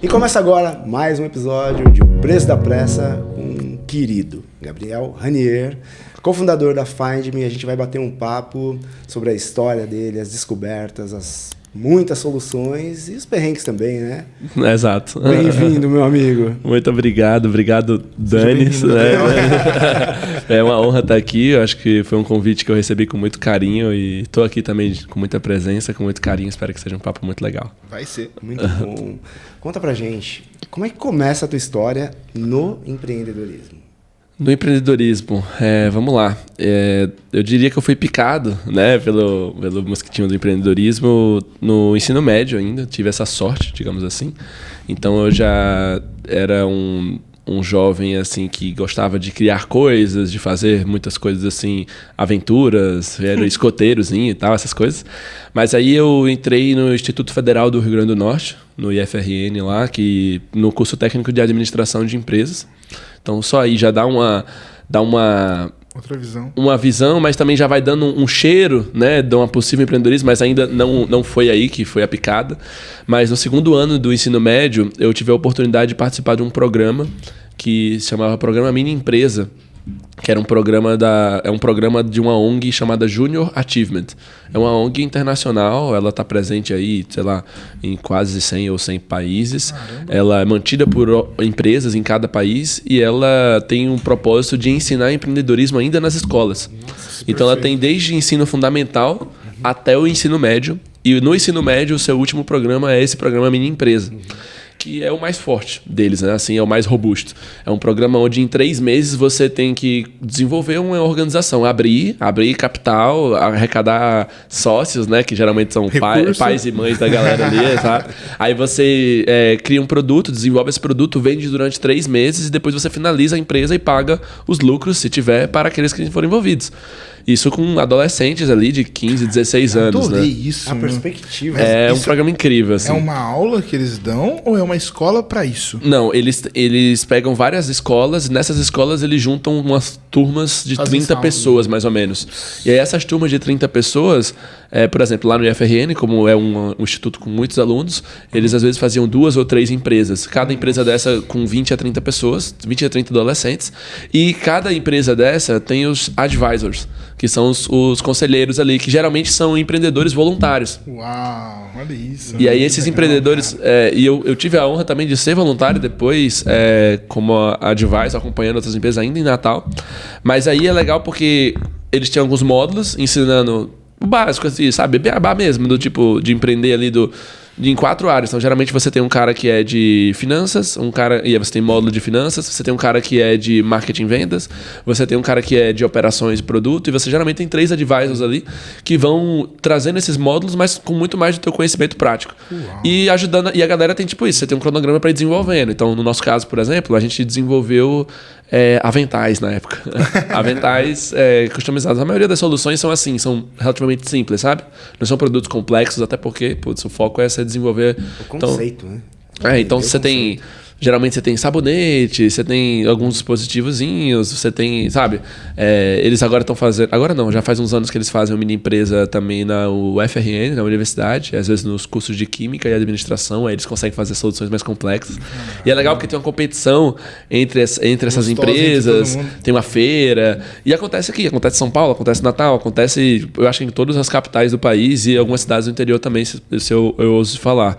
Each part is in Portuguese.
E começa agora mais um episódio de O Preço da Pressa com um querido Gabriel Ranier, cofundador da Find Me. A gente vai bater um papo sobre a história dele, as descobertas, as muitas soluções e os perrengues também, né? Exato. Bem-vindo, meu amigo. Muito obrigado, Dani. É uma honra estar aqui. Eu acho que foi um convite que eu recebi com muito carinho e estou aqui também com muita presença, com muito carinho. Espero que seja um papo muito legal. Vai ser. Muito bom. Conta pra gente, como é que começa a tua história no empreendedorismo? No empreendedorismo, vamos lá. Eu diria que eu fui picado, né, pelo mosquitinho do empreendedorismo no ensino médio ainda. Tive essa sorte, digamos assim. Então eu já era um jovem assim que gostava de criar coisas, de fazer muitas coisas assim, aventuras, era escoteirozinho e tal, essas coisas. Mas aí eu entrei no Instituto Federal do Rio Grande do Norte, no IFRN lá, no curso técnico de administração de empresas. Então só aí já dá uma outra visão. Uma visão, mas também já vai dando um cheiro, né, de um possível empreendedorismo, mas ainda não foi aí que foi a picada. Mas no segundo ano do ensino médio, eu tive a oportunidade de participar de um programa que se chamava Programa Mini Empresa, que era um programa de uma ONG chamada Junior Achievement. É uma ONG internacional, ela está presente aí, sei lá, em quase 100 ou 100 países. Caramba. Ela é mantida por empresas em cada país e ela tem um propósito de ensinar empreendedorismo ainda nas escolas. Nossa, então ela tem desde ensino fundamental até o ensino médio. E no ensino médio, o seu último programa é esse programa Mini Empresa. Que é o mais forte deles, né? Assim, é o mais robusto. É um programa onde em 3 meses você tem que desenvolver uma organização, abrir capital, arrecadar sócios, né? Que geralmente são pais e mães da galera ali, sabe? Aí você cria um produto, desenvolve esse produto, vende durante 3 meses e depois você finaliza a empresa e paga os lucros, se tiver, para aqueles que forem envolvidos. Isso com adolescentes ali de 15, 16 anos, né? Isso, a perspectiva. É um programa incrível, assim. É uma aula que eles dão ou é uma escola para isso? Não, eles pegam várias escolas e nessas escolas eles juntam umas turmas de 30 pessoas, mais ou menos. E aí essas turmas de 30 pessoas, por exemplo, lá no IFRN, como é um instituto com muitos alunos, eles às vezes faziam 2 ou 3 empresas. Cada empresa dessa com 20 a 30 pessoas, 20 a 30 adolescentes. E cada empresa dessa tem os advisors, que são os conselheiros ali, que geralmente são empreendedores voluntários. Uau, olha isso. E aí esses empreendedores... e eu tive a honra também de ser voluntário depois, como advisor, acompanhando outras empresas ainda em Natal. Mas aí é legal porque eles tinham alguns módulos ensinando o básico, assim, sabe? Beabá mesmo, do tipo de empreender ali em 4 áreas. Então, geralmente você tem um cara que é de finanças, e aí você tem módulo de finanças, você tem um cara que é de marketing e vendas, você tem um cara que é de operações e produto, e você geralmente tem 3 advisors ali que vão trazendo esses módulos, mas com muito mais do teu conhecimento prático. Uau. E ajudando. E a galera tem tipo isso, você tem um cronograma para ir desenvolvendo. Então, no nosso caso, por exemplo, a gente desenvolveu aventais na época. Aventais customizados. A maioria das soluções são assim, são relativamente simples, sabe? Não são produtos complexos, até porque o foco é desenvolver o conceito, né? Então você tem... Geralmente você tem sabonete, você tem alguns dispositivozinhos, você tem, sabe? Eles agora estão fazendo... Agora não, já faz uns anos que eles fazem uma mini empresa também na UFRN, na universidade. Às vezes nos cursos de Química e Administração, aí eles conseguem fazer soluções mais complexas. E é legal porque tem uma competição entre essas empresas, tem uma feira. E acontece aqui, acontece em São Paulo, acontece em Natal, acontece, eu acho, em todas as capitais do país e algumas cidades do interior também, se eu ouso falar.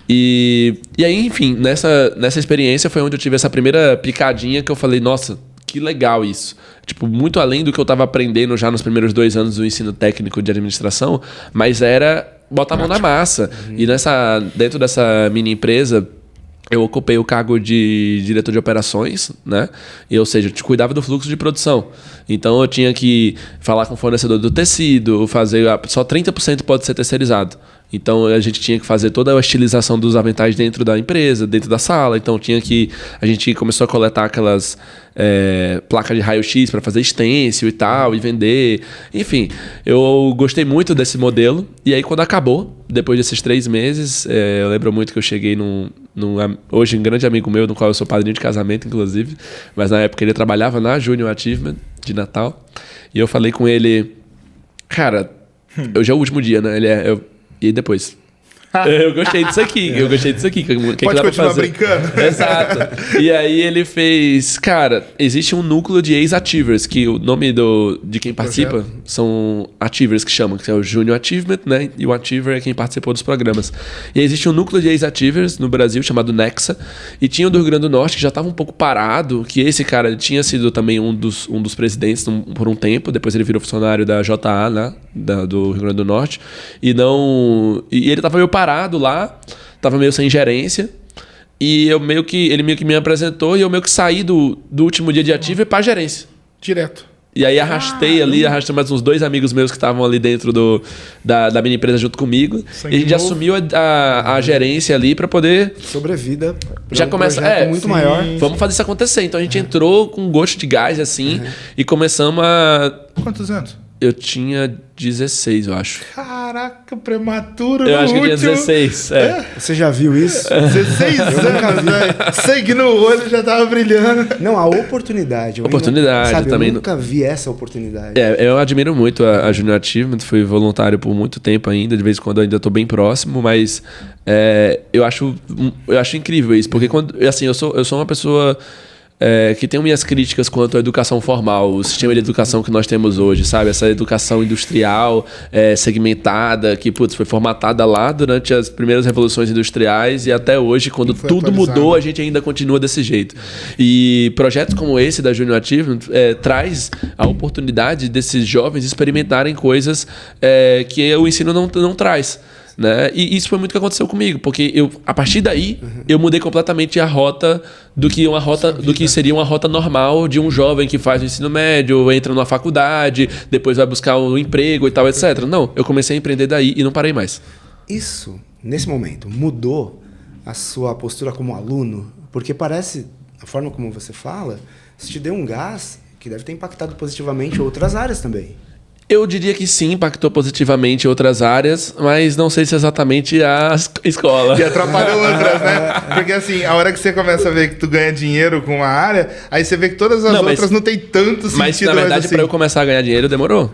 E aí, enfim, nessa experiência foi onde eu tive essa primeira picadinha que eu falei, nossa, que legal isso. Tipo, muito além do que eu estava aprendendo já nos primeiros 2 anos do ensino técnico de administração, mas era botar a mão na massa. E dentro dessa mini empresa, eu ocupei o cargo de diretor de operações, né? Ou seja, eu cuidava do fluxo de produção. Então eu tinha que falar com o fornecedor do tecido, só 30% pode ser terceirizado. Então a gente tinha que fazer toda a estilização dos aventais dentro da empresa, dentro da sala. Então a gente começou a coletar aquelas placas de raio-x para fazer stencil e tal, e vender. Enfim, eu gostei muito desse modelo. E aí quando acabou, depois desses 3 meses, eu lembro muito que eu cheguei hoje um grande amigo meu, no qual eu sou padrinho de casamento, inclusive. Mas na época ele trabalhava na Junior Achievement de Natal. E eu falei com ele, cara, hoje é o último dia, né? E depois? Eu gostei disso aqui. Que Pode dá pra continuar fazer? brincando? Exato. E aí ele fez... Cara, existe um núcleo de ex-achievers, que o nome de quem participa são achievers que chamam, que é o Junior Achievement, né? E o achiever é quem participou dos programas. E existe um núcleo de ex-achievers no Brasil chamado Nexa. E tinha o do Rio Grande do Norte, que já estava um pouco parado, que esse cara ele tinha sido também um dos presidentes por um tempo. Depois ele virou funcionário da JA, né? Do Rio Grande do Norte. E ele tava meio parado lá, tava meio sem gerência. E ele meio que me apresentou e eu meio que saí do último dia de ativo pra gerência. Direto. E aí arrastei mais uns 2 amigos meus que estavam ali dentro da minha empresa junto comigo. Sangue e a gente novo. assumiu a gerência ali pra poder... Sobrevida. Já começa... Muito sim. maior. Vamos fazer isso acontecer. Então a gente entrou com um gosto de gás assim e começamos a... Quantos anos? Eu tinha 16, eu acho. Caraca, prematuro. Eu acho que eu tinha último. 16. Você já viu isso? 16 anos, velho. Sangue no olho já tava brilhando. Não, a oportunidade. Oportunidade também. Eu nunca vi essa oportunidade. Eu admiro muito a Junior Achievement, fui voluntário por muito tempo ainda, de vez em quando eu ainda estou bem próximo, mas eu acho incrível isso, porque assim, eu sou uma pessoa que tem minhas críticas quanto à educação formal, o sistema de educação que nós temos hoje, sabe? Essa educação industrial, segmentada, que foi formatada lá durante as primeiras revoluções industriais e até hoje, quando tudo mudou, a gente ainda continua desse jeito. E projetos como esse da Junior Achievement traz a oportunidade desses jovens experimentarem coisas que o ensino não traz. Né? E isso foi muito o que aconteceu comigo, porque a partir daí eu mudei completamente a rota do que seria uma rota normal de um jovem que faz o ensino médio, entra numa faculdade, depois vai buscar um emprego e tal, etc. Não, eu comecei a empreender daí e não parei mais. Isso, nesse momento, mudou a sua postura como aluno? Porque parece, a forma como você fala, isso te deu um gás que deve ter impactado positivamente outras áreas também. Eu diria que sim, impactou positivamente outras áreas, mas não sei se exatamente a escola. E atrapalhou outras, né? Porque assim, a hora que você começa a ver que tu ganha dinheiro com uma área, aí você vê que todas as outras não tem tanto sentido. Mas na verdade, assim. para eu começar a ganhar dinheiro, demorou.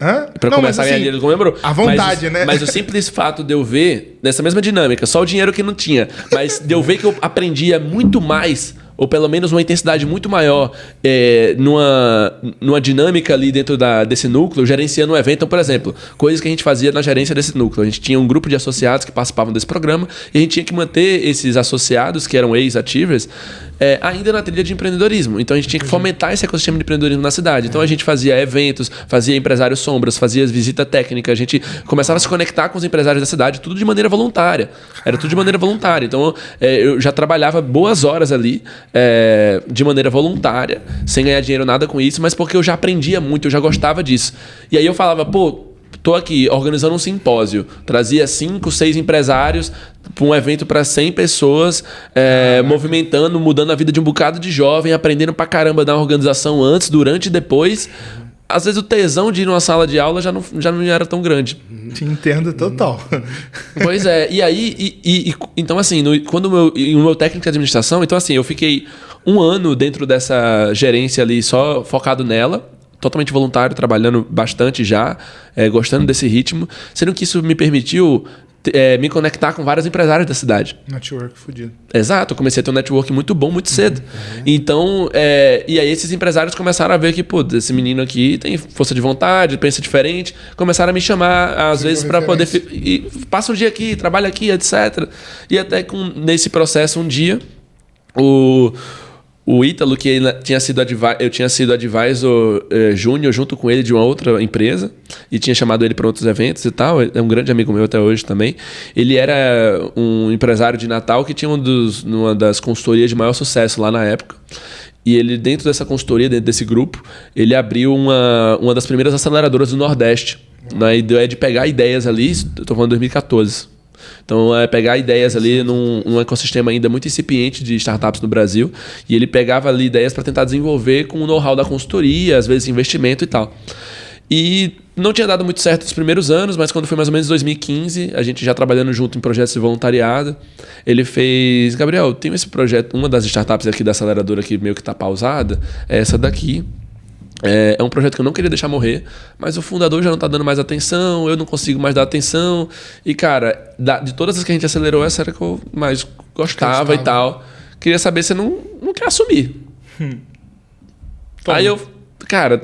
Hã? Pra começar a ganhar dinheiro, demorou. A vontade, né? Mas o simples fato de eu ver, nessa mesma dinâmica, só o dinheiro que não tinha, mas de eu ver que eu aprendia muito mais, ou pelo menos uma intensidade muito maior numa dinâmica ali dentro desse núcleo, gerenciando um evento. Então, por exemplo, coisas que a gente fazia na gerência desse núcleo. A gente tinha um grupo de associados que participavam desse programa e a gente tinha que manter esses associados, que eram ex-achievers, ainda na trilha de empreendedorismo. Então, a gente tinha que fomentar esse ecossistema de empreendedorismo na cidade. Então, a gente fazia eventos, fazia empresários sombras, fazia visita técnica, a gente começava a se conectar com os empresários da cidade, tudo de maneira voluntária. Era tudo de maneira voluntária. Então, eu já trabalhava boas horas ali, de maneira voluntária, sem ganhar dinheiro nada com isso, mas porque eu já aprendia muito, eu já gostava disso. E aí eu falava, tô aqui organizando um simpósio, trazia 5, 6 empresários para um evento para 100 pessoas, movimentando, mudando a vida de um bocado de jovem, aprendendo pra caramba da organização antes, durante e depois. Às vezes o tesão de ir numa sala de aula já não era tão grande. Te entendo total. Pois é, e aí, então assim, quando o meu técnico de administração, então assim, eu fiquei 1 ano dentro dessa gerência ali, só focado nela, totalmente voluntário, trabalhando bastante já, gostando desse ritmo, sendo que isso me permitiu me conectar com vários empresários da cidade. Network fudido. Exato, eu comecei a ter um network muito bom, muito cedo. Então, e aí esses empresários começaram a ver que, esse menino aqui tem força de vontade, pensa diferente, começaram a me chamar, às vezes, para poder... passa um dia aqui, trabalha aqui, etc. E até nesse processo, um dia, o Ítalo, que eu tinha sido advisor júnior junto com ele de uma outra empresa e tinha chamado ele para outros eventos e tal, é um grande amigo meu até hoje também. Ele era um empresário de Natal que tinha uma das consultorias de maior sucesso lá na época. E ele, dentro dessa consultoria, dentro desse grupo, ele abriu uma das primeiras aceleradoras do Nordeste. Na ideia de pegar ideias ali, estou falando de 2014. Então, pegar ideias ali num ecossistema ainda muito incipiente de startups no Brasil. E ele pegava ali ideias para tentar desenvolver com o know-how da consultoria, às vezes investimento e tal. E não tinha dado muito certo nos primeiros anos, mas quando foi mais ou menos 2015, a gente já trabalhando junto em projetos de voluntariado, ele fez... Gabriel, tem esse projeto, uma das startups aqui da aceleradora que meio que está pausada, é essa daqui. É um projeto que eu não queria deixar morrer, mas o fundador já não tá dando mais atenção, eu não consigo mais dar atenção. E, cara, de todas as que a gente acelerou, essa era que eu mais gostava e tal. Queria saber se você não quer assumir. Aí eu, cara,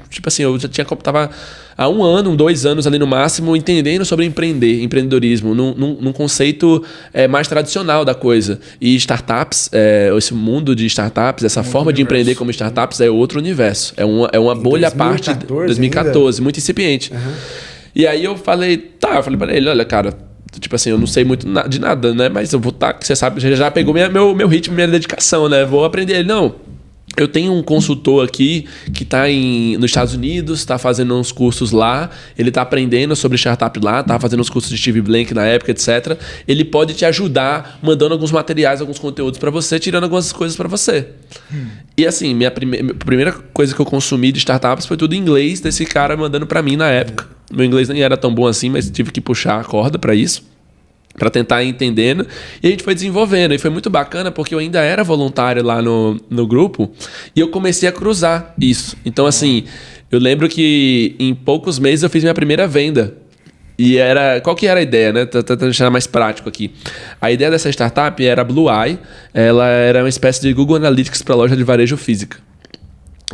tipo assim, eu já tava há 1 ano, 2 anos ali no máximo, entendendo sobre empreendedorismo, num conceito mais tradicional da coisa. E startups, esse mundo de startups, essa forma de empreender como startups é outro universo. É uma bolha à parte. 2014, muito incipiente. E aí eu falei pra ele, olha, cara, tipo assim, eu não sei muito de nada, né? Mas eu vou estar, que você sabe, já pegou meu ritmo, minha dedicação, né? Vou aprender. Ele, não. Eu tenho um consultor aqui que está nos Estados Unidos, está fazendo uns cursos lá, ele está aprendendo sobre startup lá, está fazendo uns cursos de Steve Blank na época, etc. Ele pode te ajudar mandando alguns materiais, alguns conteúdos para você, tirando algumas coisas para você. E assim, minha primeira coisa que eu consumi de startups foi tudo em inglês, desse cara mandando para mim na época. Meu inglês nem era tão bom assim, mas tive que puxar a corda para isso, para tentar ir entendendo, e a gente foi desenvolvendo, e foi muito bacana porque eu ainda era voluntário lá no grupo, e eu comecei a cruzar isso. Então assim, eu lembro que em poucos meses eu fiz minha primeira venda, e qual que era a ideia, né? Tô deixando mais prático aqui. A ideia dessa startup era a Blue Eye, ela era uma espécie de Google Analytics para loja de varejo física.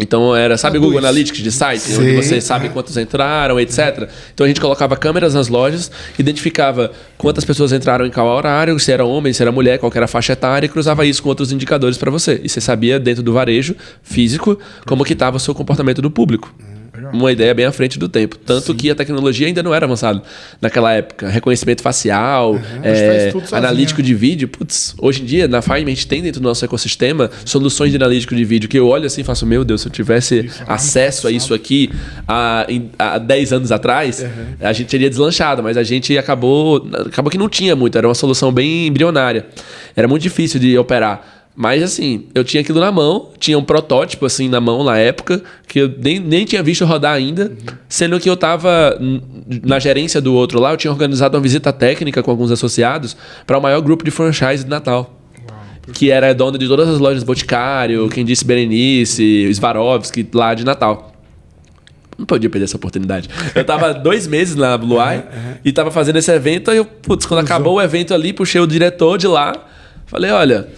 Então sabe o Google Analytics de site? Sim. Onde você sabe quantos entraram, etc. Então a gente colocava câmeras nas lojas, identificava quantas pessoas entraram em qual horário, se era homem, se era mulher, qual era a faixa etária, e cruzava isso com outros indicadores para você. E você sabia, dentro do varejo físico, como que estava o seu comportamento do público. Uma ideia bem à frente do tempo. Tanto que a tecnologia ainda não era avançada naquela época. Reconhecimento facial, analítico de vídeo. Putz, hoje em dia, na Fime, a gente tem dentro do nosso ecossistema soluções de analítico de vídeo que eu olho assim e faço, meu Deus, se eu tivesse acesso a isso aqui há 10 anos atrás, a gente teria deslanchado, mas a gente acabou que não tinha muito. Era uma solução bem embrionária. Era muito difícil de operar. Mas assim, eu tinha aquilo na mão, tinha um protótipo assim na mão na época, que eu nem tinha visto rodar ainda, sendo que eu estava na gerência do outro lá, eu tinha organizado uma visita técnica com alguns associados para o maior grupo de franchise de Natal. Que era dono de todas as lojas Boticário, quem disse Berenice, Swarovski, lá de Natal. Não podia perder essa oportunidade. Eu tava 2 meses na Blue Eye e tava fazendo esse evento, aí eu, quando acabou o evento ali, puxei o diretor de lá, falei, olha,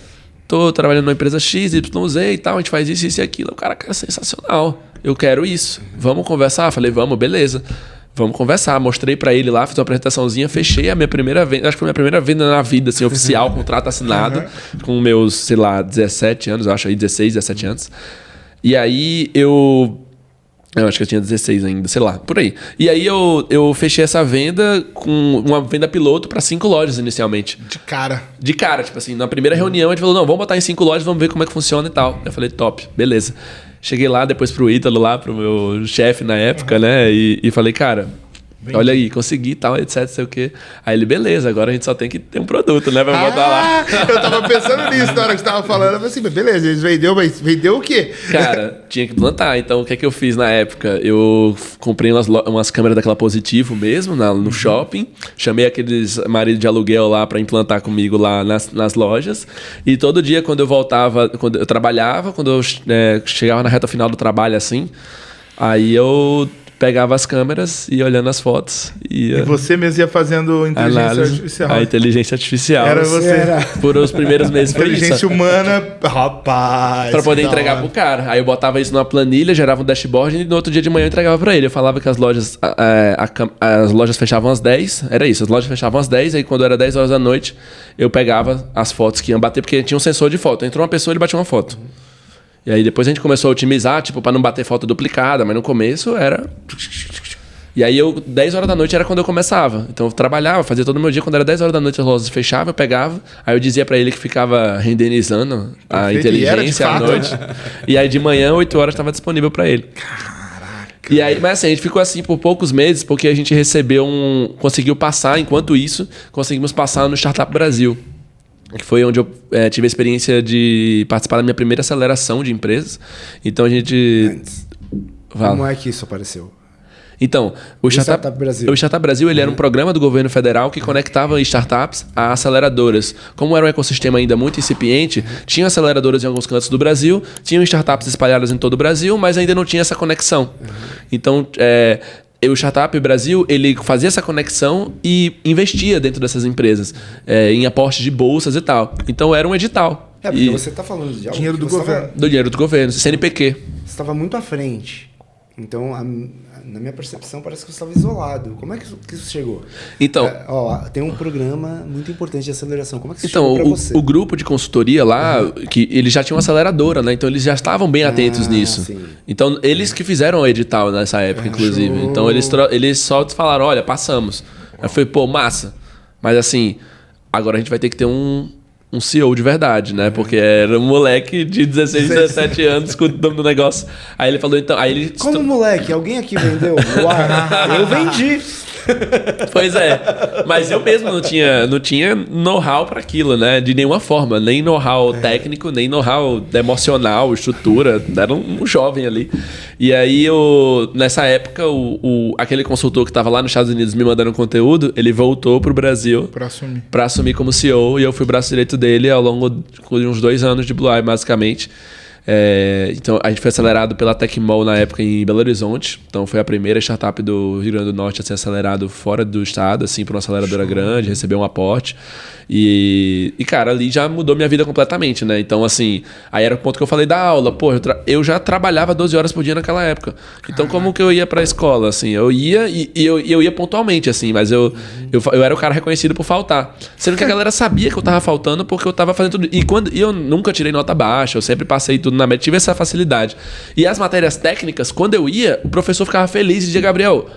tô trabalhando numa empresa X, YZ e tal, a gente faz isso e aquilo. O cara, sensacional, eu quero isso. Vamos conversar? Falei, vamos, beleza. Vamos conversar. Mostrei pra ele lá, fiz uma apresentaçãozinha, fechei a minha primeira venda. Acho que foi a minha primeira venda na vida, assim, oficial, contrato assinado, com meus, sei lá, 17 anos, acho aí, 16, 17 anos. E aí eu acho que eu tinha 16 ainda, sei lá, por aí. E aí eu fechei essa venda com uma venda piloto para 5 lojas inicialmente. De cara, tipo assim, na primeira reunião a gente falou, não, vamos botar em 5 lojas, vamos ver como é que funciona e tal. Eu falei, top, beleza. Cheguei lá, depois pro Ítalo lá, pro meu chefe na época, né, e falei, cara, olha aí, consegui e tal, etc, sei o quê. Aí ele, beleza, agora a gente só tem que ter um produto, né, pra botar lá. Eu tava pensando nisso na hora que você tava falando. Eu falei assim, beleza, eles vendeu, mas vendeu o quê? Cara, tinha que plantar. Então, o que é que eu fiz na época? Eu comprei umas câmeras daquela Positivo mesmo, no shopping. Chamei aqueles maridos de aluguel lá pra implantar comigo lá nas lojas. E todo dia, quando eu voltava, quando eu trabalhava, quando eu chegava na reta final do trabalho, assim, aí eu pegava as câmeras e ia olhando as fotos. E você mesmo ia fazendo inteligência artificial. A inteligência artificial. Era você. Por os primeiros meses foi isso. Inteligência humana, rapaz. Pra poder entregar pro cara. Aí eu botava isso numa planilha, gerava um dashboard e no outro dia de manhã eu entregava pra ele. Eu falava que as lojas fechavam às 10. Era isso, as lojas fechavam às 10. Aí quando era 10 horas da noite, eu pegava as fotos que iam bater, porque tinha um sensor de foto. Entrou uma pessoa, ele batia uma foto. E aí depois a gente começou a otimizar, tipo, pra não bater foto duplicada, mas no começo era... E aí 10 horas da noite era quando eu começava. Então eu trabalhava, fazia todo o meu dia. Quando era 10 horas da noite as lojas fechavam, eu pegava. Aí eu dizia pra ele que ficava renderizando a inteligência à noite. E aí de manhã, 8 horas, estava disponível pra ele. Caraca. E aí, mas assim, a gente ficou assim por poucos meses, porque a gente recebeu conseguiu passar, enquanto isso, conseguimos passar no Startup Brasil. Que foi onde eu tive a experiência de participar da minha primeira aceleração de empresas. Então a gente... Como é que isso apareceu? Então, o Startup Brasil. O Startup Brasil ele era um programa do governo federal que conectava startups a aceleradoras. Como era um ecossistema ainda muito incipiente, tinha aceleradoras em alguns cantos do Brasil, tinham startups espalhadas em todo o Brasil, mas ainda não tinha essa conexão. Então, o Startup Brasil, ele fazia essa conexão e investia dentro dessas empresas, em aporte de bolsas e tal. Então, era um edital. Porque você está falando de algo dinheiro do governo. Do dinheiro do governo, CNPq. Você estava muito à frente. Então, na minha percepção, parece que você estava isolado. Como é que isso chegou? Então, tem um programa muito importante de aceleração. Como é que isso chegou para você? O grupo de consultoria lá, que eles já tinham uma aceleradora, né? Então, eles já estavam bem atentos nisso. Sim. Então, eles que fizeram o edital nessa época, inclusive. Show. Então, eles só falaram, olha, passamos. Aí eu falei, pô, massa. Mas assim, agora a gente vai ter que ter um CEO de verdade, né? Porque era um moleque de 16, 17 anos com o nome do negócio. Aí ele falou, então... Aí ele Como moleque? Alguém aqui vendeu? Eu vendi. Pois é. Mas eu mesmo não tinha know-how para aquilo, né? De nenhuma forma. Nem know-how técnico, nem know-how emocional, estrutura. Era um jovem ali. E aí, nessa época, aquele consultor que estava lá nos Estados Unidos me mandando conteúdo, ele voltou pro Brasil para assumir como CEO. E eu fui braço direito dele ao longo de uns 2 anos de Blue Eye, basicamente. Então a gente foi acelerado pela Tecmol na época em Belo Horizonte. Então foi a primeira startup do Rio Grande do Norte a ser acelerado fora do estado, assim, por uma aceleradora grande, recebeu um aporte. E cara, ali já mudou minha vida completamente, né? Então, assim, aí era o ponto que eu falei da aula. Pô, eu já trabalhava 12 horas por dia naquela época. Então, como que eu ia pra escola, assim? Eu ia e eu ia pontualmente, assim, mas eu era o cara reconhecido por faltar. Sendo que a galera sabia que eu tava faltando porque eu tava fazendo tudo. E eu nunca tirei nota baixa, eu sempre passei tudo na média, tive essa facilidade. E as matérias técnicas, quando eu ia, o professor ficava feliz e dizia, Gabriel,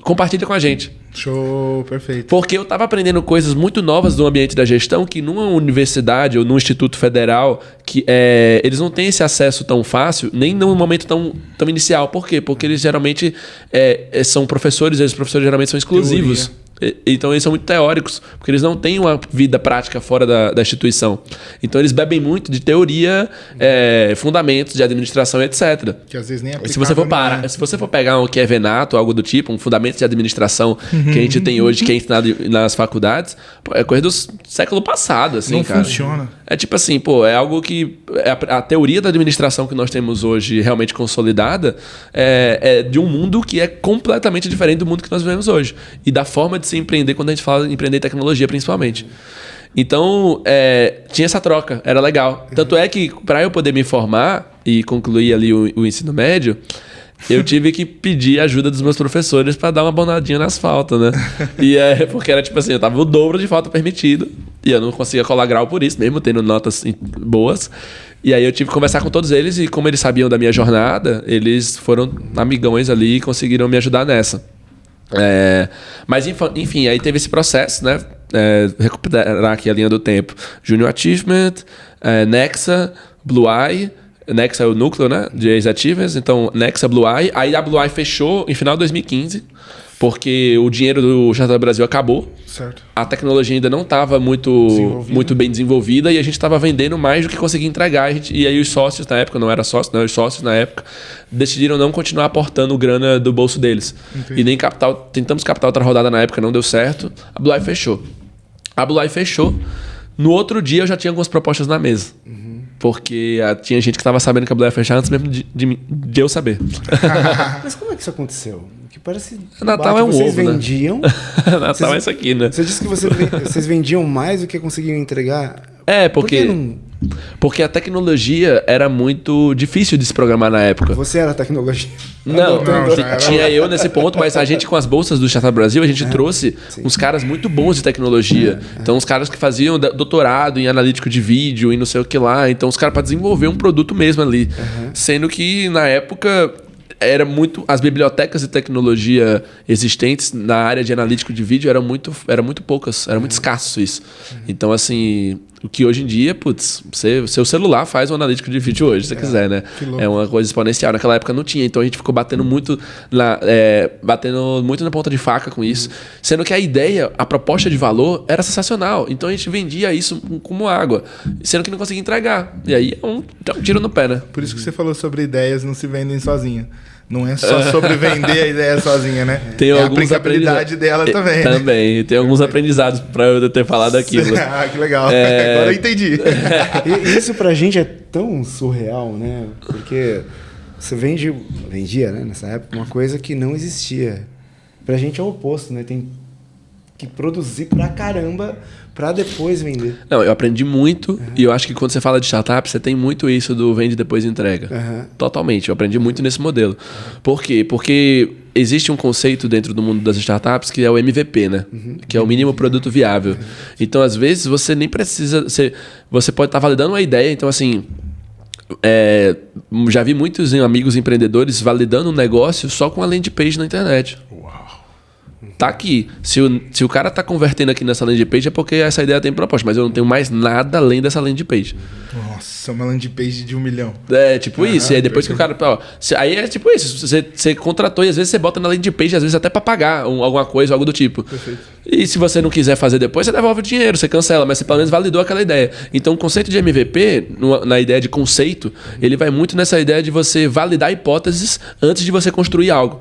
compartilha com a gente. Show, perfeito. Porque eu estava aprendendo coisas muito novas do ambiente da gestão que numa universidade ou num instituto federal que eles não têm esse acesso tão fácil, nem num momento tão inicial. Por quê? Porque eles geralmente são professores, e os professores geralmente são exclusivos. Teoria. Então eles são muito teóricos, porque eles não têm uma vida prática fora da instituição. Então eles bebem muito de teoria, fundamentos de administração, etc. Que às vezes nem é. Se você for pegar um Kevenato, algo do tipo, um fundamento de administração que a gente tem hoje, que é ensinado nas faculdades, é coisa do século passado, assim, não, cara. Não funciona. É tipo assim, é algo que a teoria da administração que nós temos hoje realmente consolidada é de um mundo que é completamente diferente do mundo que nós vivemos hoje. E da forma de se empreender quando a gente fala em empreender em tecnologia, principalmente. Então, tinha essa troca, era legal. Tanto é que, para eu poder me formar e concluir ali o ensino médio, eu tive que pedir ajuda dos meus professores para dar uma bonadinha nas faltas, né? E porque era tipo assim, eu tava o dobro de falta permitido e eu não conseguia colar grau por isso, mesmo tendo notas boas. E aí eu tive que conversar com todos eles e como eles sabiam da minha jornada, eles foram amigões ali e conseguiram me ajudar nessa. Mas enfim, aí teve esse processo, né? Recuperar aqui a linha do tempo. Junior Achievement, Nexa, Blue Eye. Nexa é o núcleo, né, de ex-achievers. Então, Nexa, Blue Eye. Aí a Blue Eye fechou em final de 2015, porque o dinheiro do Startup Brasil acabou. Certo. A tecnologia ainda não estava muito bem desenvolvida e a gente estava vendendo mais do que conseguia entregar. E aí os sócios na época, não era sócio, não, os sócios na época decidiram não continuar aportando grana do bolso deles. Entendi. E nem capital, tentamos capital outra rodada na época, não deu certo. A Blue Eye fechou. No outro dia eu já tinha algumas propostas na mesa. Porque tinha gente que estava sabendo que a Blue Eye ia fechar antes mesmo de eu saber. Mas como é que isso aconteceu? Que parece Natal é um vocês ovo, vendiam. Né? Natal é isso aqui, né? Você disse que vocês vendiam mais do que conseguiam entregar. Porque a tecnologia era muito difícil de se programar na época. Você era a tecnologia? Não, tinha eu nesse ponto, mas a gente com as bolsas do Startup Brasil, a gente trouxe uns caras muito bons de tecnologia. Então, os caras que faziam doutorado em analítico de vídeo e não sei o que lá. Então, os caras para desenvolver um produto mesmo ali. Sendo que, na época, as bibliotecas de tecnologia existentes na área de analítico de vídeo eram muito poucas, era muito escasso isso. Então, assim, o que hoje em dia, seu celular faz um analítico de vídeo hoje, se você quiser, né? É uma coisa exponencial. Naquela época não tinha, então a gente ficou batendo muito na ponta de faca com isso. Sendo que a proposta de valor era sensacional. Então a gente vendia isso como água, sendo que não conseguia entregar. E aí é um tiro no pé, né? Por isso que você falou sobre ideias não se vendem sozinha. Não é só sobre vender a ideia sozinha, né? Tem a alguns aplicabilidade dela também. Também. Né? Tem alguns aprendizados para eu ter falado aquilo. Ah, que legal. Agora eu entendi. E isso pra gente é tão surreal, né? Porque você vendia, né, nessa época, uma coisa que não existia. Pra gente é o oposto, né? Tem que produzir pra caramba pra depois vender. Não, eu aprendi muito e eu acho que quando você fala de startup, você tem muito isso do vende depois entrega. Totalmente. Eu aprendi muito nesse modelo. Por quê? Porque existe um conceito dentro do mundo das startups que é o MVP, né? Que é o mínimo produto viável. Então, às vezes, você nem precisa... Você pode estar validando uma ideia. Então, assim... já vi muitos amigos empreendedores validando um negócio só com a landing page na internet. Tá aqui. Se o cara tá convertendo aqui nessa landing page é porque essa ideia tem proposta, mas eu não tenho mais nada além dessa landing page. Nossa, uma landing page de 1 milhão. É, tipo isso. E aí depois que o cara... aí é tipo isso. Você contratou e às vezes você bota na landing page, às vezes até pra pagar alguma coisa, algo do tipo. Perfeito. E se você não quiser fazer depois, você devolve o dinheiro, você cancela, mas você pelo menos validou aquela ideia. Então o conceito de MVP, na ideia de conceito, ele vai muito nessa ideia de você validar hipóteses antes de você construir algo.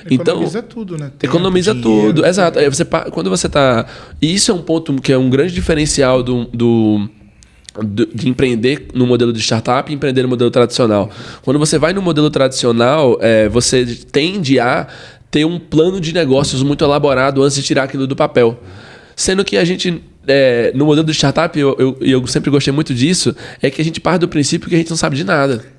Economiza tudo, né? Economiza tudo, exato. Aí quando você tá... E isso é um ponto que é um grande diferencial de empreender no modelo de startup e empreender no modelo tradicional. Quando você vai no modelo tradicional, você tende a ter um plano de negócios muito elaborado antes de tirar aquilo do papel. Sendo que a gente... no modelo de startup, eu sempre gostei muito disso, é que a gente parte do princípio que a gente não sabe de nada.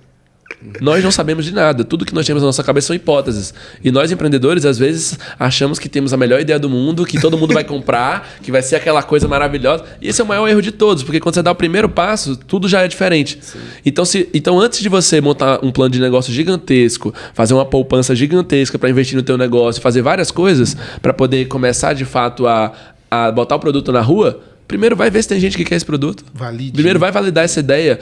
Nós não sabemos de nada. Tudo que nós temos na nossa cabeça são hipóteses. E nós, empreendedores, às vezes achamos que temos a melhor ideia do mundo, que todo mundo vai comprar, que vai ser aquela coisa maravilhosa. E esse é o maior erro de todos, porque quando você dá o primeiro passo, tudo já é diferente. Então, antes de você montar um plano de negócio gigantesco, fazer uma poupança gigantesca para investir no teu negócio, fazer várias coisas para poder começar de fato a botar o produto na rua, primeiro vai ver se tem gente que quer esse produto. Valide. Primeiro vai validar essa ideia.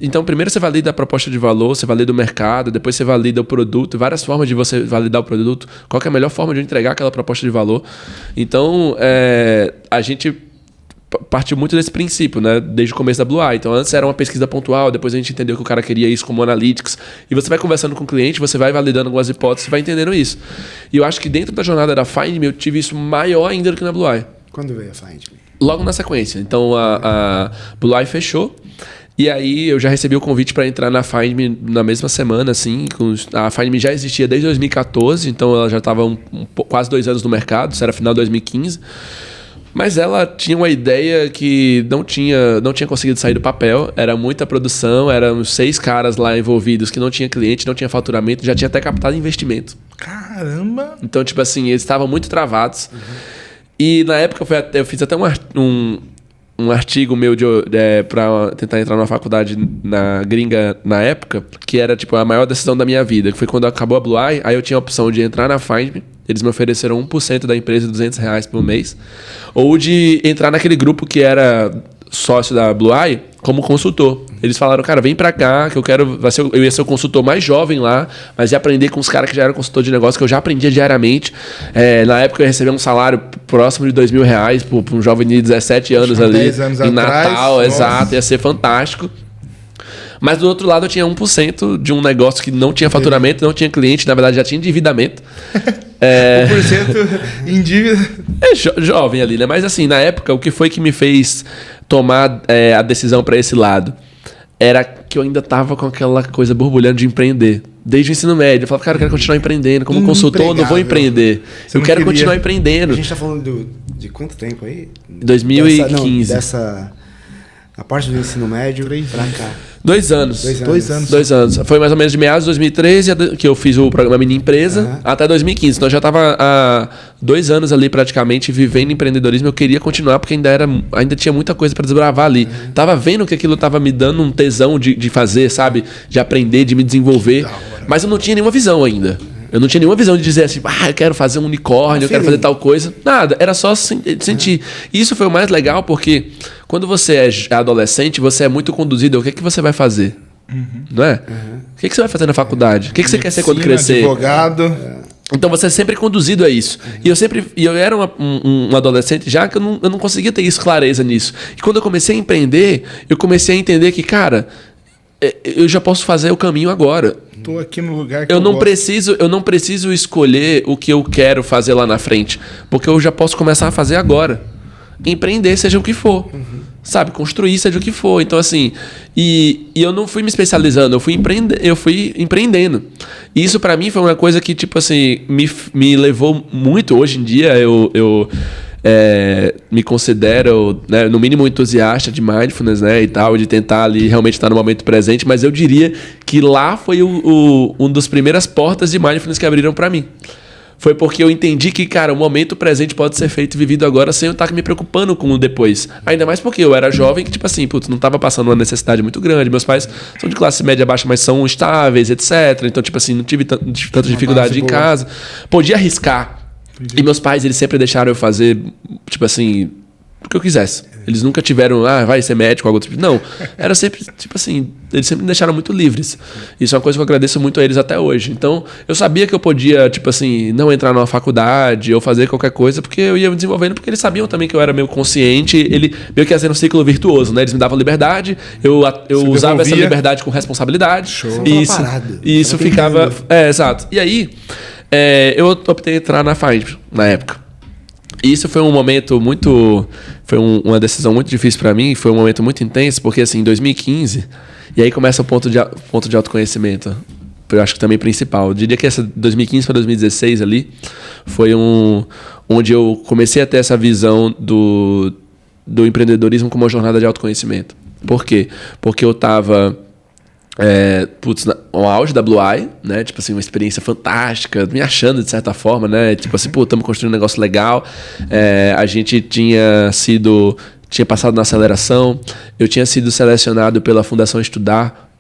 Então, primeiro você valida a proposta de valor, você valida o mercado, depois você valida o produto, várias formas de você validar o produto. Qual que é a melhor forma de entregar aquela proposta de valor? Então, a gente partiu muito desse princípio, né? Desde o começo da Blue Eye. Então, antes era uma pesquisa pontual, depois a gente entendeu que o cara queria isso como analytics. E você vai conversando com o cliente, você vai validando algumas hipóteses, vai entendendo isso. E eu acho que dentro da jornada da Find Me, eu tive isso maior ainda do que na Blue Eye. Quando veio a Find Me? Logo na sequência. Então, a Blue Eye fechou. E aí, eu já recebi o convite para entrar na Find Me na mesma semana, assim. A Find Me já existia desde 2014, então ela já estava quase 2 anos no mercado, isso era final de 2015. Mas ela tinha uma ideia que não tinha conseguido sair do papel. Era muita produção, eram 6 caras lá envolvidos que não tinha cliente, não tinha faturamento, já tinha até captado investimento. Caramba! Então, tipo assim, eles estavam muito travados. E na época eu fiz até um artigo meu para tentar entrar numa faculdade na gringa na época, que era tipo a maior decisão da minha vida, que foi quando acabou a Blue Eye. Aí eu tinha a opção de entrar na Find Me, eles me ofereceram 1% da empresa, R$200 por mês, ou de entrar naquele grupo que era sócio da Blue Eye como consultor. Eles falaram, cara, vem pra cá, que eu ia ser o consultor mais jovem lá, mas ia aprender com os caras que já eram consultor de negócio, que eu já aprendia diariamente. Na época eu recebia um salário próximo de R$2.000 por um jovem de 17 anos ali. 10 anos em atrás, Natal, nossa. Exato, ia ser fantástico. Mas do outro lado eu tinha 1% de um negócio que não tinha faturamento, não tinha cliente, na verdade já tinha endividamento. 1% em dívida. Jovem ali, né? Mas assim, na época, o que foi que me fez tomar a decisão para esse lado? Era que eu ainda tava com aquela coisa borbulhando de empreender. Desde o ensino médio. Eu falava, cara, eu quero continuar empreendendo. Como consultor, eu não vou empreender. Eu quero continuar empreendendo. A gente tá falando de quanto tempo aí? 2015. A parte do ensino médio pra cá. 2 anos. 2 anos. Foi mais ou menos de meados de 2013 que eu fiz o programa Mini Empresa até 2015. Então eu já estava há 2 anos ali praticamente vivendo empreendedorismo. Eu queria continuar porque ainda tinha muita coisa para desbravar ali. Tava vendo que aquilo tava me dando um tesão de fazer, sabe? De aprender, de me desenvolver. Mas eu não tinha nenhuma visão ainda. Eu não tinha nenhuma visão de dizer assim, eu quero fazer um unicórnio, eu quero fazer tal coisa. Nada, era só sentir. E isso foi o mais legal porque quando você é adolescente, você é muito conduzido. O que é que você vai fazer? Não é? O que é que você vai fazer na faculdade? O que é que você quer ser quando crescer? Advogado. Então você é sempre conduzido a isso. E eu era um adolescente já que eu não conseguia ter isso, clareza nisso. E quando eu comecei a empreender, eu comecei a entender que, cara, eu já posso fazer o caminho agora. tô aqui no lugar que eu não preciso escolher o que eu quero fazer lá na frente, porque eu já posso começar a fazer agora. Empreender, seja o que for. Sabe? Construir, seja o que for. Então, assim... E eu não fui me especializando, eu fui empreendendo. E isso, pra mim, foi uma coisa que, tipo assim, me levou muito. Hoje em dia, eu me considero, né, no mínimo entusiasta de mindfulness, né, e tal, de tentar ali realmente estar no momento presente, mas eu diria que lá foi um dos primeiras portas de mindfulness que abriram pra mim. Foi porque eu entendi que, cara, o momento presente pode ser feito e vivido agora sem eu estar me preocupando com o depois. Ainda mais porque eu era jovem que, tipo assim, putz, não estava passando uma necessidade muito grande. Meus pais são de classe média baixa, mas são estáveis, etc. Então, tipo assim, não tive tanta dificuldade em casa. Podia arriscar. Entendi. E meus pais, eles sempre deixaram eu fazer, tipo assim, o que eu quisesse. Eles nunca tiveram, vai ser médico, algo tipo. Não, era sempre, tipo assim, eles sempre me deixaram muito livres. Isso é uma coisa que eu agradeço muito a eles até hoje. Então, eu sabia que eu podia, tipo assim, não entrar numa faculdade ou fazer qualquer coisa, porque eu ia me desenvolvendo, porque eles sabiam também que eu era meio consciente, ele meio que ia ser um ciclo virtuoso, né? Eles me davam liberdade, eu usava essa liberdade com responsabilidade. Show. E isso ficava... exato. E aí, eu optei entrar na Find, na época. E isso foi um momento muito... Foi uma decisão muito difícil para mim, foi um momento muito intenso, porque assim, em 2015, e aí começa o ponto de autoconhecimento, eu acho que também principal. Eu diria que essa 2015 para 2016 ali, foi onde eu comecei a ter essa visão do empreendedorismo como uma jornada de autoconhecimento. Por quê? Porque eu estava... no auge da Blue Eye, né? Tipo assim, uma experiência fantástica, me achando de certa forma, né? Tipo assim, estamos construindo um negócio legal. A gente tinha passado na aceleração. Eu tinha sido selecionado pela Fundação Estudar,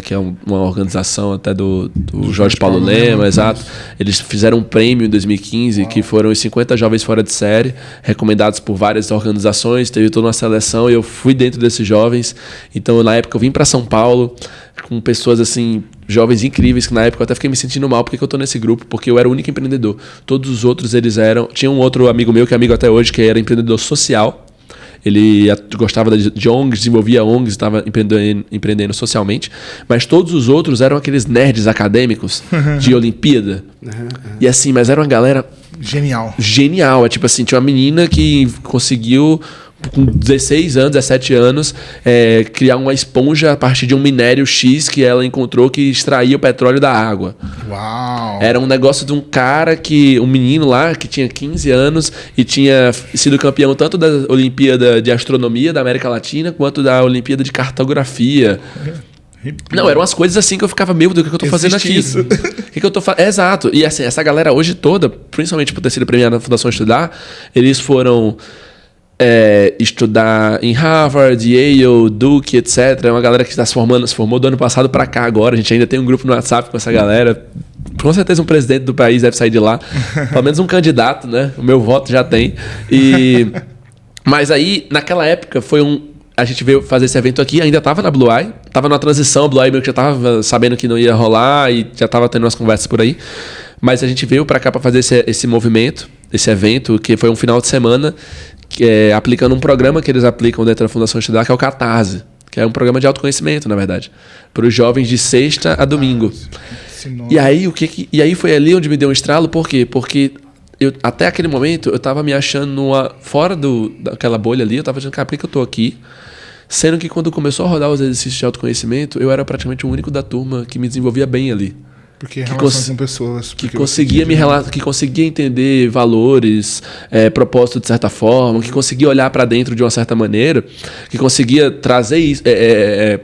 que é uma organização até do Jorge Paulo Lema, exato. Eles fizeram um prêmio em 2015, que foram os 50 jovens fora de série, recomendados por várias organizações, teve toda uma seleção e eu fui dentro desses jovens. Então, na época, eu vim para São Paulo com pessoas assim, jovens incríveis, que na época eu até fiquei me sentindo mal porque eu tô nesse grupo, porque eu era o único empreendedor. Todos os outros, eles eram... Tinha um outro amigo meu, que é amigo até hoje, que era empreendedor social. Ele gostava de ONGs, desenvolvia ONGs, estava empreendendo socialmente. Mas todos os outros eram aqueles nerds acadêmicos de Olimpíada. E assim, mas era uma galera... Genial. É tipo assim, tinha uma menina que conseguiu... com 16 anos, 17 anos, criar uma esponja a partir de um minério X que ela encontrou que extraía o petróleo da água. Uau! Era um negócio de um cara um menino lá que tinha 15 anos e tinha sido campeão tanto da Olimpíada de Astronomia da América Latina quanto da Olimpíada de Cartografia. Não, eram umas coisas assim que eu ficava, meu Deus, o que eu tô fazendo aqui? O que eu tô fazendo? Exato. E assim, essa galera hoje toda, principalmente por ter sido premiada na Fundação Estudar, eles foram... estudar em Harvard, Yale, Duke, etc. É uma galera que se formou do ano passado para cá agora. A gente ainda tem um grupo no WhatsApp com essa galera. Com certeza um presidente do país deve sair de lá. Pelo menos um candidato, né? O meu voto já tem. Mas aí, naquela época, a gente veio fazer esse evento aqui, ainda estava na Blue Eye. Estava na transição, a Blue Eye meio que já estava sabendo que não ia rolar e já estava tendo umas conversas por aí. Mas a gente veio para cá para fazer esse movimento, esse evento, que foi um final de semana, aplicando um programa que eles aplicam dentro da Fundação Estudar, que é o Catarse, que é um programa de autoconhecimento, na verdade, para os jovens de sexta a domingo. E aí foi ali onde me deu um estralo, por quê? Porque até aquele momento eu estava me achando fora daquela bolha ali, eu estava dizendo, cara, por que eu estou aqui? Sendo que quando começou a rodar os exercícios de autoconhecimento, eu era praticamente o único da turma que me desenvolvia bem ali. Porque relação com pessoas. Que conseguia entender valores, propósito de certa forma, que conseguia olhar para dentro de uma certa maneira, que conseguia trazer isso,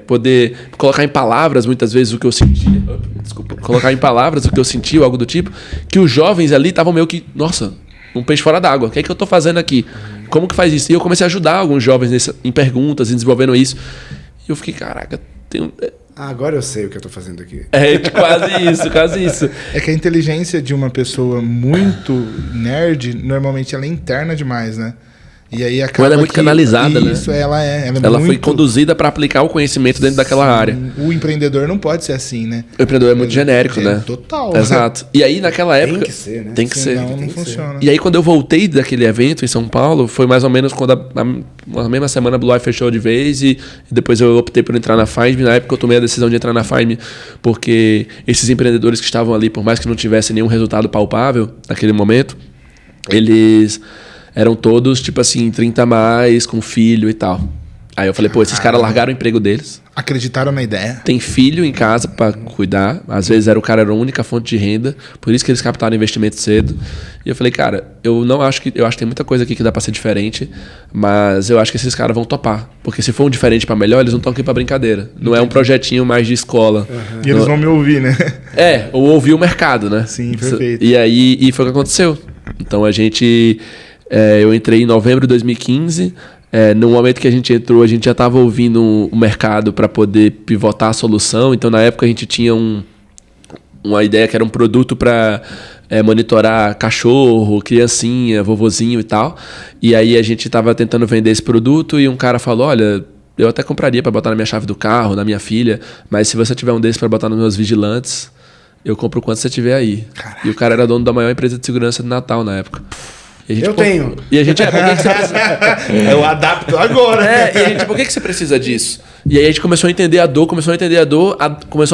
poder colocar em palavras muitas vezes o que eu sentia. Colocar em palavras o que eu sentia, ou algo do tipo, que os jovens ali estavam meio que, nossa, um peixe fora d'água. O que é que eu estou fazendo aqui? Como que faz isso? E eu comecei a ajudar alguns jovens em perguntas, em desenvolvendo isso. E eu fiquei, caraca, agora eu sei o que eu tô fazendo aqui. Quase isso. É que a inteligência de uma pessoa muito nerd, normalmente ela é interna demais, né? E aí acaba ela é muito canalizada, né? Isso, ela muito... foi conduzida para aplicar o conhecimento dentro daquela área. O empreendedor não pode ser assim, né? O empreendedor é muito genérico, né? Total. Exato. E aí, naquela época... Tem que ser, né? Tem que ser. Senão não funciona. E aí, quando eu voltei daquele evento em São Paulo, foi mais ou menos quando na mesma semana a Blue Eye fechou de vez e depois eu optei por entrar na Find. Na época eu tomei a decisão de entrar na Find porque esses empreendedores que estavam ali, por mais que não tivessem nenhum resultado palpável naquele momento, eles eram todos, tipo assim, 30 a mais, com filho e tal. Aí eu falei, pô, esses caras largaram o emprego deles. Acreditaram na ideia. Tem filho em casa para cuidar. Às vezes o cara era a única fonte de renda. Por isso que eles captaram investimento cedo. E eu falei, cara, eu acho que tem muita coisa aqui que dá para ser diferente, mas eu acho que esses caras vão topar. Porque se for um diferente para melhor, eles não estão aqui para brincadeira. Não é um projetinho mais de escola. Uhum. E eles vão me ouvir, né? Ou ouvir o mercado, né? Sim, perfeito. E foi o que aconteceu. Então eu entrei em novembro de 2015. No momento que a gente entrou, a gente já estava ouvindo o mercado para poder pivotar a solução. Então, na época, a gente tinha uma ideia que era um produto para monitorar cachorro, criancinha, vovozinho e tal. E aí a gente estava tentando vender esse produto e um cara falou, olha, eu até compraria para botar na minha chave do carro, na minha filha, mas se você tiver um desses para botar nos meus vigilantes, eu compro quanto você tiver aí. Caraca. E o cara era dono da maior empresa de segurança de Natal na época. Tenho. E a gente, por que você precisa? Eu adapto agora. E a gente, por que você precisa disso? E aí a gente começou a entender a dor, começou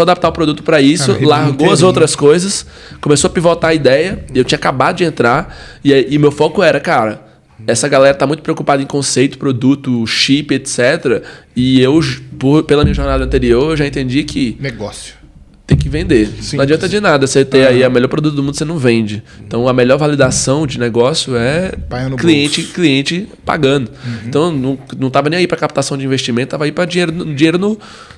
a adaptar o produto para isso, largou as outras coisas, começou a pivotar a ideia. Eu tinha acabado de entrar e meu foco era, cara, essa galera tá muito preocupada em conceito, produto, chip, etc. E eu, pela minha jornada anterior, eu já entendi que... Negócio. Tem que vender. Sim, não adianta de nada você ter aí o melhor produto do mundo, você não vende. Então, a melhor validação de negócio é cliente pagando. Uhum. Então, não estava nem aí para captação de investimento, estava aí para dinheiro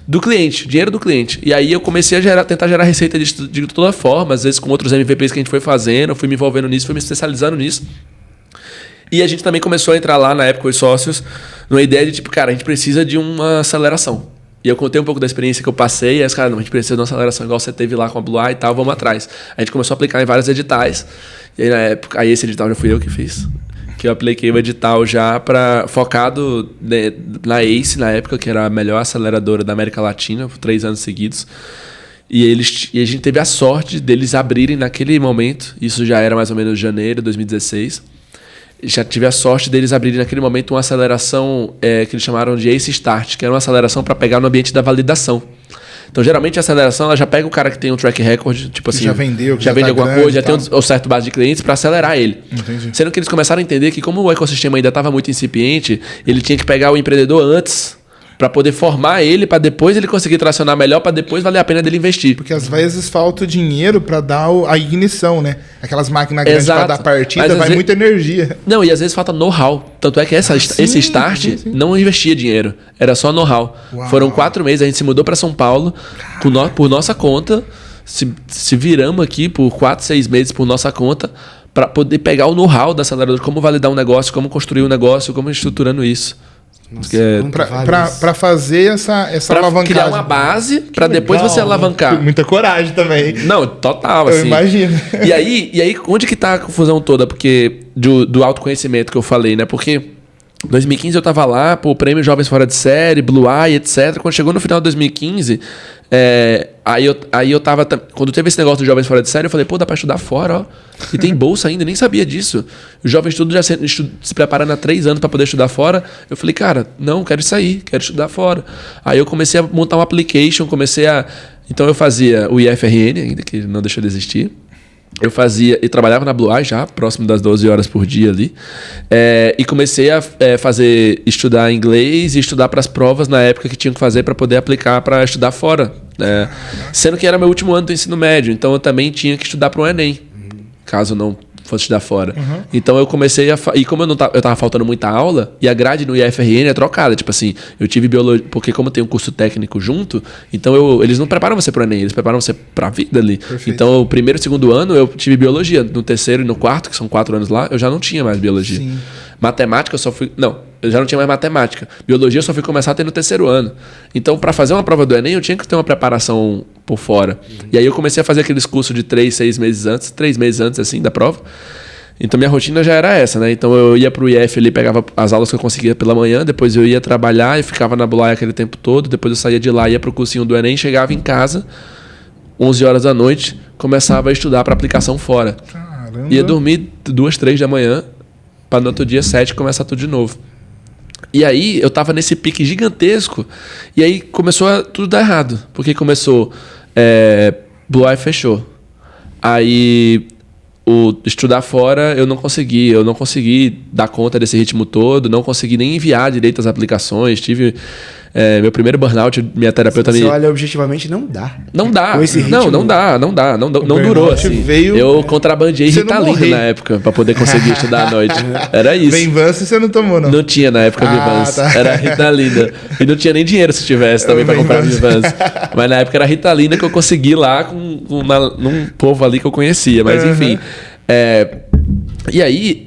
do cliente. Dinheiro do cliente. E aí eu comecei a tentar gerar receita de toda forma, às vezes com outros MVPs que a gente foi fazendo, eu fui me envolvendo nisso, fui me especializando nisso. E a gente também começou a entrar lá, na época, os sócios, numa ideia de tipo, cara, a gente precisa de uma aceleração. E eu contei um pouco da experiência que eu passei, e aí os caras, não, a gente precisa de uma aceleração igual você teve lá com a Blue Eye e tal, vamos atrás. A gente começou a aplicar em vários editais, e aí na época, esse edital já fui eu que fiz. Que eu apliquei o edital já focado na ACE, na época, que era a melhor aceleradora da América Latina, por 3 anos seguidos. E a gente teve a sorte deles abrirem naquele momento, isso já era mais ou menos janeiro de 2016, já tive a sorte deles abrirem naquele momento uma aceleração que eles chamaram de ACE Start, que era uma aceleração para pegar no ambiente da validação. Então, geralmente, a aceleração ela já pega o cara que tem um track record, tipo assim, já vendeu, já vende alguma coisa, já tem um certo base de clientes para acelerar ele. Entendi. Sendo que eles começaram a entender que, como o ecossistema ainda estava muito incipiente, ele tinha que pegar o empreendedor antes para poder formar ele, para depois ele conseguir tracionar melhor, para depois valer a pena dele investir. Porque às vezes falta o dinheiro para dar a ignição, né? Aquelas máquinas grandes para dar partida, vai muita energia. Não, e às vezes falta know-how. Tanto é que esse start não investia dinheiro, era só know-how. Foram 4 meses, a gente se mudou para São Paulo por nossa conta, se viramos aqui por 4, 6 meses por nossa conta, para poder pegar o know-how da aceleradora, como validar um negócio, como construir um negócio, como estruturando isso. Para fazer essa alavancagem. Criar uma base para depois você alavancar. Muita coragem também. Não, total. Eu imagino. E aí, onde que tá a confusão toda? Porque do autoconhecimento que eu falei, né? Porque em 2015 eu tava lá, pô, prêmio Jovens Fora de Série, Blue Eye, etc. Quando chegou no final de 2015, aí eu tava... Quando teve esse negócio do Jovens Fora de Série, eu falei, pô, dá pra estudar fora, ó. E tem bolsa ainda, nem sabia disso. Os jovens tudo já se preparando há 3 anos para poder estudar fora. Eu falei, cara, não, quero sair, quero estudar fora. Aí eu comecei a montar um application, Então eu fazia o IFRN, ainda que não deixou de existir. Eu fazia e trabalhava na Blue Eye já, próximo das 12 horas por dia ali. E comecei a estudar inglês e estudar para as provas na época que tinha que fazer para poder aplicar para estudar fora. Sendo que era meu último ano do ensino médio, então eu também tinha que estudar para o Enem, caso não fosse estudar fora. Uhum. Então eu comecei e como eu tava faltando muita aula, e a grade no IFRN é trocada. Tipo assim, eu tive biologia, porque como tem um curso técnico junto, então eles não preparam você pro Enem, eles preparam você pra vida ali. Perfeito. Então o primeiro e segundo ano eu tive biologia. No terceiro e no quarto, que são 4 anos lá, eu já não tinha mais biologia. Sim. Matemática eu só fui... Não, eu já não tinha mais matemática. Biologia eu só fui começar a ter no terceiro ano. Então, para fazer uma prova do Enem, eu tinha que ter uma preparação por fora. Uhum. E aí eu comecei a fazer aqueles cursos de 3 meses antes, assim, da prova. Então minha rotina já era essa, né? Então eu ia pro IF ali, pegava as aulas que eu conseguia pela manhã, depois eu ia trabalhar e ficava na Bulai aquele tempo todo, depois eu saía de lá, ia pro cursinho do Enem, chegava em casa, 11 horas da noite, começava a estudar para aplicação fora. Caramba. Ia dormir 2, 3 da manhã, para no outro dia 7 começar tudo de novo. E aí eu tava nesse pique gigantesco, e aí começou a tudo dar errado, porque começou, Blue Eye fechou. Aí estudar fora eu não consegui dar conta desse ritmo todo, não consegui nem enviar direito as aplicações, tive meu primeiro burnout, minha terapeuta me... Você olha objetivamente, não dá. Não dá. Com esse ritmo, não durou assim. Eu contrabandeei Ritalina na época pra poder conseguir estudar à noite. Era isso. Venvança você não tomou, não? Não tinha na época Venvança. Tá. Era Ritalina. E não tinha nem dinheiro se tivesse também pra comprar Venvança. Mas na época era Ritalina que eu consegui lá num povo ali que eu conhecia. Mas enfim. E aí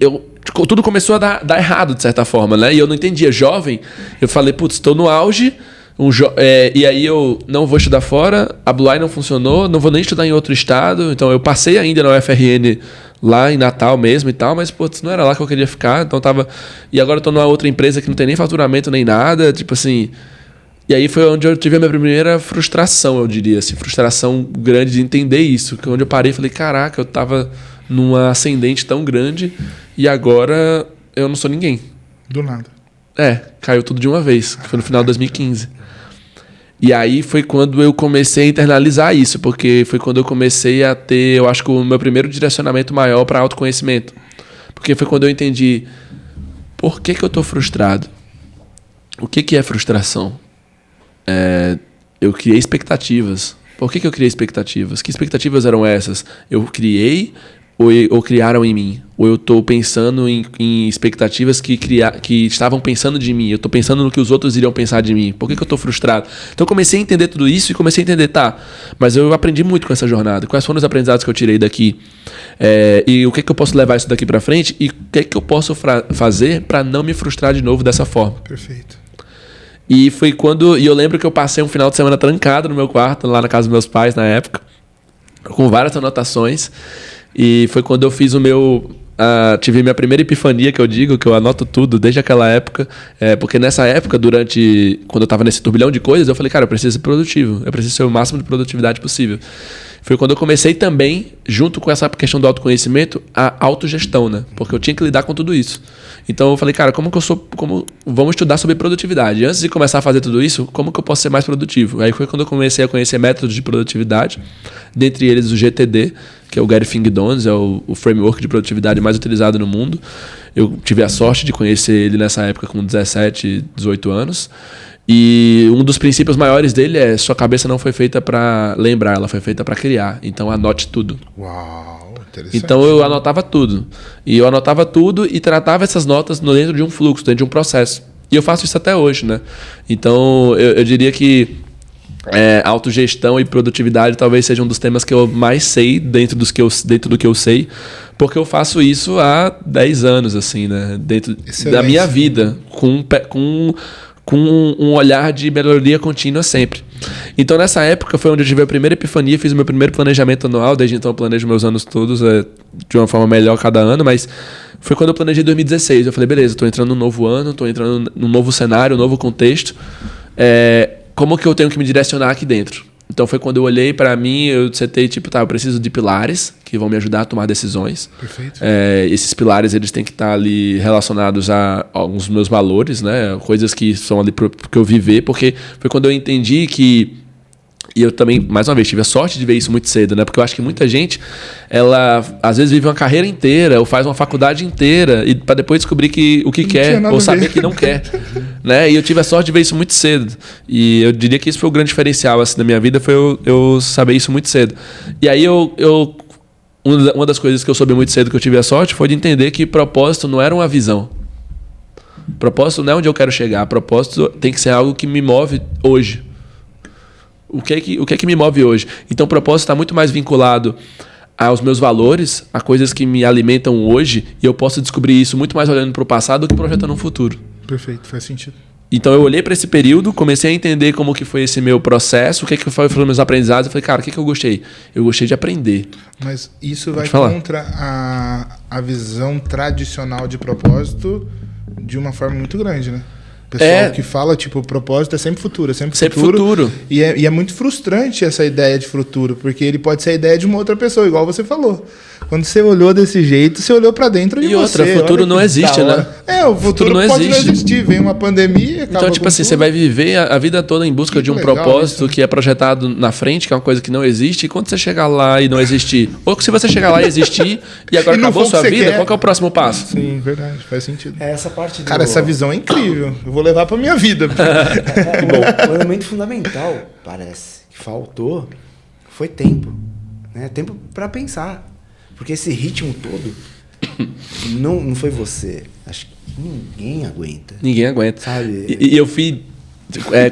tudo começou a dar errado, de certa forma, né? E eu não entendia. Jovem, eu falei, putz, estou no auge, e aí eu não vou estudar fora, a Blue Eye não funcionou, não vou nem estudar em outro estado. Então eu passei ainda na UFRN lá em Natal mesmo e tal, mas putz, não era lá que eu queria ficar. Então e agora eu tô numa outra empresa que não tem nem faturamento nem nada, tipo assim. E aí foi onde eu tive a minha primeira frustração, eu diria, assim, frustração grande de entender isso. Que onde eu parei e falei, caraca, eu tava numa ascendente tão grande e agora eu não sou ninguém. Do nada. Caiu tudo de uma vez, que foi no final de 2015. E aí foi quando eu comecei a internalizar isso, porque foi quando eu comecei a ter, eu acho que o meu primeiro direcionamento maior para autoconhecimento. Porque foi quando eu entendi por que eu tô frustrado. O que é frustração? Eu criei expectativas. Por que eu criei expectativas? Que expectativas eram essas? Eu criei ou criaram em mim? Ou eu estou pensando em expectativas que estavam pensando de mim? Eu estou pensando no que os outros iriam pensar de mim? Por que eu estou frustrado? Então eu comecei a entender tudo isso e comecei a entender, mas eu aprendi muito com essa jornada. Quais foram os aprendizados que eu tirei daqui? E o que eu posso levar isso daqui para frente? E o que eu posso fazer para não me frustrar de novo dessa forma? Perfeito. E foi quando... E eu lembro que eu passei um final de semana trancado no meu quarto, lá na casa dos meus pais, na época, com várias anotações. E foi quando eu fiz tive minha primeira epifania, que eu digo, que eu anoto tudo desde aquela época. Porque nessa época, quando eu estava nesse turbilhão de coisas, eu falei, cara, eu preciso ser produtivo. Eu preciso ser o máximo de produtividade possível. Foi quando eu comecei também, junto com essa questão do autoconhecimento, a autogestão, né? Porque eu tinha que lidar com tudo isso. Então eu falei, cara, vamos estudar sobre produtividade. Antes de começar a fazer tudo isso, como que eu posso ser mais produtivo? Aí foi quando eu comecei a conhecer métodos de produtividade, dentre eles o GTD, que é o Gary Fink-Dones, é o framework de produtividade mais utilizado no mundo. Eu tive a sorte de conhecer ele nessa época com 17, 18 anos. E um dos princípios maiores dele é: sua cabeça não foi feita para lembrar, ela foi feita para criar. Então anote tudo. Uau, interessante. Então eu anotava tudo. E eu anotava tudo e tratava essas notas dentro de um fluxo, dentro de um processo. E eu faço isso até hoje, né? Então eu diria que autogestão e produtividade talvez seja um dos temas que eu mais sei dentro do que eu sei, porque eu faço isso há 10 anos, assim, né? Dentro da minha vida, com um olhar de melhoria contínua sempre. Então nessa época foi onde eu tive a primeira epifania, fiz o meu primeiro planejamento anual. Desde então eu planejo meus anos todos de uma forma melhor cada ano, mas foi quando eu planejei 2016. Eu falei, beleza, estou entrando num novo ano, estou entrando num novo cenário, um novo contexto. Como que eu tenho que me direcionar aqui dentro? Então foi quando eu olhei para mim, eu setei eu preciso de pilares que vão me ajudar a tomar decisões. Perfeito. Esses pilares eles têm que estar ali relacionados a alguns dos meus valores, né? Coisas que são ali que eu viver, porque foi quando eu entendi que... E eu também, mais uma vez, tive a sorte de ver isso muito cedo, né? Porque eu acho que muita gente, ela às vezes vive uma carreira inteira ou faz uma faculdade inteira e para depois descobrir o que quer ou saber que não quer, né? E eu tive a sorte de ver isso muito cedo. E eu diria que isso foi o grande diferencial assim, da minha vida, foi eu saber isso muito cedo. E aí uma das coisas que eu soube muito cedo, que eu tive a sorte, foi de entender que propósito não era uma visão. Propósito não é onde eu quero chegar. Propósito tem que ser algo que me move hoje. O que é que me move hoje? Então o propósito está muito mais vinculado aos meus valores, a coisas que me alimentam hoje, e eu posso descobrir isso muito mais olhando para o passado do que projetando um futuro. Perfeito, faz sentido. Então eu olhei para esse período, comecei a entender como que foi esse meu processo, o que foram meus aprendizados. Eu falei, cara, o que eu gostei? Eu gostei de aprender. Mas isso vai contra a visão tradicional de propósito de uma forma muito grande, né? O pessoal que fala, tipo, o propósito é sempre futuro, é sempre futuro. E é muito frustrante essa ideia de futuro, porque ele pode ser a ideia de uma outra pessoa, igual você falou. Quando você olhou desse jeito, você olhou pra dentro de você. E outra, futuro não existe, né? O futuro não pode não existir. Vem uma pandemia, acaba então, tipo assim, você vai viver a vida toda em busca de um propósito que é projetado na frente, que é uma coisa que não existe, e quando você chegar lá e não existir, ou se você chegar lá e existir, e agora acabou sua vida, qual que é o próximo passo? Sim, verdade, faz sentido. Essa parte Cara, essa visão é incrível. Eu vou levar pra minha vida. O elemento fundamental, parece, que faltou, foi tempo. Né? Tempo pra pensar. Porque esse ritmo todo não foi você. Acho que ninguém aguenta. Ninguém aguenta. Sabe? E eu fui,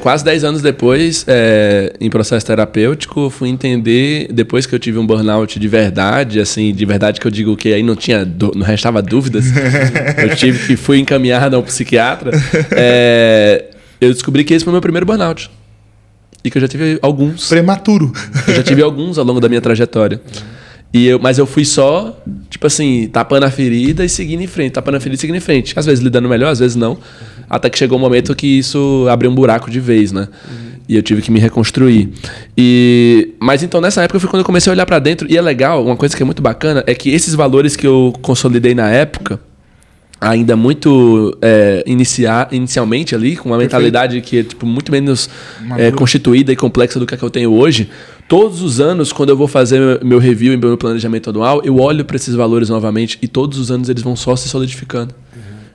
quase 10 anos depois, em processo terapêutico, fui entender, depois que eu tive um burnout de verdade, assim, de verdade que eu digo que aí não restava dúvidas, fui encaminhado a um psiquiatra, eu descobri que esse foi o meu primeiro burnout. E que eu já tive alguns. Prematuro. Eu já tive alguns ao longo da minha trajetória. Mas eu fui só, tipo assim, tapando a ferida e seguindo em frente. Tapando a ferida e seguindo em frente. Às vezes lidando melhor, às vezes não. Até que chegou um momento que isso abriu um buraco de vez, né? E eu tive que me reconstruir. Mas então, nessa época, foi quando eu comecei a olhar pra dentro. E é legal, uma coisa que é muito bacana, é que esses valores que eu consolidei na época, ainda muito inicialmente ali, com uma mentalidade que é tipo, muito menos constituída e complexa do que a que eu tenho hoje. Todos os anos, quando eu vou fazer meu review e meu planejamento anual, eu olho para esses valores novamente e todos os anos eles vão só se solidificando.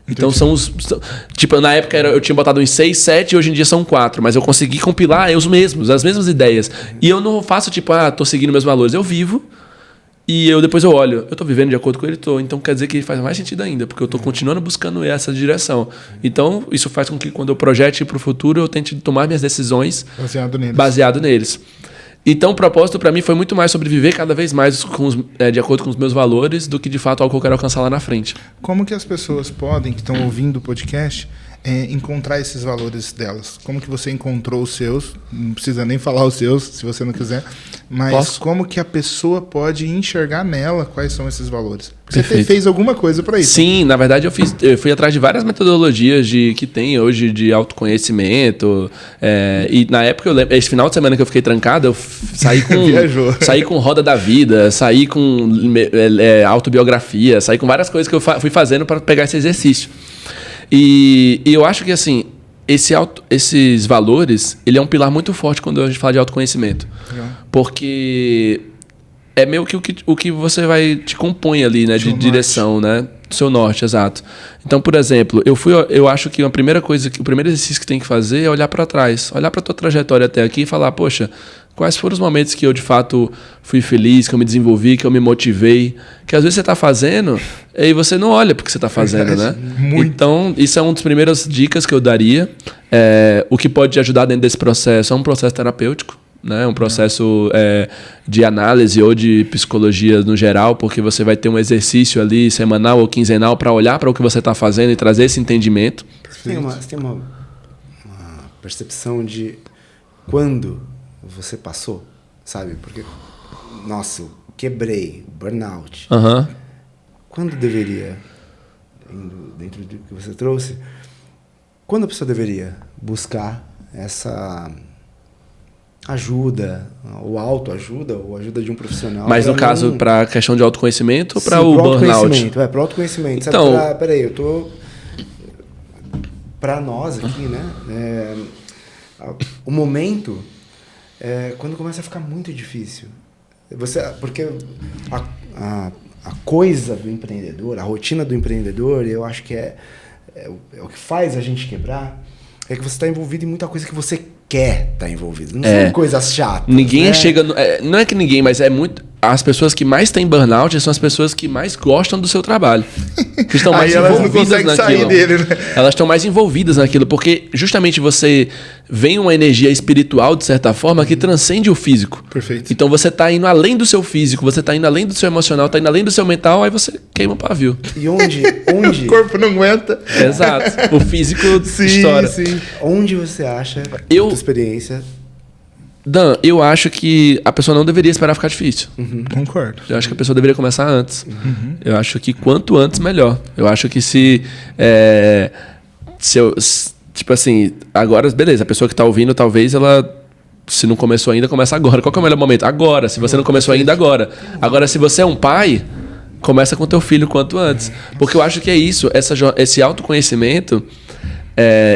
Então tipo, na época eu tinha botado uns 6, 7 e hoje em dia são 4, mas eu consegui compilar as mesmas ideias. E eu não faço tipo, tô seguindo meus valores. Eu vivo e depois eu olho, eu tô vivendo de acordo com ele, então quer dizer que faz mais sentido ainda, porque eu tô continuando buscando essa direção. Então, isso faz com que quando eu projete para o futuro, eu tente tomar minhas decisões baseado neles. Então, o propósito para mim foi muito mais sobreviver cada vez mais de acordo com os meus valores do que, de fato, algo que eu quero alcançar lá na frente. Como que as pessoas podem, que estão ouvindo o podcast, encontrar esses valores delas? Como que você encontrou os seus? Não precisa nem falar os seus, se você não quiser. Mas como que a pessoa pode enxergar nela quais são esses valores? Você fez alguma coisa para isso? Sim, na verdade eu fui atrás de várias metodologias que tem hoje de autoconhecimento. E na época, eu lembro, esse final de semana que eu fiquei trancado, eu saí com Roda da Vida, saí com autobiografia, saí com várias coisas que eu fui fazendo para pegar esse exercício. E eu acho que assim, esses valores, ele é um pilar muito forte quando a gente fala de autoconhecimento. Porque é meio que o que você te compõe ali, né, de direção, né? Do seu norte, exato. Então, por exemplo, eu acho que o primeiro exercício que tem que fazer é olhar para trás, olhar para a tua trajetória até aqui e falar, poxa, quais foram os momentos que eu, de fato, fui feliz, que eu me desenvolvi, que eu me motivei, que às vezes você está fazendo e você não olha porque você está fazendo, né? Muito. Então, isso é uma das primeiras dicas que eu daria. O que pode te ajudar dentro desse processo é um processo terapêutico, né? Um processo de análise ou de psicologia no geral, porque você vai ter um exercício ali semanal ou quinzenal para olhar para o que você está fazendo e trazer esse entendimento. Você tem uma percepção de quando você passou, sabe? Porque, nossa, eu quebrei, burnout. Uhum. Quando deveria, dentro do que você trouxe, quando a pessoa deveria buscar essa ajuda, ou autoajuda, ou ajuda de um profissional? Mas no caso, para a questão de autoconhecimento ou para o burnout? Para o autoconhecimento. Então, peraí, eu tô... Para nós aqui, né? O momento... quando começa a ficar muito difícil. Porque a coisa do empreendedor, a rotina do empreendedor, eu acho que é o que faz a gente quebrar, é que você está envolvido em muita coisa que você quer estar envolvido. Não são coisas chatas. Ninguém chega... não é que ninguém, mas é muito... as pessoas que mais têm burnout são as pessoas que mais gostam do seu trabalho. Que estão mais envolvidas naquilo. Dele, né? Elas estão mais envolvidas naquilo, porque justamente você vem uma energia espiritual, de certa forma, que transcende o físico. Perfeito. Então você está indo além do seu físico, você está indo além do seu emocional, está indo além do seu mental, aí você queima o pavio. E onde? O corpo não aguenta. Exato. O físico estoura. Sim. Onde você acha, tua experiência... Dan, eu acho que a pessoa não deveria esperar ficar difícil. Concordo. Eu acho que a pessoa deveria começar antes. Eu acho que quanto antes, melhor. Eu acho que se eu... Tipo assim, agora, beleza, a pessoa que tá ouvindo, talvez ela... Se não começou ainda, começa agora. Qual que é o melhor momento? Agora. Se você não começou ainda, agora. Agora, se você é um pai, começa com teu filho quanto antes. Porque eu acho que é isso. Esse autoconhecimento...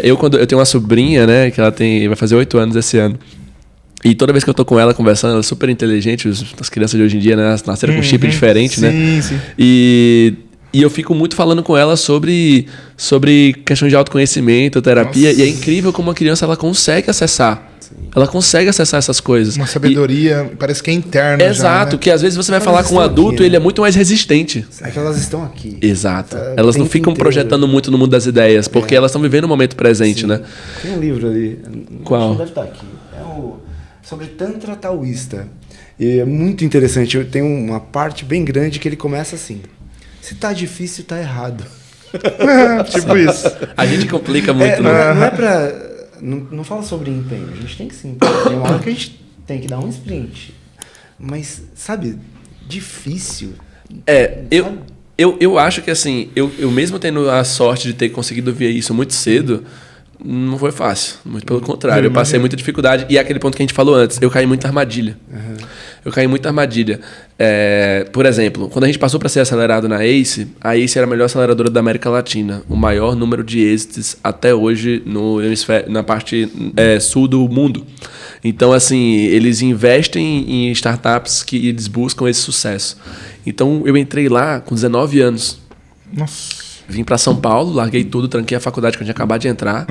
Eu tenho uma sobrinha, né? Que ela vai fazer 8 anos esse ano. E toda vez que eu tô com ela conversando, ela é super inteligente. As crianças de hoje em dia, né, nasceram com chip diferente, né? Sim. E eu fico muito falando com ela sobre questão de autoconhecimento, terapia. Nossa. E é incrível como a criança ela consegue acessar. Sim. Ela consegue acessar essas coisas. Uma sabedoria, parece que é interna. Exato, já, né? Que às vezes você vai falar com um adulto e ele é muito mais resistente. É que elas estão aqui. Exato. Elas não ficam projetando muito no mundo das ideias, porque elas estão vivendo o momento presente, né? Tem um livro ali. Qual? Deve estar aqui. Sobre Tantra Taoísta. E é muito interessante. Tem uma parte bem grande que ele começa assim. Se tá difícil, tá errado. Tipo isso. A gente complica muito, né? Não é pra... Não fala sobre empenho. A gente tem que se empenhar. Tem uma hora que a gente tem que dar um sprint. Mas, sabe, difícil. Eu acho que assim, eu mesmo tendo a sorte de ter conseguido ver isso muito cedo, não foi fácil. Muito pelo contrário. Eu passei muita dificuldade. E é aquele ponto que a gente falou antes. Eu caí em muita armadilha. Eu caí em muita armadilha. Por exemplo, quando a gente passou para ser acelerado na ACE, a ACE era a melhor aceleradora da América Latina. O maior número de êxitos até hoje na parte sul do mundo. Então, assim, eles investem em startups que eles buscam esse sucesso. Então, eu entrei lá com 19 anos. Nossa. Vim para São Paulo, larguei tudo, tranquei a faculdade que eu tinha acabado de entrar.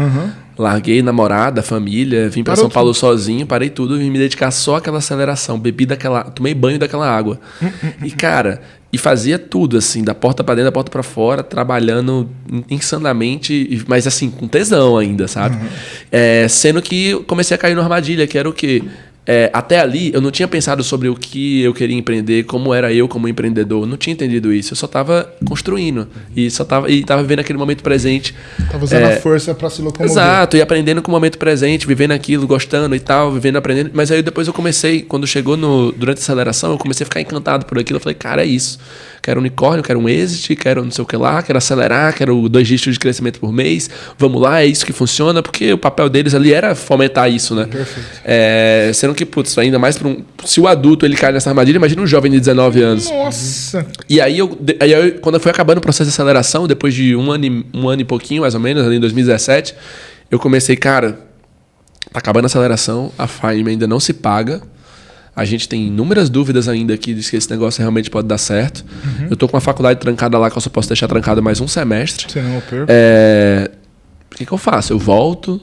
Larguei namorada, família, vim para São Paulo sozinho, parei tudo e me dedicar só àquela aceleração. Tomei banho daquela água. E, cara, fazia tudo, assim, da porta para dentro, da porta para fora, trabalhando insanamente, mas assim, com tesão ainda, sabe? Sendo que comecei a cair numa armadilha, que era o quê? Até ali, eu não tinha pensado sobre o que eu queria empreender, como era eu como empreendedor. Eu não tinha entendido isso. Eu só estava construindo. E estava vivendo aquele momento presente. Estava usando a força para se locomover. Exato. E aprendendo com o momento presente, vivendo aquilo, gostando e tal, vivendo, aprendendo. Mas aí depois eu comecei, quando chegou durante a aceleração, eu comecei a ficar encantado por aquilo. Eu falei, cara, é isso. Quero um unicórnio, quero um exit, quero não sei o que lá, quero acelerar, quero 2 dígitos de crescimento por mês. Vamos lá, é isso que funciona. Porque o papel deles ali era fomentar isso, né? Perfeito. Sendo que, putz, ainda mais para se o adulto ele cai nessa armadilha, imagina um jovem de 19 anos. Nossa! E aí, quando foi acabando o processo de aceleração, depois de um ano e pouquinho, mais ou menos, ali em 2017, eu comecei, cara, tá acabando a aceleração, a Fime ainda não se paga, a gente tem inúmeras dúvidas ainda aqui de que esse negócio realmente pode dar certo. Eu tô com uma faculdade trancada lá que eu só posso deixar trancada mais um semestre. Senão eu perco. O que eu faço? Eu volto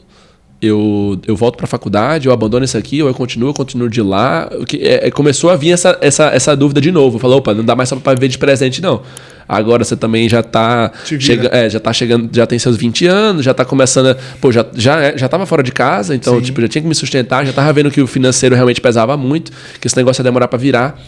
para a faculdade, eu abandono isso aqui, ou eu continuo de lá. Começou a vir essa dúvida de novo. Falou, opa, não dá mais só para viver de presente, não. Agora você também já está chegando, já tem seus 20 anos, já está começando já estava fora de casa, então tipo, já tinha que me sustentar, já estava vendo que o financeiro realmente pesava muito, que esse negócio ia demorar para virar.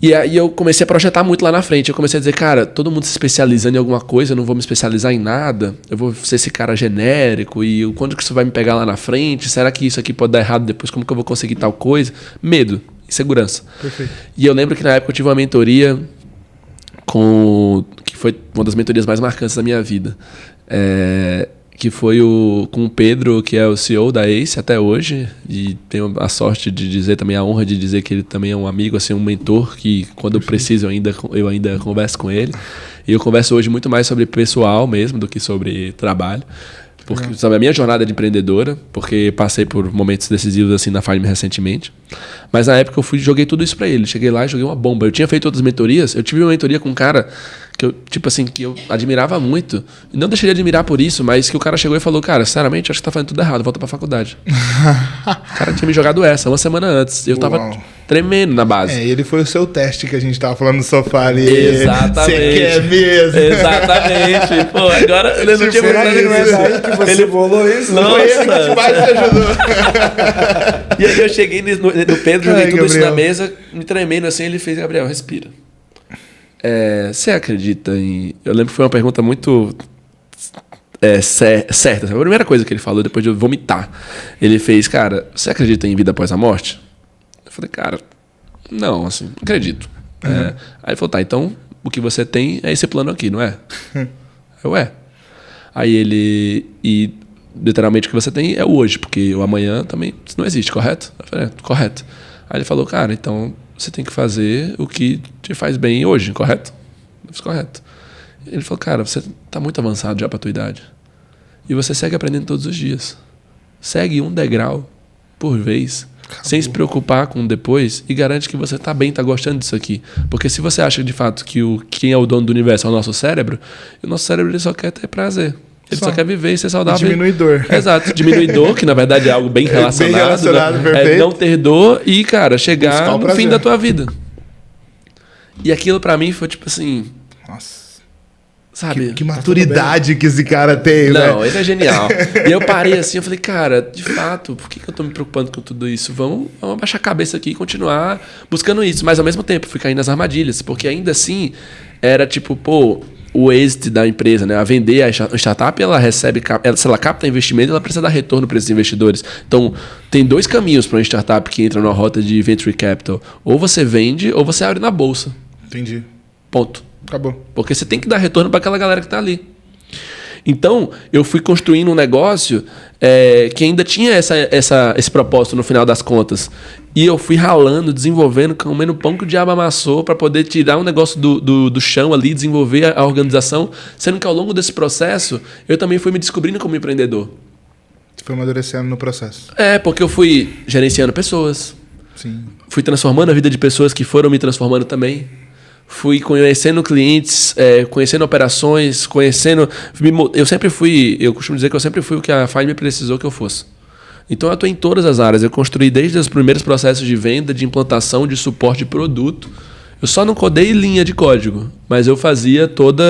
E aí eu comecei a projetar muito lá na frente. Eu comecei a dizer, cara, todo mundo se especializando em alguma coisa, eu não vou me especializar em nada. Eu vou ser esse cara genérico e quando que isso vai me pegar lá na frente? Será que isso aqui pode dar errado depois? Como que eu vou conseguir tal coisa? Medo, insegurança. Perfeito. E eu lembro que na época eu tive uma mentoria que foi uma das mentorias mais marcantes da minha vida. Que foi com o Pedro, que é o CEO da ACE até hoje, e tenho a sorte de dizer, também a honra de dizer que ele também é um amigo, assim, um mentor, que quando eu preciso eu ainda converso com ele. E eu converso hoje muito mais sobre pessoal mesmo do que sobre trabalho. Porque, sabe, a minha jornada de empreendedora, porque passei por momentos decisivos assim na Fime recentemente. Mas na época eu joguei tudo isso pra ele. Cheguei lá e joguei uma bomba. Eu tinha feito outras mentorias. Eu tive uma mentoria com um cara que eu admirava muito. E não deixaria de admirar por isso, mas que o cara chegou e falou, cara, sinceramente, acho que tá fazendo tudo errado, volta pra faculdade. O cara tinha me jogado essa uma semana antes. Eu tava tremendo na base. Ele foi o seu teste que a gente tava falando no sofá ali. Exatamente. Você quer mesmo? Exatamente. Pô, agora ele não tinha mostrado isso. Que você bolou isso? Nossa. Foi ele que mais te ajudou. E aí eu cheguei no Pedro, joguei tudo isso na mesa, me tremendo assim, ele fez, Gabriel, respira. Você acredita em... Eu lembro que foi uma pergunta muito certa. A primeira coisa que ele falou, depois de eu vomitar, ele fez, cara, você acredita em vida após a morte? Eu falei, cara, não, assim, não acredito. Aí ele falou, tá, então o que você tem é esse plano aqui, não é? Eu, Aí ele... E literalmente o que você tem é o hoje, porque o amanhã também não existe, correto? Eu falei, correto. Aí ele falou, cara, então você tem que fazer o que te faz bem hoje, correto? Eu fiz correto. Ele falou, cara, você tá muito avançado já pra tua idade. E você segue aprendendo todos os dias. Segue um degrau por vez, sem se preocupar com depois, e garante que você tá bem, tá gostando disso aqui. Porque se você acha de fato que quem é o dono do universo é o nosso cérebro, e o nosso cérebro ele só quer ter prazer. Ele só quer viver e ser saudável. Diminui dor. Exato, diminui dor, que na verdade é algo bem relacionado. Bem relacionado, né? perfeito. Não ter dor e, cara, chegar no fim da tua vida. E aquilo pra mim foi tipo assim... Nossa. Sabe? Que maturidade que esse cara tem, né? Não, ele é genial. E eu parei assim, eu falei, cara, de fato, por que eu tô me preocupando com tudo isso? Vamos abaixar a cabeça aqui e continuar buscando isso. Mas ao mesmo tempo, fui caindo nas armadilhas. Porque ainda assim, era tipo, o êxito da empresa, né? A vender a startup, ela recebe, se ela capta investimento, ela precisa dar retorno para esses investidores. Então, tem dois caminhos para uma startup que entra numa rota de venture capital. Ou você vende, ou você abre na bolsa. Entendi. Ponto. Acabou. Porque você tem que dar retorno para aquela galera que está ali. Então, eu fui construindo um negócio que ainda tinha esse propósito no final das contas. E eu fui ralando, desenvolvendo, comendo pão que o diabo amassou para poder tirar um negócio do chão ali, desenvolver a organização. Sendo que ao longo desse processo, eu também fui me descobrindo como empreendedor. Você foi amadurecendo no processo. Porque eu fui gerenciando pessoas. Sim. Fui transformando a vida de pessoas que foram me transformando também. Fui conhecendo clientes, conhecendo operações, eu costumo dizer que eu sempre fui o que a Find Me precisou que eu fosse. Então eu atuei em todas as áreas, eu construí desde os primeiros processos de venda, de implantação, de suporte de produto. Eu só não codei linha de código, mas eu fazia toda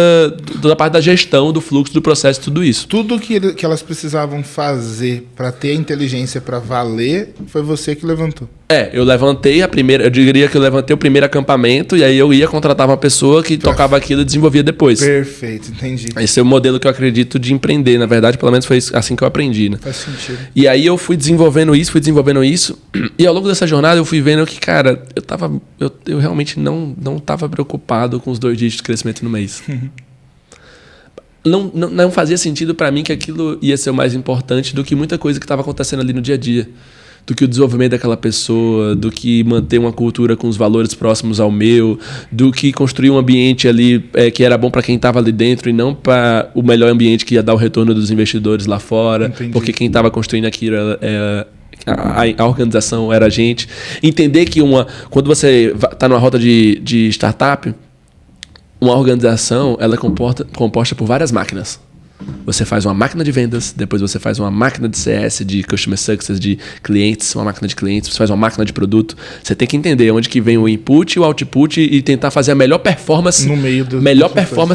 a parte da gestão, do fluxo, do processo, tudo isso. Tudo que elas precisavam fazer para ter a inteligência para valer, foi você que levantou. Eu levantei eu diria que eu levantei o primeiro acampamento e aí eu ia contratar uma pessoa que tocava aquilo e desenvolvia depois. Perfeito, entendi. Esse é o modelo que eu acredito de empreender, na verdade, pelo menos foi assim que eu aprendi, né? Faz sentido. E aí eu fui desenvolvendo isso, e ao longo dessa jornada eu fui vendo que, cara, eu realmente não estava preocupado com os 2 dígitos de crescimento no mês. Não fazia sentido para mim que aquilo ia ser o mais importante do que muita coisa que estava acontecendo ali no dia a dia. Do que o desenvolvimento daquela pessoa, do que manter uma cultura com os valores próximos ao meu, do que construir um ambiente ali que era bom para quem estava ali dentro e não para o melhor ambiente que ia dar o retorno dos investidores lá fora. Entendi. Porque quem estava construindo aquilo a organização era a gente. Entender que quando você está numa rota de startup, uma organização ela é composta por várias máquinas. Você faz uma máquina de vendas, depois você faz uma máquina de CS, de Customer Success, de clientes, uma máquina de clientes, você faz uma máquina de produto. Você tem que entender onde que vem o input e o output e tentar fazer a melhor performance,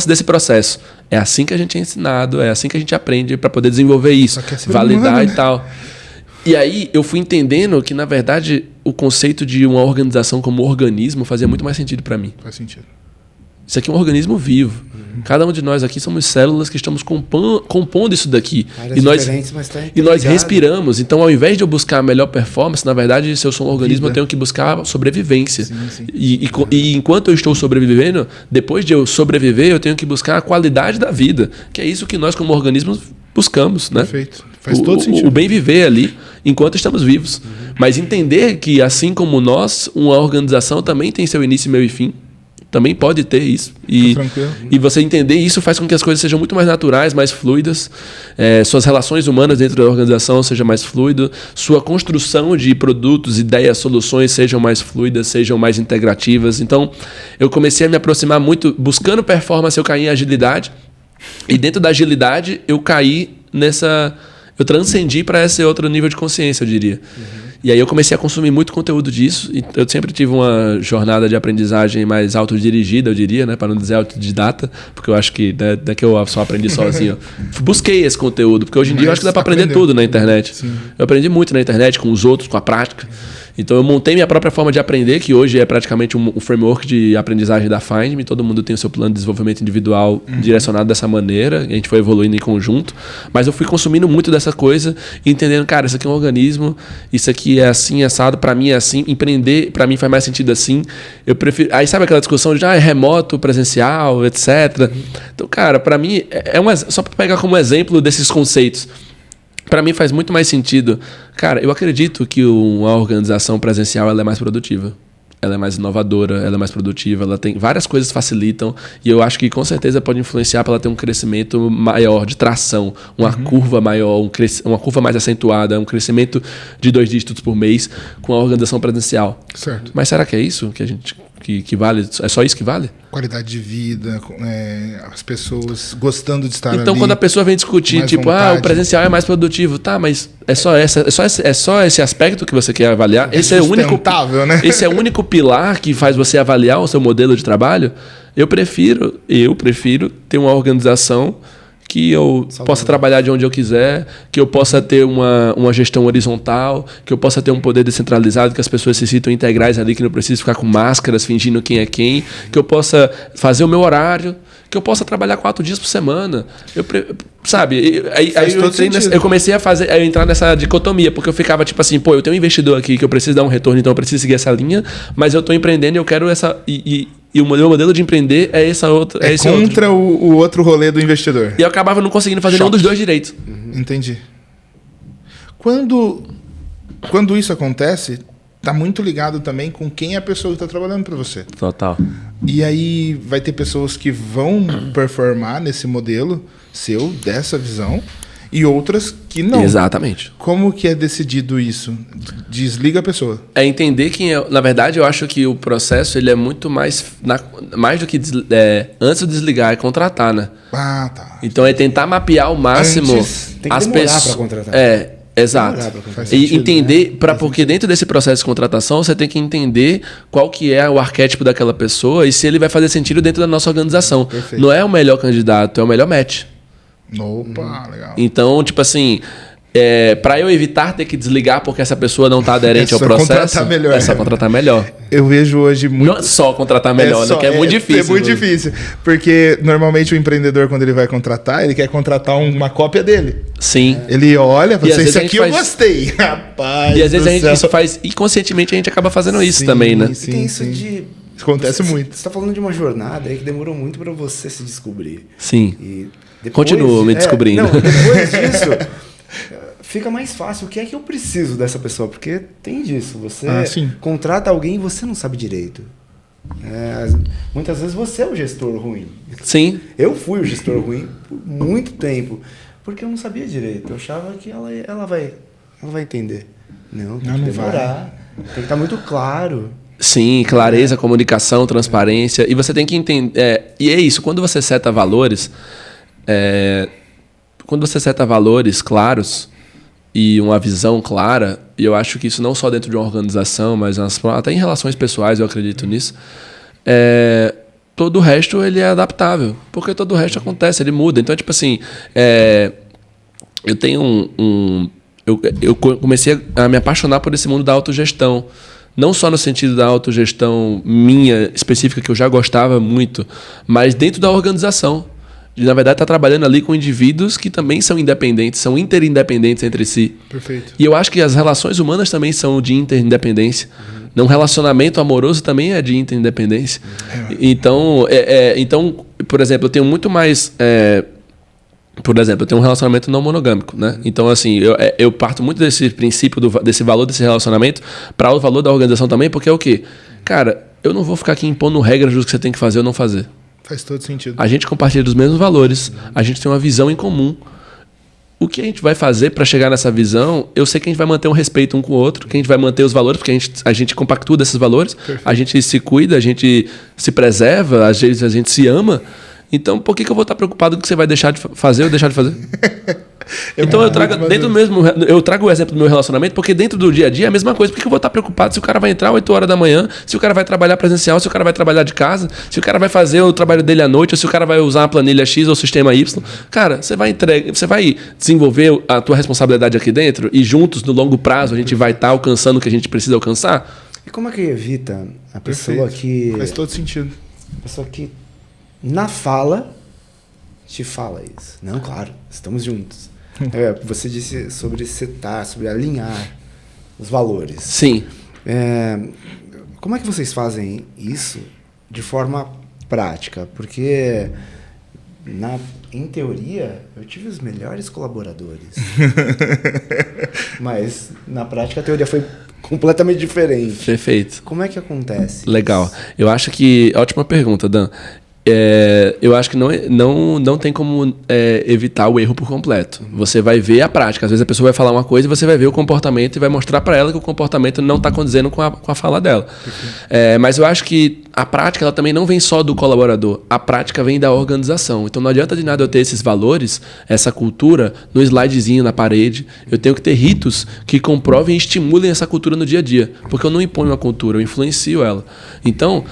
desse processo. É assim que a gente é ensinado, é assim que a gente aprende para poder desenvolver isso, validar e tal. E aí eu fui entendendo que, na verdade, o conceito de uma organização como organismo fazia muito mais sentido para mim. Faz sentido. Isso aqui é um organismo vivo. Cada um de nós aqui somos células que estamos compondo isso daqui. E nós respiramos. Então, ao invés de eu buscar a melhor performance, na verdade, se eu sou um organismo, eu tenho que buscar sobrevivência. Sim. E enquanto eu estou sobrevivendo, depois de eu sobreviver, eu tenho que buscar a qualidade da vida. Que é isso que nós, como organismos, buscamos. Né? Perfeito. Faz todo sentido. O bem viver ali, enquanto estamos vivos. Mas entender que, assim como nós, uma organização também tem seu início, meio e fim. Também pode ter isso. E você entender isso faz com que as coisas sejam muito mais naturais, mais fluidas. Suas relações humanas dentro da organização sejam mais fluidas. Sua construção de produtos, ideias, soluções sejam mais fluidas, sejam mais integrativas. Então, eu comecei a me aproximar muito. Buscando performance, eu caí em agilidade. E dentro da agilidade, eu caí eu transcendi para esse outro nível de consciência, eu diria. E aí eu comecei a consumir muito conteúdo disso. E eu sempre tive uma jornada de aprendizagem mais autodirigida, eu diria, né? Para não dizer autodidata, porque eu acho que não é que eu só aprendi sozinho. Busquei esse conteúdo, porque hoje em dia eu acho que dá para aprender tudo na internet. Sim. Eu aprendi muito na internet, com os outros, com a prática. Então eu montei minha própria forma de aprender, que hoje é praticamente um framework de aprendizagem da Find.me. Todo mundo tem o seu plano de desenvolvimento individual direcionado dessa maneira. A gente foi evoluindo em conjunto. Mas eu fui consumindo muito dessa coisa e entendendo, cara, isso aqui é um organismo, isso aqui é assim, assado, para mim é assim. Empreender, para mim faz mais sentido assim. Eu prefiro... Aí sabe aquela discussão de é remoto, presencial, etc. Então, cara, para mim, só para pegar como exemplo desses conceitos, para mim faz muito mais sentido. Cara, eu acredito que uma organização presencial ela é mais produtiva. Ela é mais inovadora, ela é mais produtiva, ela tem várias coisas que facilitam e eu acho que com certeza pode influenciar para ela ter um crescimento maior de tração, uma curva maior, uma curva mais acentuada, um crescimento de 2 dígitos por mês com a organização presencial. Certo. Mas será que é isso que a gente que vale? É só isso que vale? Qualidade de vida, as pessoas gostando de estar ali. Então, quando a pessoa vem discutir, tipo, o presencial é mais produtivo, tá, mas é só esse aspecto que você quer avaliar? Esse é o único, né? Esse é o único pilar que faz você avaliar o seu modelo de trabalho? Eu prefiro ter uma organização que eu possa trabalhar de onde eu quiser, que eu possa ter uma gestão horizontal, que eu possa ter um poder descentralizado, que as pessoas se sintam integrais ali, que não precisa ficar com máscaras fingindo quem é quem, que eu possa fazer o meu horário, que eu possa trabalhar 4 dias por semana. Sabe? Aí eu comecei a entrar nessa dicotomia, porque eu ficava tipo assim, eu tenho um investidor aqui que eu preciso dar um retorno, então eu preciso seguir essa linha, mas eu estou empreendendo e eu quero essa... E o meu modelo de empreender é essa outra. É contra o outro rolê do investidor. E eu acabava não conseguindo fazer nenhum dos dois direitos. Entendi. Quando isso acontece, tá muito ligado também com quem é a pessoa que está trabalhando para você. Total. E aí vai ter pessoas que vão performar nesse modelo seu, dessa visão, e outras que não. Exatamente. Como que é decidido isso? Desliga a pessoa. É entender quem é... Na verdade, eu acho que o processo ele é muito mais do que antes de desligar, é contratar, né? Ah, tá. Então é tentar mapear ao máximo tem que as pessoas. Para contratar. Exato. E entender, porque dentro desse processo de contratação, você tem que entender qual que é o arquétipo daquela pessoa e se ele vai fazer sentido dentro da nossa organização. Perfeito. Não é o melhor candidato, é o melhor match. Opa, legal. Então, tipo assim, para eu evitar ter que desligar porque essa pessoa não está aderente ao processo, é só contratar melhor. Eu vejo hoje muito... Não é só contratar melhor, que é muito difícil. É muito difícil, porque normalmente o empreendedor, quando ele vai contratar, ele quer contratar uma cópia dele. Sim. Ele olha e fala assim, isso aqui eu gostei. Rapaz, e às vezes a gente isso faz, inconscientemente a gente acaba fazendo isso também, né? Sim, tem isso de... Acontece muito. Você está falando de uma jornada aí que demorou muito para você se descobrir. Sim. E continuo me descobrindo. Depois disso, fica mais fácil. O que é que eu preciso dessa pessoa? Porque tem disso. Você contrata alguém e você não sabe direito. Muitas vezes você é o gestor ruim. Sim. Eu fui o gestor ruim por muito tempo. Porque eu não sabia direito. Eu achava que ela vai entender. Não, tem que demorar. Tem que estar muito claro. Sim, clareza, comunicação, transparência. E você tem que entender... e é isso, quando você seta valores... quando você seta valores claros e uma visão clara, e eu acho que isso não só dentro de uma organização, mas até em relações pessoais eu acredito nisso, todo o resto ele é adaptável, porque todo o resto acontece, ele muda. Então, tipo assim, eu tenho eu comecei a me apaixonar por esse mundo da autogestão. Não só no sentido da autogestão minha específica, que eu já gostava muito, mas dentro da organização. De, na verdade, estar trabalhando ali com indivíduos que também são independentes, são interindependentes entre si. Perfeito. E eu acho que as relações humanas também são de interindependência. Um relacionamento amoroso também é de interindependência. Então, por exemplo, eu tenho muito mais... por exemplo, eu tenho um relacionamento não monogâmico, né? Então, assim, eu parto muito desse princípio, desse valor desse relacionamento para o valor da organização também, porque é o quê? Cara, eu não vou ficar aqui impondo regras do que você tem que fazer ou não fazer. Faz todo sentido. A gente compartilha dos mesmos valores, a gente tem uma visão em comum. O que a gente vai fazer para chegar nessa visão, eu sei que a gente vai manter um respeito um com o outro, que a gente vai manter os valores, porque a gente compactua desses valores, a gente se cuida, a gente se preserva, às vezes a gente se ama. Então, por que eu vou estar preocupado com o que você vai deixar de fazer ou deixar de fazer? Então eu trago o exemplo do meu relacionamento, porque dentro do dia a dia é a mesma coisa. Por que eu vou estar preocupado se o cara vai entrar 8 horas da manhã, se o cara vai trabalhar presencial, se o cara vai trabalhar de casa, se o cara vai fazer o trabalho dele à noite, ou se o cara vai usar a planilha X ou o sistema Y. Cara, você vai desenvolver a tua responsabilidade aqui dentro e juntos, no longo prazo, a gente vai estar alcançando o que a gente precisa alcançar. E como é que evita a pessoa que... Faz todo sentido. A pessoa que na fala te fala isso. Não, claro, estamos juntos. Você disse sobre setar, sobre alinhar os valores. Sim. Como é que vocês fazem isso de forma prática? Porque, em teoria, eu tive os melhores colaboradores. Mas, na prática, a teoria foi completamente diferente. Perfeito. Como é que acontece? Legal. Isso? Eu acho que... Ótima pergunta, Dan. Eu acho que não tem como evitar o erro por completo. Você vai ver a prática. Às vezes a pessoa vai falar uma coisa e você vai ver o comportamento e vai mostrar para ela que o comportamento não está condizendo com a fala dela. Mas eu acho que a prática ela também não vem só do colaborador. A prática vem da organização. Então não adianta de nada eu ter esses valores, essa cultura, no slidezinho na parede. Eu tenho que ter ritos que comprovem e estimulem essa cultura no dia a dia. Porque eu não imponho uma cultura, eu influencio ela. Então,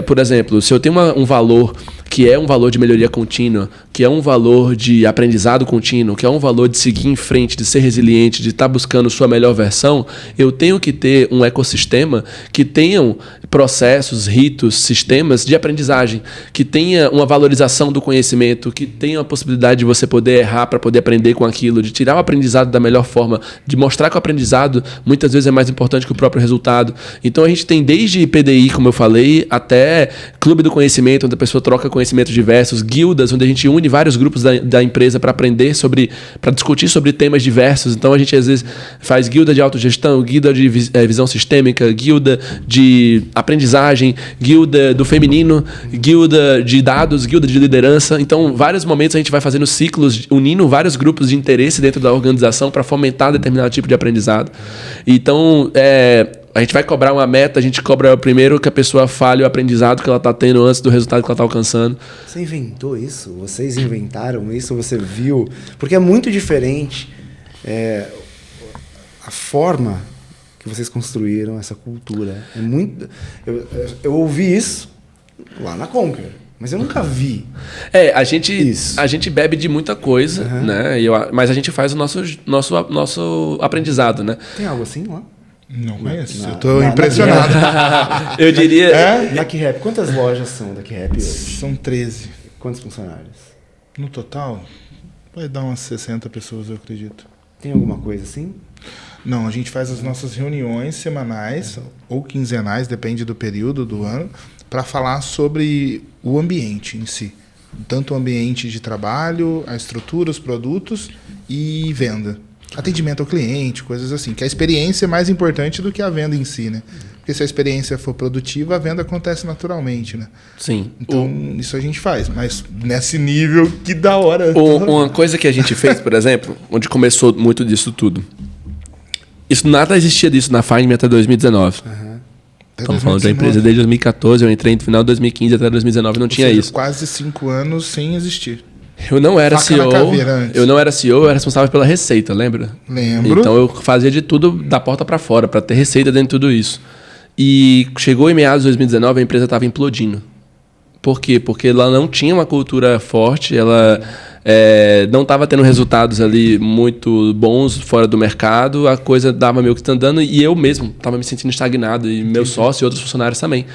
por exemplo, se eu tenho um valor que é um valor de melhoria contínua, que é um valor de aprendizado contínuo, que é um valor de seguir em frente, de ser resiliente, de estar buscando sua melhor versão, eu tenho que ter um ecossistema que tenham processos, ritos, sistemas de aprendizagem, que tenha uma valorização do conhecimento, que tenha a possibilidade de você poder errar para poder aprender com aquilo, de tirar o aprendizado da melhor forma, de mostrar que o aprendizado muitas vezes é mais importante que o próprio resultado. Então a gente tem desde PDI, como eu falei, até clube do conhecimento, onde a pessoa troca conhecimentos diversos, guildas, onde a gente une vários grupos da empresa para aprender para discutir sobre temas diversos. Então a gente às vezes faz guilda de autogestão, guilda de visão sistêmica, guilda de aprendizagem, guilda do feminino, guilda de dados, guilda de liderança. Então, vários momentos a gente vai fazendo ciclos, unindo vários grupos de interesse dentro da organização para fomentar determinado tipo de aprendizado. Então, a gente vai cobrar uma meta, a gente cobra primeiro que a pessoa fale o aprendizado que ela está tendo antes do resultado que ela está alcançando. Você inventou isso? Vocês inventaram isso? Você viu? Porque é muito diferente a forma que vocês construíram essa cultura. É muito... Eu ouvi isso lá na Conquer, mas eu nunca vi. A gente bebe de muita coisa, né? Mas a gente faz o nosso aprendizado, né? Tem algo assim lá? Não conheço. Eu tô impressionado. Eu diria... Na KeyRap, quantas lojas são da KeyRap hoje? São 13. Quantos funcionários? No total, vai dar umas 60 pessoas, eu acredito. Tem alguma coisa assim? Não, a gente faz as nossas reuniões semanais ou quinzenais, depende do período do ano, para falar sobre o ambiente em si. Tanto o ambiente de trabalho, a estrutura, os produtos e venda. Atendimento ao cliente, coisas assim. Que a experiência é mais importante do que a venda em si, né? Porque se a experiência for produtiva, a venda acontece naturalmente, né? Sim. Então, isso a gente faz. Mas nesse nível, que da hora. Uma coisa que a gente fez, por exemplo, onde começou muito disso tudo. Nada existia disso na Find Me até 2019. Estamos falando da empresa desde 2014, eu entrei no final de 2015 até 2019, não tinha isso. Quase 5 anos sem existir. Eu não era CEO, eu era responsável pela receita, lembra? Lembro. Então eu fazia de tudo da porta para fora, para ter receita dentro de tudo isso. E chegou em meados de 2019, a empresa estava implodindo. Por quê? Porque ela não tinha uma cultura forte, ela não estava tendo resultados ali muito bons fora do mercado, a coisa dava meio que andando e eu mesmo estava me sentindo estagnado, e meu sócio e outros funcionários também.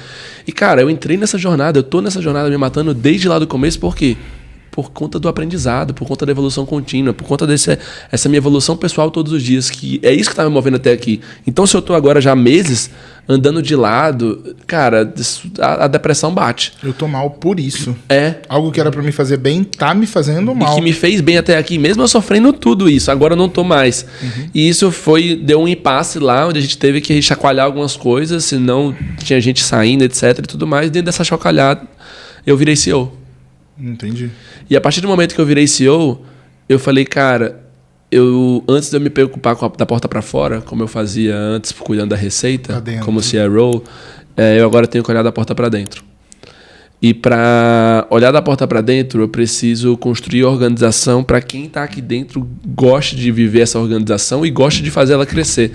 E cara, eu entrei nessa jornada, eu tô nessa jornada me matando desde lá do começo, por quê? Por conta do aprendizado, por conta da evolução contínua, por conta essa minha evolução pessoal todos os dias, que é isso que está me movendo até aqui. Então, se eu estou agora já há meses andando de lado, cara, a depressão bate. Eu tô mal por isso. Algo que era para me fazer bem, tá me fazendo mal. E que me fez bem até aqui, mesmo eu sofrendo tudo isso. Agora eu não tô mais. E isso deu um impasse lá, onde a gente teve que chacoalhar algumas coisas, senão tinha gente saindo, etc. e tudo mais. Dentro dessa chacalhada, eu virei CEO. Entendi. E a partir do momento que eu virei CEO, eu falei, cara, antes de eu me preocupar da porta para fora, como eu fazia antes, cuidando da receita, como CRO, eu agora tenho que olhar da porta para dentro. E para olhar da porta para dentro, eu preciso construir organização para quem está aqui dentro goste de viver essa organização e goste de fazer ela crescer.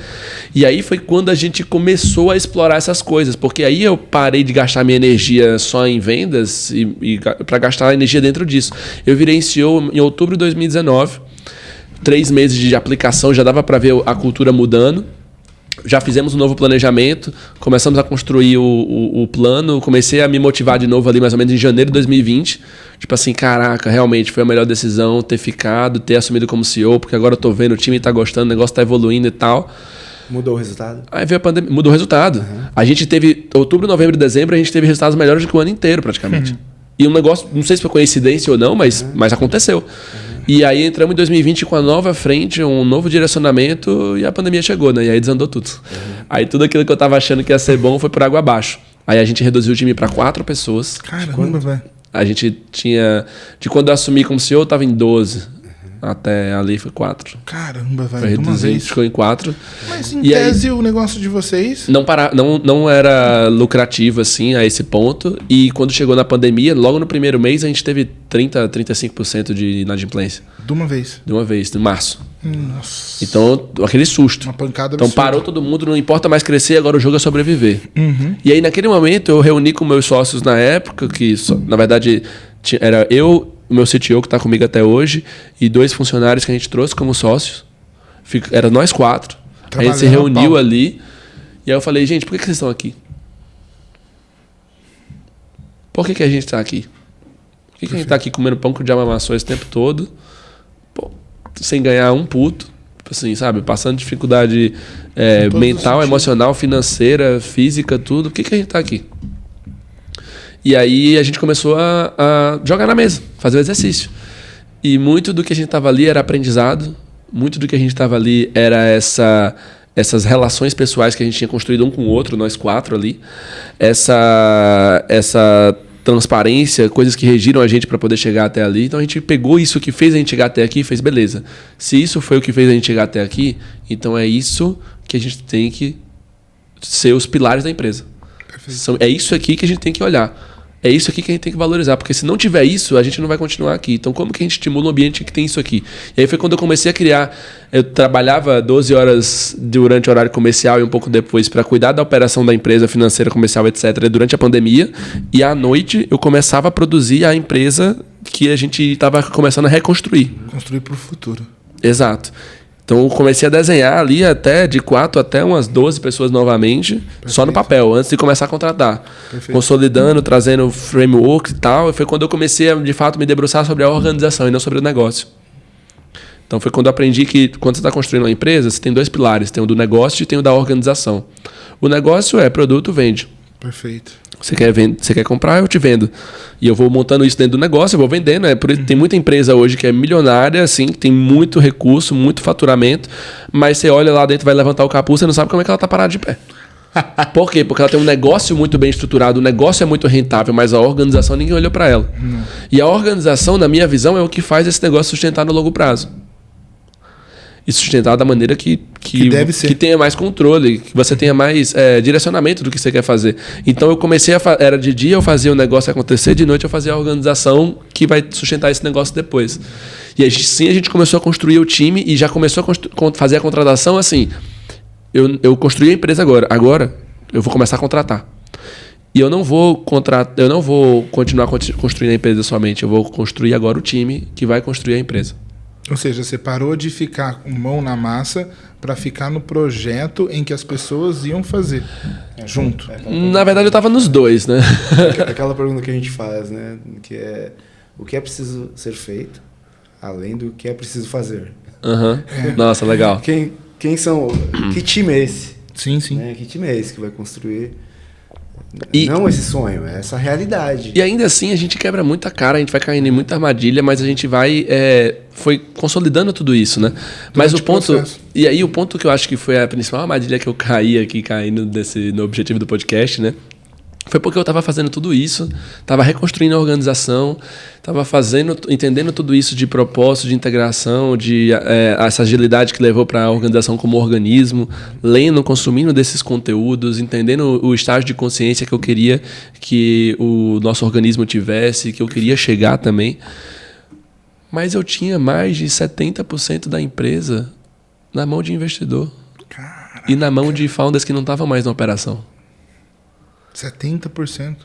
E aí foi quando a gente começou a explorar essas coisas, porque aí eu parei de gastar minha energia só em vendas e para gastar energia dentro disso. Eu virei CEO em outubro de 2019, 3 meses de aplicação, já dava para ver a cultura mudando. Já fizemos um novo planejamento, começamos a construir o plano, comecei a me motivar de novo ali mais ou menos em janeiro de 2020. Tipo assim, caraca, realmente foi a melhor decisão ter ficado, ter assumido como CEO, porque agora eu tô vendo, o time tá gostando, o negócio tá evoluindo e tal. Mudou o resultado? Aí veio a pandemia, mudou o resultado. Uhum. A gente teve, outubro, novembro e dezembro, a gente teve resultados melhores do que o ano inteiro praticamente. Uhum. E um negócio, não sei se foi coincidência ou não, mas aconteceu. Uhum. E aí entramos em 2020 com a nova frente, um novo direcionamento e a pandemia chegou, né? E aí desandou tudo. Uhum. Aí tudo aquilo que eu tava achando que ia ser bom foi por água abaixo. Aí a gente reduziu o time para 4 pessoas. Caramba, velho. A gente tinha... De quando eu assumi como CEO, eu tava em 12. Até ali foi 4. Caramba, velho. Foi reduzido, ficou em 4. Mas em tese o negócio de vocês... Não era lucrativo assim a esse ponto. E quando chegou na pandemia, logo no primeiro mês, a gente teve 35% de inadimplência. De uma vez? De uma vez, em março. Nossa. Então, aquele susto. Uma pancada Então absurda. parou todo mundo, não importa mais crescer, agora o jogo é sobreviver. Uhum. E aí naquele momento eu reuni com meus sócios na época, que na verdade era eu, o meu CTO que está comigo até hoje, e 2 funcionários que a gente trouxe como sócios. Era nós 4. A gente se reuniu ali. E aí eu falei, gente, por que vocês estão aqui? Por que a gente está aqui? Por que a gente está aqui comendo pão com diabo amassou esse tempo todo? Pô, sem ganhar um puto. Assim, sabe? Passando dificuldade mental, emocional, financeira, física, tudo. Por que a gente está aqui? E aí a gente começou a jogar na mesa, fazer o exercício. E muito do que a gente estava ali era aprendizado, muito do que a gente estava ali era essas relações pessoais que a gente tinha construído um com o outro, nós 4 ali. Essa transparência, coisas que regiram a gente para poder chegar até ali. Então a gente pegou isso que fez a gente chegar até aqui e fez, beleza. Se isso foi o que fez a gente chegar até aqui, então é isso que a gente tem que ser os pilares da empresa. É isso aqui que a gente tem que olhar. É isso aqui que a gente tem que valorizar, porque se não tiver isso, a gente não vai continuar aqui. Então, como que a gente estimula um ambiente que tem isso aqui? E aí foi quando eu comecei a criar... Eu trabalhava 12 horas durante o horário comercial e um pouco depois para cuidar da operação da empresa financeira, comercial, etc., durante a pandemia. E à noite eu começava a produzir a empresa que a gente estava começando a reconstruir. Construir para o futuro. Exato. Então eu comecei a desenhar ali de 4 até umas 12 pessoas novamente, perfeito, só no papel, antes de começar a contratar. Perfeito. Consolidando, trazendo framework e tal. E foi quando eu comecei a, de fato, me debruçar sobre a organização e não sobre o negócio. Então foi quando eu aprendi que quando você está construindo uma empresa, você tem 2 pilares. Tem o do negócio e tem o da organização. O negócio é produto, vende. Perfeito. Você quer comprar, eu te vendo. E eu vou montando isso dentro do negócio, eu vou vendendo. Tem muita empresa hoje que é milionária, assim, tem muito recurso, muito faturamento, mas você olha lá dentro, vai levantar o capuz, você não sabe como é que ela está parada de pé. Por quê? Porque ela tem um negócio muito bem estruturado, o negócio é muito rentável, mas a organização ninguém olhou para ela. E a organização, na minha visão, é o que faz esse negócio sustentar no longo prazo. E sustentar da maneira que deve ser. Que tenha mais controle, que você tenha mais direcionamento do que você quer fazer. Então eu comecei era de dia eu fazia o negócio acontecer, de noite eu fazia a organização que vai sustentar esse negócio depois. E a gente começou a construir o time e já começou a fazer a contratação assim. Eu construí a empresa agora eu vou começar a contratar. E eu não vou continuar construindo a empresa somente, eu vou construir agora o time que vai construir a empresa. Ou seja, você parou de ficar com mão na massa para ficar no projeto em que as pessoas iam fazer junto. Na verdade, eu estava nos 2, né? Aquela pergunta que a gente faz, né? Que é o que é preciso ser feito, além do que é preciso fazer. Uhum. Nossa, legal. Quem são... Que time é esse? Sim, sim. Né? Que time é esse que vai construir... Não esse sonho, é essa realidade. E ainda assim a gente quebra muita cara, a gente vai caindo em muita armadilha, mas a gente foi consolidando tudo isso, né? Mas o ponto... Processo. E aí o ponto que eu acho que foi a principal armadilha que eu caí aqui, caindo no objetivo do podcast, né? Foi porque eu estava fazendo tudo isso, estava reconstruindo a organização, estava entendendo tudo isso de propósito, de integração, de essa agilidade que levou para a organização como organismo, lendo, consumindo desses conteúdos, entendendo o estágio de consciência que eu queria que o nosso organismo tivesse, que eu queria chegar também. Mas eu tinha mais de 70% da empresa na mão de investidor. Caraca. E na mão de founders que não estavam mais na operação. 70%.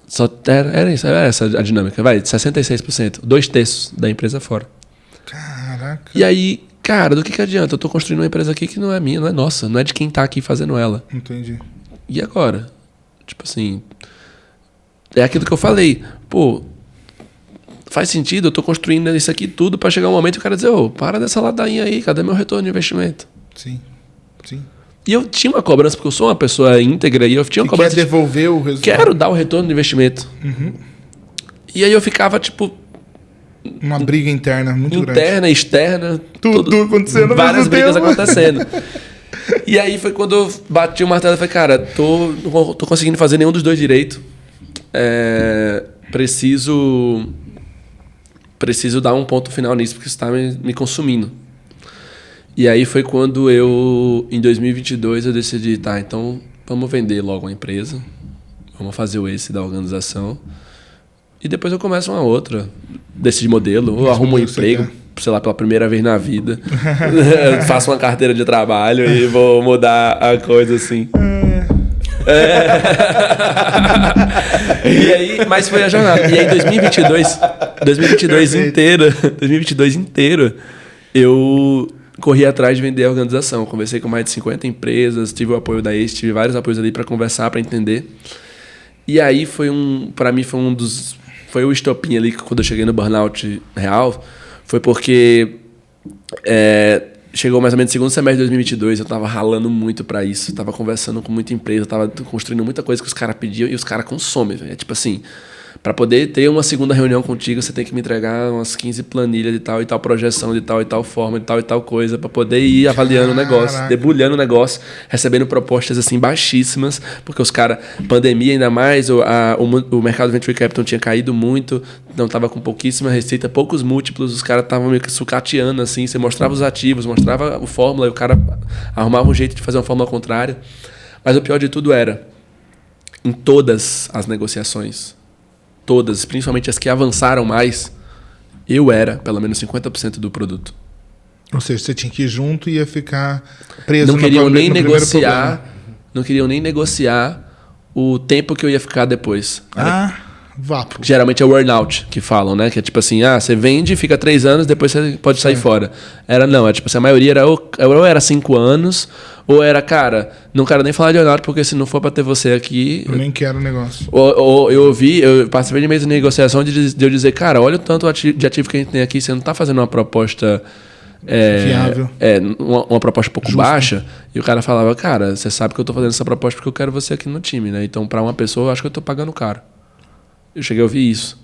Só era essa a dinâmica. 66%. 2/3 da empresa fora. Caraca. E aí, cara, do que adianta? Eu tô construindo uma empresa aqui que não é minha, não é nossa. Não é de quem tá aqui fazendo ela. Entendi. E agora? Tipo assim... É aquilo que eu falei. Pô, faz sentido, eu tô construindo isso aqui tudo pra chegar um momento e o cara dizer, para dessa ladainha aí, cadê meu retorno de investimento? Sim. E eu tinha uma cobrança, porque eu sou uma pessoa íntegra e eu tinha uma cobrança. Quer devolver o resultado? Quero dar o retorno do investimento. Uhum. E aí eu ficava, tipo... Uma briga interna muito grande. Interna, externa. Tudo acontecendo. Várias brigas acontecendo. E aí foi quando eu bati o martelo e falei, cara, não tô conseguindo fazer nenhum dos dois direito. Preciso dar um ponto final nisso, porque isso está me consumindo. E aí foi quando em 2022, eu decidi, então vamos vender logo a empresa, vamos fazer o esse da organização, e depois eu começo uma outra desse modelo, ou arrumo um emprego, sei lá, pela primeira vez na vida, faço uma carteira de trabalho e vou mudar a coisa assim. E aí, mas foi a jornada. E aí 2022 inteiro, eu corri atrás de vender a organização. Conversei com mais de 50 empresas, tive o apoio da ACE, tive vários apoios ali para conversar, para entender. E aí para mim foi o estopim ali quando eu cheguei no burnout real, foi porque chegou mais ou menos no segundo semestre de 2022, eu tava ralando muito para isso, tava conversando com muita empresa, tava construindo muita coisa que os caras pediam e os caras consomem, véio. É tipo assim, para poder ter uma segunda reunião contigo, você tem que me entregar umas 15 planilhas de tal e tal projeção, de tal e tal forma, de tal e tal coisa, para poder ir avaliando o negócio, debulhando o negócio, recebendo propostas assim baixíssimas, porque os caras, pandemia ainda mais, o mercado Venture Capital tinha caído muito, não estava com pouquíssima receita, poucos múltiplos, os caras estavam meio que sucateando assim, você mostrava os ativos, mostrava a fórmula e o cara arrumava um jeito de fazer uma fórmula contrária. Mas o pior de tudo era, em todas as negociações, todas, principalmente as que avançaram mais, eu era pelo menos 50% do produto. Ou seja, você tinha que ir junto e ia ficar preso. Não queriam nem negociar o tempo que eu ia ficar depois. Vapo. Geralmente é o earn-out que falam, né? Que é tipo assim, você vende, fica 3 anos, depois você pode sair fora. É tipo assim, a maioria era ou era 5 anos, ou era, cara, não quero nem falar de earn-out, porque se não for pra ter você aqui... Eu nem quero o negócio. Ou eu participei de mesa de negociação de eu dizer, cara, olha o tanto de ativo que a gente tem aqui, você não tá fazendo uma proposta... viável. Uma proposta um pouco baixa, e o cara falava, cara, você sabe que eu tô fazendo essa proposta porque eu quero você aqui no time, né? Então, pra uma pessoa, eu acho que eu tô pagando caro. Eu cheguei a ouvir isso.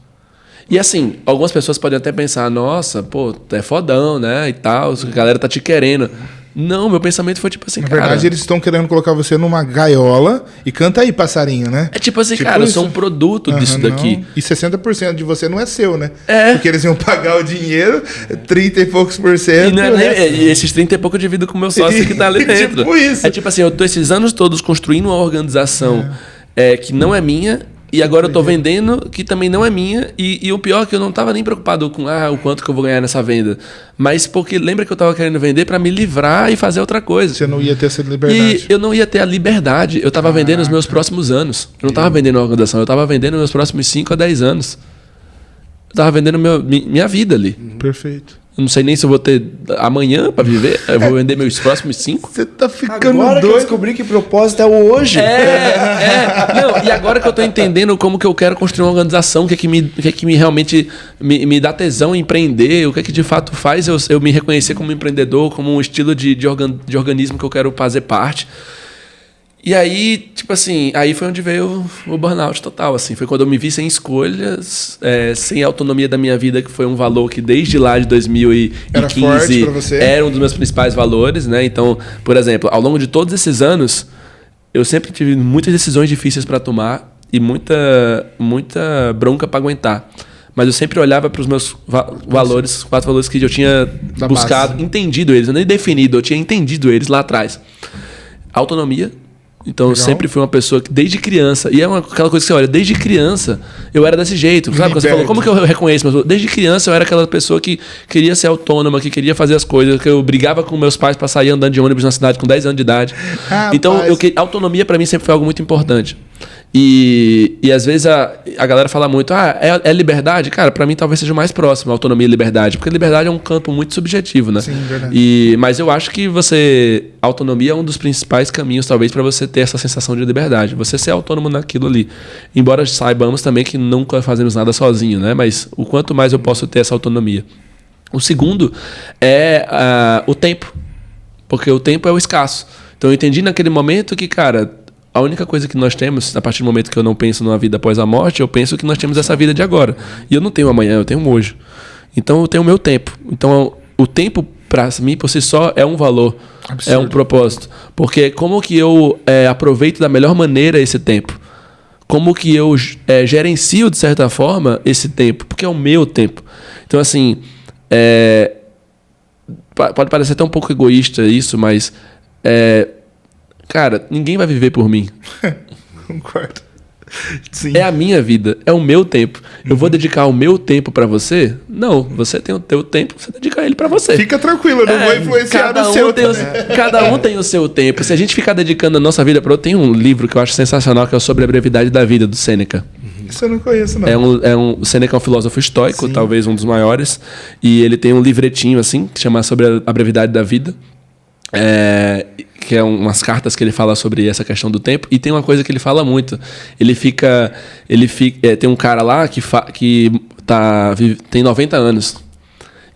E assim, algumas pessoas podem até pensar, nossa, pô, é fodão, né? E tal, a galera tá te querendo. Não, meu pensamento foi tipo assim, cara... Na verdade, eles estão querendo colocar você numa gaiola e canta aí, passarinho, né? É tipo assim, cara, eu sou um produto disso daqui. E 60% de você não é seu, né? Porque eles iam pagar o dinheiro, 30 e poucos por cento. E esses 30 e pouco eu divido com o meu sócio que tá ali dentro. Tipo isso. É tipo assim, eu tô esses anos todos construindo uma organização que não é minha, e agora eu tô vendendo que também não é minha. E o pior é que eu não tava nem preocupado com o quanto que eu vou ganhar nessa venda. Mas porque lembra que eu tava querendo vender para me livrar e fazer outra coisa. Você não ia ter essa liberdade. E eu não ia ter a liberdade. Eu tava vendendo os meus próximos anos. Eu não tava vendendo uma organização. Eu tava vendendo meus próximos 5 a 10 anos. Eu tava vendendo minha vida ali. Perfeito. Eu não sei nem se eu vou ter amanhã para viver. Eu vou vender meus próximos 5. Você tá ficando agora doido. Que eu descobri que propósito é o hoje. Não, e agora que eu tô entendendo como que eu quero construir uma organização, o que é que realmente me dá tesão em empreender, o que é que de fato faz eu me reconhecer como empreendedor, como um estilo de organismo que eu quero fazer parte. E aí, tipo assim, aí foi onde veio o burnout total, assim. Foi quando eu me vi sem escolhas, sem autonomia da minha vida, que foi um valor que desde lá de 2015 era forte pra você. Era um dos meus principais valores, né? Então, por exemplo, ao longo de todos esses anos, eu sempre tive muitas decisões difíceis para tomar e muita bronca para aguentar. Mas eu sempre olhava para os meus valores, 4 valores que eu tinha buscado, base. Entendido eles, eu nem definido, eu tinha entendido eles lá atrás. Autonomia. Então, legal. Eu sempre fui uma pessoa que, desde criança... E é aquela coisa que você olha, desde criança, eu era desse jeito. Sabe quando você falou, como que eu reconheço? Mas desde criança, eu era aquela pessoa que queria ser autônoma, que queria fazer as coisas, que eu brigava com meus pais para sair andando de ônibus na cidade com 10 anos de idade. Então, autonomia para mim sempre foi algo muito importante. E às vezes a galera fala muito, é liberdade? Cara, pra mim talvez seja o mais próximo, autonomia e liberdade, porque liberdade é um campo muito subjetivo, né? Sim, verdade. Mas eu acho que autonomia é um dos principais caminhos, talvez, para você ter essa sensação de liberdade, você ser autônomo naquilo ali. Embora saibamos também que nunca fazemos nada sozinho, né? Mas o quanto mais eu posso ter essa autonomia. O segundo é o tempo, porque o tempo é o escasso. Então eu entendi naquele momento que, cara, a única coisa que nós temos, a partir do momento que eu não penso numa vida após a morte, eu penso que nós temos essa vida de agora. E eu não tenho amanhã, eu tenho hoje. Então eu tenho o meu tempo. Então o tempo, para mim, por si só, é um valor. Absurdo. É um propósito. Porque como que eu aproveito da melhor maneira esse tempo? Como que eu gerencio, de certa forma, esse tempo? Porque é o meu tempo. Então, assim, pode parecer até um pouco egoísta isso, mas... Cara, ninguém vai viver por mim. Concordo. Sim. É a minha vida, é o meu tempo. Eu vou dedicar o meu tempo pra você? Não, você tem o teu tempo, você dedica ele pra você. Fica tranquilo, eu não vou influenciar no seu tempo. Cada um tem o seu tempo. Se a gente ficar dedicando a nossa vida para outro, tem um livro que eu acho sensacional, que é sobre a brevidade da vida, do Sêneca. Isso eu não conheço, não. O Sêneca é um filósofo estoico, sim, talvez um dos maiores, e ele tem um livretinho assim, que chama Sobre a Brevidade da Vida. Que é umas cartas que ele fala sobre essa questão do tempo. E tem uma coisa que ele fala muito. Tem um cara lá que tem 90 anos.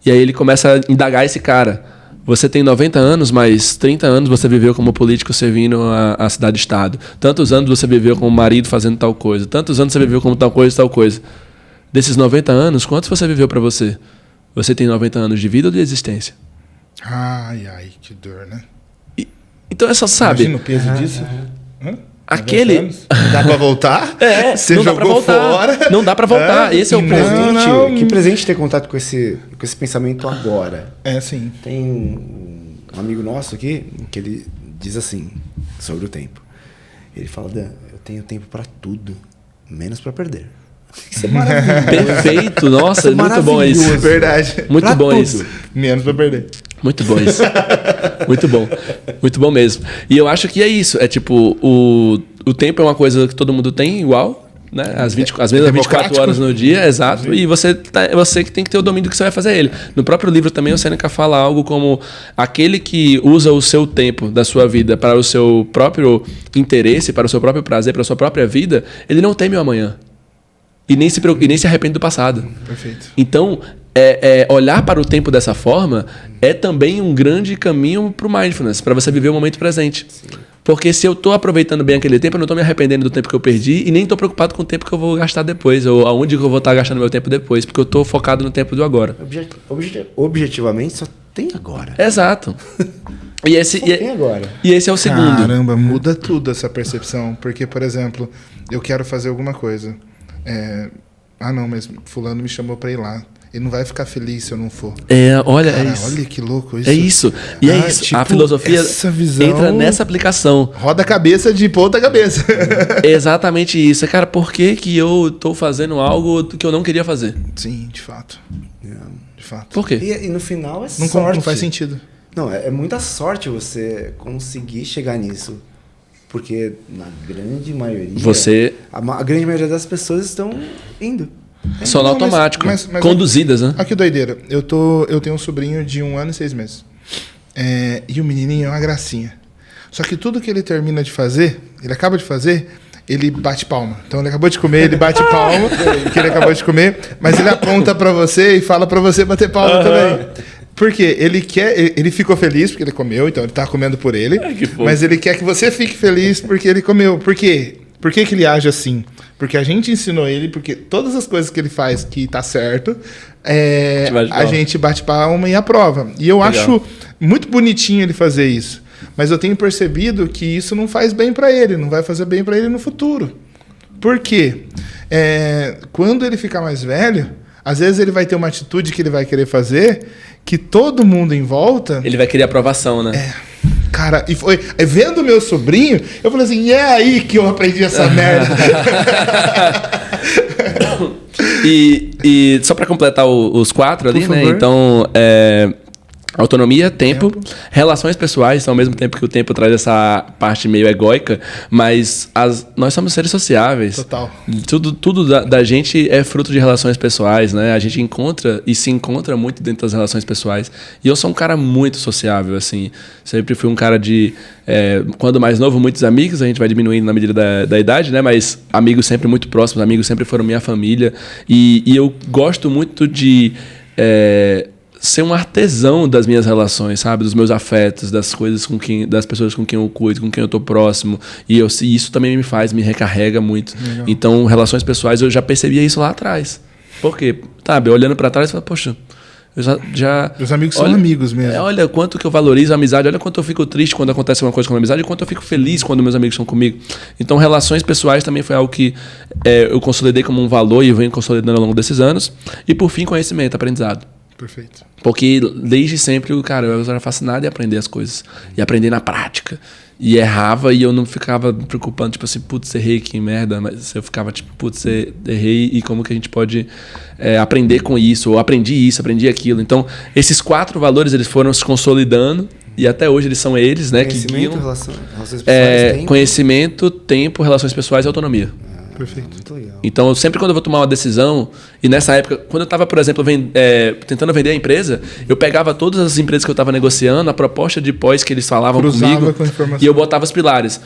E aí ele começa a indagar esse cara. Você tem 90 anos, mas 30 anos você viveu como político servindo a cidade-estado. Tantos anos você viveu como marido fazendo tal coisa. Tantos anos você viveu como tal coisa e tal coisa. Desses 90 anos, quantos você viveu para você? Você tem 90 anos de vida ou de existência? Ai, que dor, né? Então é só, sabe... Imagina o peso disso. Aquele... Dá pra voltar? Você não jogou fora. Não dá pra voltar. Esse é o ponto. Não. Que presente ter contato com esse pensamento agora. Sim. Tem um amigo nosso aqui que ele diz assim, sobre o tempo. Ele fala, Dan, eu tenho tempo pra tudo, menos pra perder. Isso é maravilhoso. Perfeito. Nossa, é muito bom isso. Verdade. Muito pra bom tudo. Isso. Menos pra perder. Muito bom isso. Muito bom. Muito bom mesmo. E eu acho que é isso. É tipo, o tempo é uma coisa que todo mundo tem igual, né? As mesmas 24 horas no dia, exato. E você que tem que ter o domínio do que você vai fazer ele. No próprio livro também o Sêneca fala algo como aquele que usa o seu tempo da sua vida para o seu próprio interesse, para o seu próprio prazer, para a sua própria vida, ele não teme o amanhã. E nem se arrepende do passado. Perfeito. Então, olhar para o tempo dessa forma é também um grande caminho para o mindfulness, para você viver o momento presente. Sim. Porque se eu estou aproveitando bem aquele tempo, eu não estou me arrependendo do tempo que eu perdi e nem estou preocupado com o tempo que eu vou gastar depois, ou aonde que eu vou estar gastando meu tempo depois, porque eu estou focado no tempo do agora. Objetivamente, só tem agora. Exato. Tem agora. E esse é o segundo. Caramba, muda tudo essa percepção. Porque, por exemplo, eu quero fazer alguma coisa. Não, mas fulano me chamou para ir lá. Ele não vai ficar feliz se eu não for. Olha que louco isso. É isso. E é isso. Tipo, a filosofia entra nessa aplicação. Roda a cabeça de ponta cabeça. É exatamente isso. Cara, por que eu tô fazendo algo que eu não queria fazer? Sim, de fato. De fato. Por quê? E no final sorte. Não faz sentido. Não, é muita sorte você conseguir chegar nisso. Porque na grande maioria... A grande maioria das pessoas estão indo. Só no automático. Mas conduzidas, né? Olha que doideira. Eu tenho um sobrinho de 1 ano e 6 meses. E o menininho é uma gracinha. Só que tudo que ele termina de fazer, ele acaba de fazer, ele bate palma. Então ele acabou de comer, ele bate palma, que ele acabou de comer, mas ele aponta pra você e fala pra você bater palma também. Porque ele ficou feliz porque ele comeu, então ele tá comendo por ele. Mas ele quer que você fique feliz porque ele comeu. Por quê? Por que ele age assim? Porque a gente ensinou ele, porque todas as coisas que ele faz que tá certo, a gente bate palma e aprova. E eu acho muito bonitinho ele fazer isso. Mas eu tenho percebido que isso não faz bem para ele, não vai fazer bem para ele no futuro. Por quê? Quando ele ficar mais velho, às vezes ele vai ter uma atitude que ele vai querer fazer que todo mundo em volta... Ele vai querer aprovação, né? Cara, e foi vendo meu sobrinho, eu falei assim, é aí que eu aprendi essa merda. E só para completar os 4 ali, né? Então, autonomia, tempo, relações pessoais, então, ao mesmo tempo que o tempo traz essa parte meio egóica, mas nós somos seres sociáveis. Total. Tudo da gente é fruto de relações pessoais, né? A gente encontra e se encontra muito dentro das relações pessoais. E eu sou um cara muito sociável, assim. Sempre fui um cara de... quando mais novo, muitos amigos, a gente vai diminuindo na medida da idade, né? Mas amigos sempre muito próximos, amigos sempre foram minha família. E eu gosto muito de... ser um artesão das minhas relações, sabe? Dos meus afetos, das coisas das pessoas com quem eu cuido, com quem eu tô próximo. E isso também me recarrega muito. Legal. Então, relações pessoais, eu já percebia isso lá atrás. Por quê? Sabe, olhando para trás, eu falo, poxa, eu já os amigos são amigos mesmo. Olha quanto que eu valorizo a amizade, olha quanto eu fico triste quando acontece uma coisa com a amizade e quanto eu fico feliz quando meus amigos estão comigo. Então, relações pessoais também foi algo que eu consolidei como um valor e eu venho consolidando ao longo desses anos. E, por fim, conhecimento, aprendizado. Perfeito. Porque desde sempre, cara, eu era fascinado em aprender as coisas. E aprender na prática. E errava e eu não ficava me preocupando, tipo assim, putz, errei, que merda. Mas eu ficava tipo, putz, errei e como que a gente pode aprender com isso? Ou aprendi aquilo. Então, esses 4 valores, eles foram se consolidando. E até hoje eles são eles, né? Que guiam. Relações pessoais, tempo. Conhecimento, tempo, relações pessoais e autonomia. Perfeito. Muito legal. Então, sempre quando eu vou tomar uma decisão, e nessa época, quando eu estava, por exemplo, tentando vender a empresa, eu pegava todas as empresas que eu estava negociando, a proposta de pós que eles falavam comigo, e eu botava os pilares.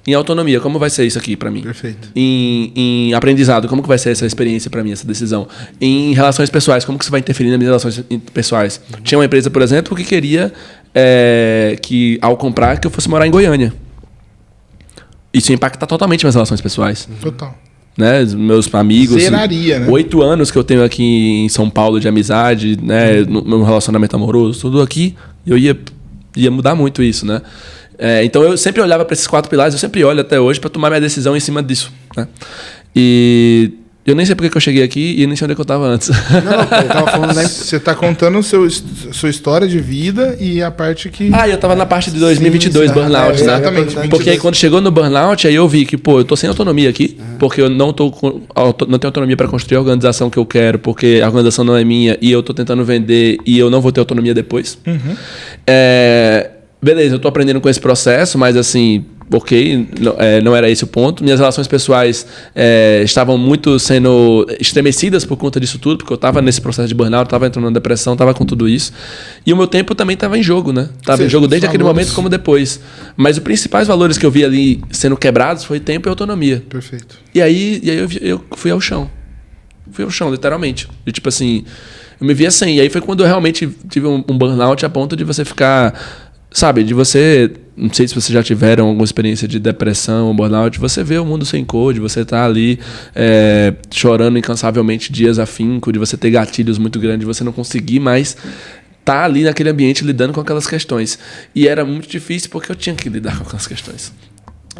Em autonomia, como vai ser isso aqui para mim? Perfeito. Em aprendizado, como que vai ser essa experiência para mim, essa decisão? Em relações pessoais, como que isso vai interferir nas minhas relações pessoais? Tinha uma empresa, por exemplo, que queria que, ao comprar, que eu fosse morar em Goiânia. Isso impacta totalmente minhas relações pessoais. Total. Né? Meus amigos. Zeraria, né? 8 anos que eu tenho aqui em São Paulo de amizade, né? No meu relacionamento amoroso, tudo aqui, eu ia mudar muito isso, né? Então eu sempre olhava para esses 4 pilares, eu sempre olho até hoje para tomar minha decisão em cima disso, né? E eu nem sei porque que eu cheguei aqui e nem sei onde é que eu estava antes. Não, eu tava falando Você está contando sua história de vida e a parte que... eu estava na parte de 2022, burnout, né? Exatamente. Porque aí quando chegou no burnout, aí eu vi que, eu tô sem autonomia aqui, porque eu não tenho autonomia para construir a organização que eu quero, porque a organização não é minha e eu tô tentando vender e eu não vou ter autonomia depois. Uhum. Beleza, eu tô aprendendo com esse processo, mas assim... Ok, não era esse o ponto. Minhas relações pessoais estavam muito sendo estremecidas por conta disso tudo, porque eu estava nesse processo de burnout, estava entrando na depressão, estava com tudo isso. E o meu tempo também estava em jogo, né? Estava em jogo desde aquele momento como depois. Mas os principais valores que eu vi ali sendo quebrados foi tempo e autonomia. Perfeito. E aí eu fui ao chão. Fui ao chão, literalmente. E tipo assim, eu me vi assim. E aí foi quando eu realmente tive um burnout a ponto de você ficar... Sabe, de você... Não sei se vocês já tiveram alguma experiência de depressão ou burnout. Você vê o mundo sem cor, de você estar ali chorando incansavelmente dias a finco, de você ter gatilhos muito grandes, de você não conseguir mais estar ali naquele ambiente lidando com aquelas questões. E era muito difícil porque eu tinha que lidar com aquelas questões.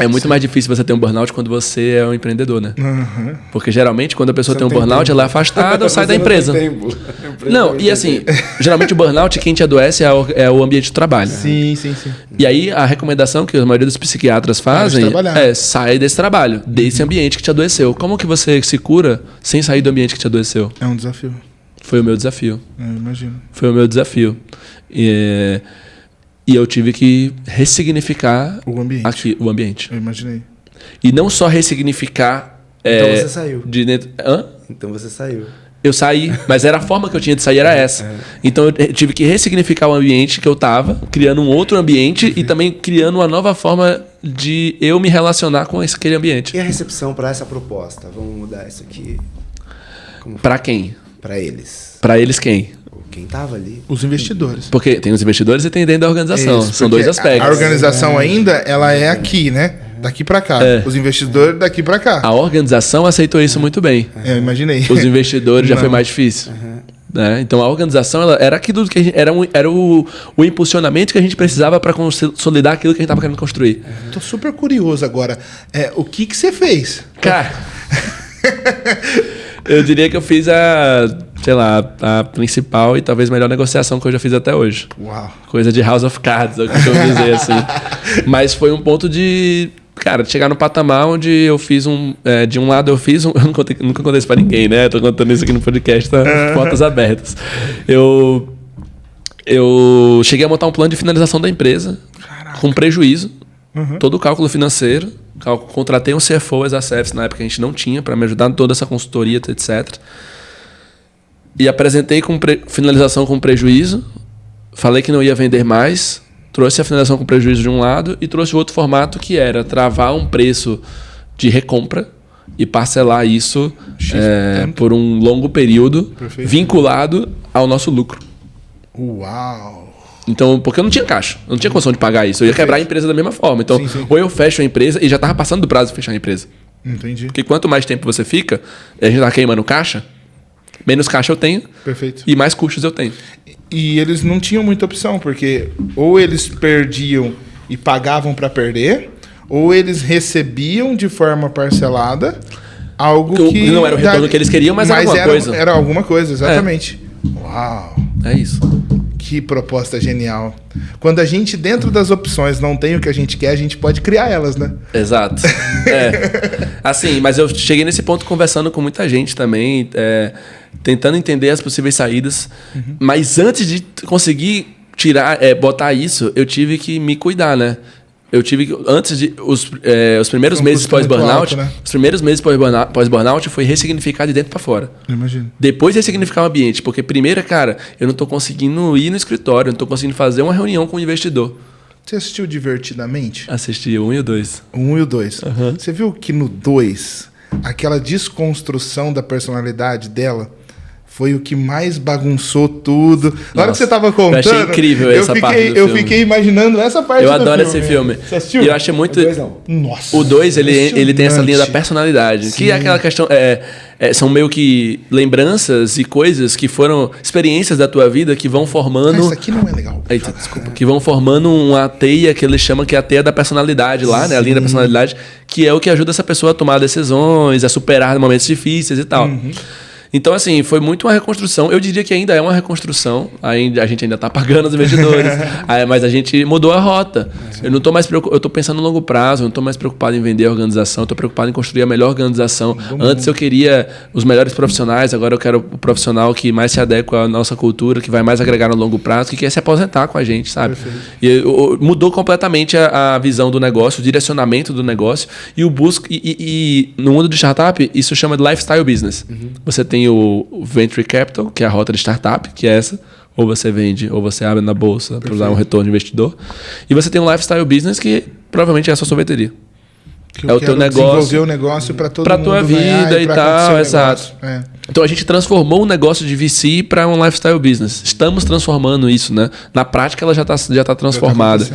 É muito mais difícil você ter um burnout quando você é um empreendedor, né? Uhum. Porque geralmente quando a pessoa tem um burnout, ela é afastada ou sai da empresa. Não, e assim, geralmente o burnout, quem te adoece é o ambiente de trabalho. Sim. E aí a recomendação que a maioria dos psiquiatras fazem é sair desse trabalho, desse ambiente que te adoeceu. Como que você se cura sem sair do ambiente que te adoeceu? É um desafio. Foi o meu desafio. Eu imagino. Foi o meu desafio. E eu tive que ressignificar o ambiente. Eu imaginei. E não só ressignificar... Então você saiu. De dentro... Hã? Então você saiu. Eu saí, mas era a forma que eu tinha de sair, era essa. Então eu tive que ressignificar o ambiente que eu estava, criando um outro ambiente e também criando uma nova forma de eu me relacionar com aquele ambiente. E a recepção para essa proposta? Vamos mudar isso aqui. Para quem? Para eles. Para eles quem? Quem estava ali? Os investidores. Porque tem os investidores e tem dentro da organização. São 2 aspectos. A organização ainda, ela é aqui, né? Daqui para cá. Os investidores daqui para cá. A organização aceitou isso muito bem. Eu imaginei. Os investidores já foi mais difícil. né? Então a organização ela era aquilo que era o impulsionamento que a gente precisava para consolidar aquilo que a gente estava querendo construir. Tô super curioso agora. O que você fez? Cara, eu diria que eu fiz a principal e talvez melhor negociação que eu já fiz até hoje. Uau. Coisa de House of Cards, é o que eu dizer assim. Mas foi um ponto de chegar no patamar onde eu fiz de um lado eu fiz eu nunca contei isso pra ninguém, né? Tô contando isso aqui no podcast, tá? Portas abertas. Eu cheguei a montar um plano de finalização da empresa. Caraca. Com prejuízo. Todo o cálculo financeiro. Contratei um CFO as Service na época que a gente não tinha para me ajudar em toda essa consultoria, etc. E apresentei com finalização com prejuízo. Falei que não ia vender mais. Trouxe a finalização com prejuízo de um lado e trouxe outro formato que era travar um preço de recompra e parcelar isso por um longo período. Perfeito. Vinculado ao nosso lucro. Uau! Então, porque eu não tinha caixa, eu não tinha condição de pagar isso. Eu ia quebrar a empresa da mesma forma. Então, sim. Ou eu fecho a empresa e já estava passando do prazo de fechar a empresa. Entendi. Porque quanto mais tempo você fica, a gente está queimando caixa, menos caixa eu tenho. Perfeito. E mais custos eu tenho. E eles não tinham muita opção, porque ou eles perdiam e pagavam para perder, ou eles recebiam de forma parcelada algo que... Não era o retorno que eles queriam, mas era alguma coisa. Era alguma coisa, exatamente. Uau! É isso. Que proposta genial. Quando a gente, dentro das opções, não tem o que a gente quer, a gente pode criar elas, né? Exato. Assim, mas eu cheguei nesse ponto conversando com muita gente também, tentando entender as possíveis saídas. Mas antes de conseguir botar isso, eu tive que me cuidar, né? Eu tive que, antes de os primeiros meses pós-burnout, né? Os primeiros meses pós-burnout foi ressignificar de dentro para fora. Imagino. Depois ressignificar o ambiente, porque primeiro, cara, eu não tô conseguindo ir no escritório, eu não tô conseguindo fazer uma reunião com o investidor. Você assistiu Divertidamente? Assisti o 1 e o 2. O 1 e o 2. Você viu que no 2, aquela desconstrução da personalidade dela foi o que mais bagunçou tudo. Na hora que você estava contando... Eu achei incrível essa parte do filme. Eu fiquei imaginando essa parte do filme. Eu adoro esse filme. Você assistiu? E eu achei muito... Nossa. O 2, ele tem essa linha da personalidade. Sim. Que é aquela questão... são meio que lembranças e coisas que foram experiências da tua vida que vão formando... Isso aqui não é legal. Eita, desculpa. Que vão formando uma teia que eles chamam que é a teia da personalidade lá, né? A linha da personalidade, que é o que ajuda essa pessoa a tomar decisões, a superar momentos difíceis e tal. Então, assim, foi muito uma reconstrução. Eu diria que ainda é uma reconstrução. A gente ainda está pagando os investidores. Mas a gente mudou a rota. Eu não tô mais preocupado. Eu estou pensando no longo prazo. Eu não estou mais preocupado em vender a organização. Eu estou preocupado em construir a melhor organização. Antes eu queria os melhores profissionais. Agora eu quero o profissional que mais se adequa à nossa cultura, que vai mais agregar no longo prazo, que quer se aposentar com a gente, sabe? E mudou completamente a visão do negócio, o direcionamento do negócio. E o e no mundo de startup, isso chama de lifestyle business. Você tem o Venture Capital, que é a rota de startup, que é essa. Ou você vende, ou você abre na bolsa para usar um retorno de investidor. E você tem um lifestyle business que provavelmente é a sua sorveteria. É o teu negócio. Desenvolver o negócio para todo mundo. Para tua vida e tal, exato. Então a gente transformou o negócio de VC para um lifestyle business. Estamos transformando isso, né? Na prática ela já tá transformada.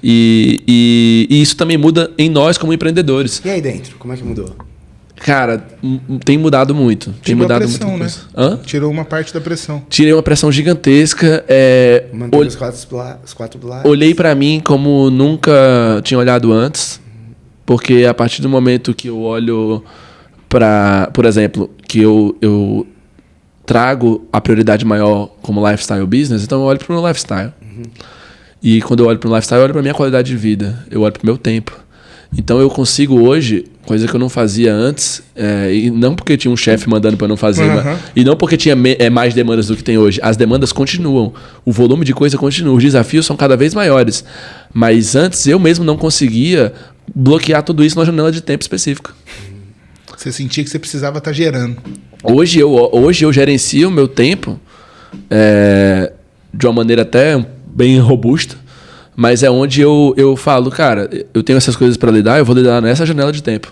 E isso também muda em nós como empreendedores. E aí dentro, como é que mudou? Cara, tem mudado muito. Tem mudado pressão, muita coisa. Né? Tirou uma parte da pressão. Tirei uma pressão gigantesca. Manteve os quatro do lado. Olhei para mim como nunca tinha olhado antes. Porque a partir do momento que eu olho para, por exemplo, que eu trago a prioridade maior como lifestyle business, então eu olho para o meu lifestyle. E quando eu olho para o lifestyle, eu olho para minha qualidade de vida. Eu olho para o meu tempo. Então eu consigo hoje, coisa que eu não fazia antes, e não porque tinha um chefe mandando para eu não fazer, e não porque tinha mais demandas do que tem hoje. As demandas continuam, o volume de coisa continua, os desafios são cada vez maiores. Mas antes eu mesmo não conseguia bloquear tudo isso numa janela de tempo específica. Você sentia que você precisava estar gerando. Hoje eu gerencio o meu tempo de uma maneira até bem robusta. Mas é onde eu falo, cara, eu tenho essas coisas para lidar, eu vou lidar nessa janela de tempo.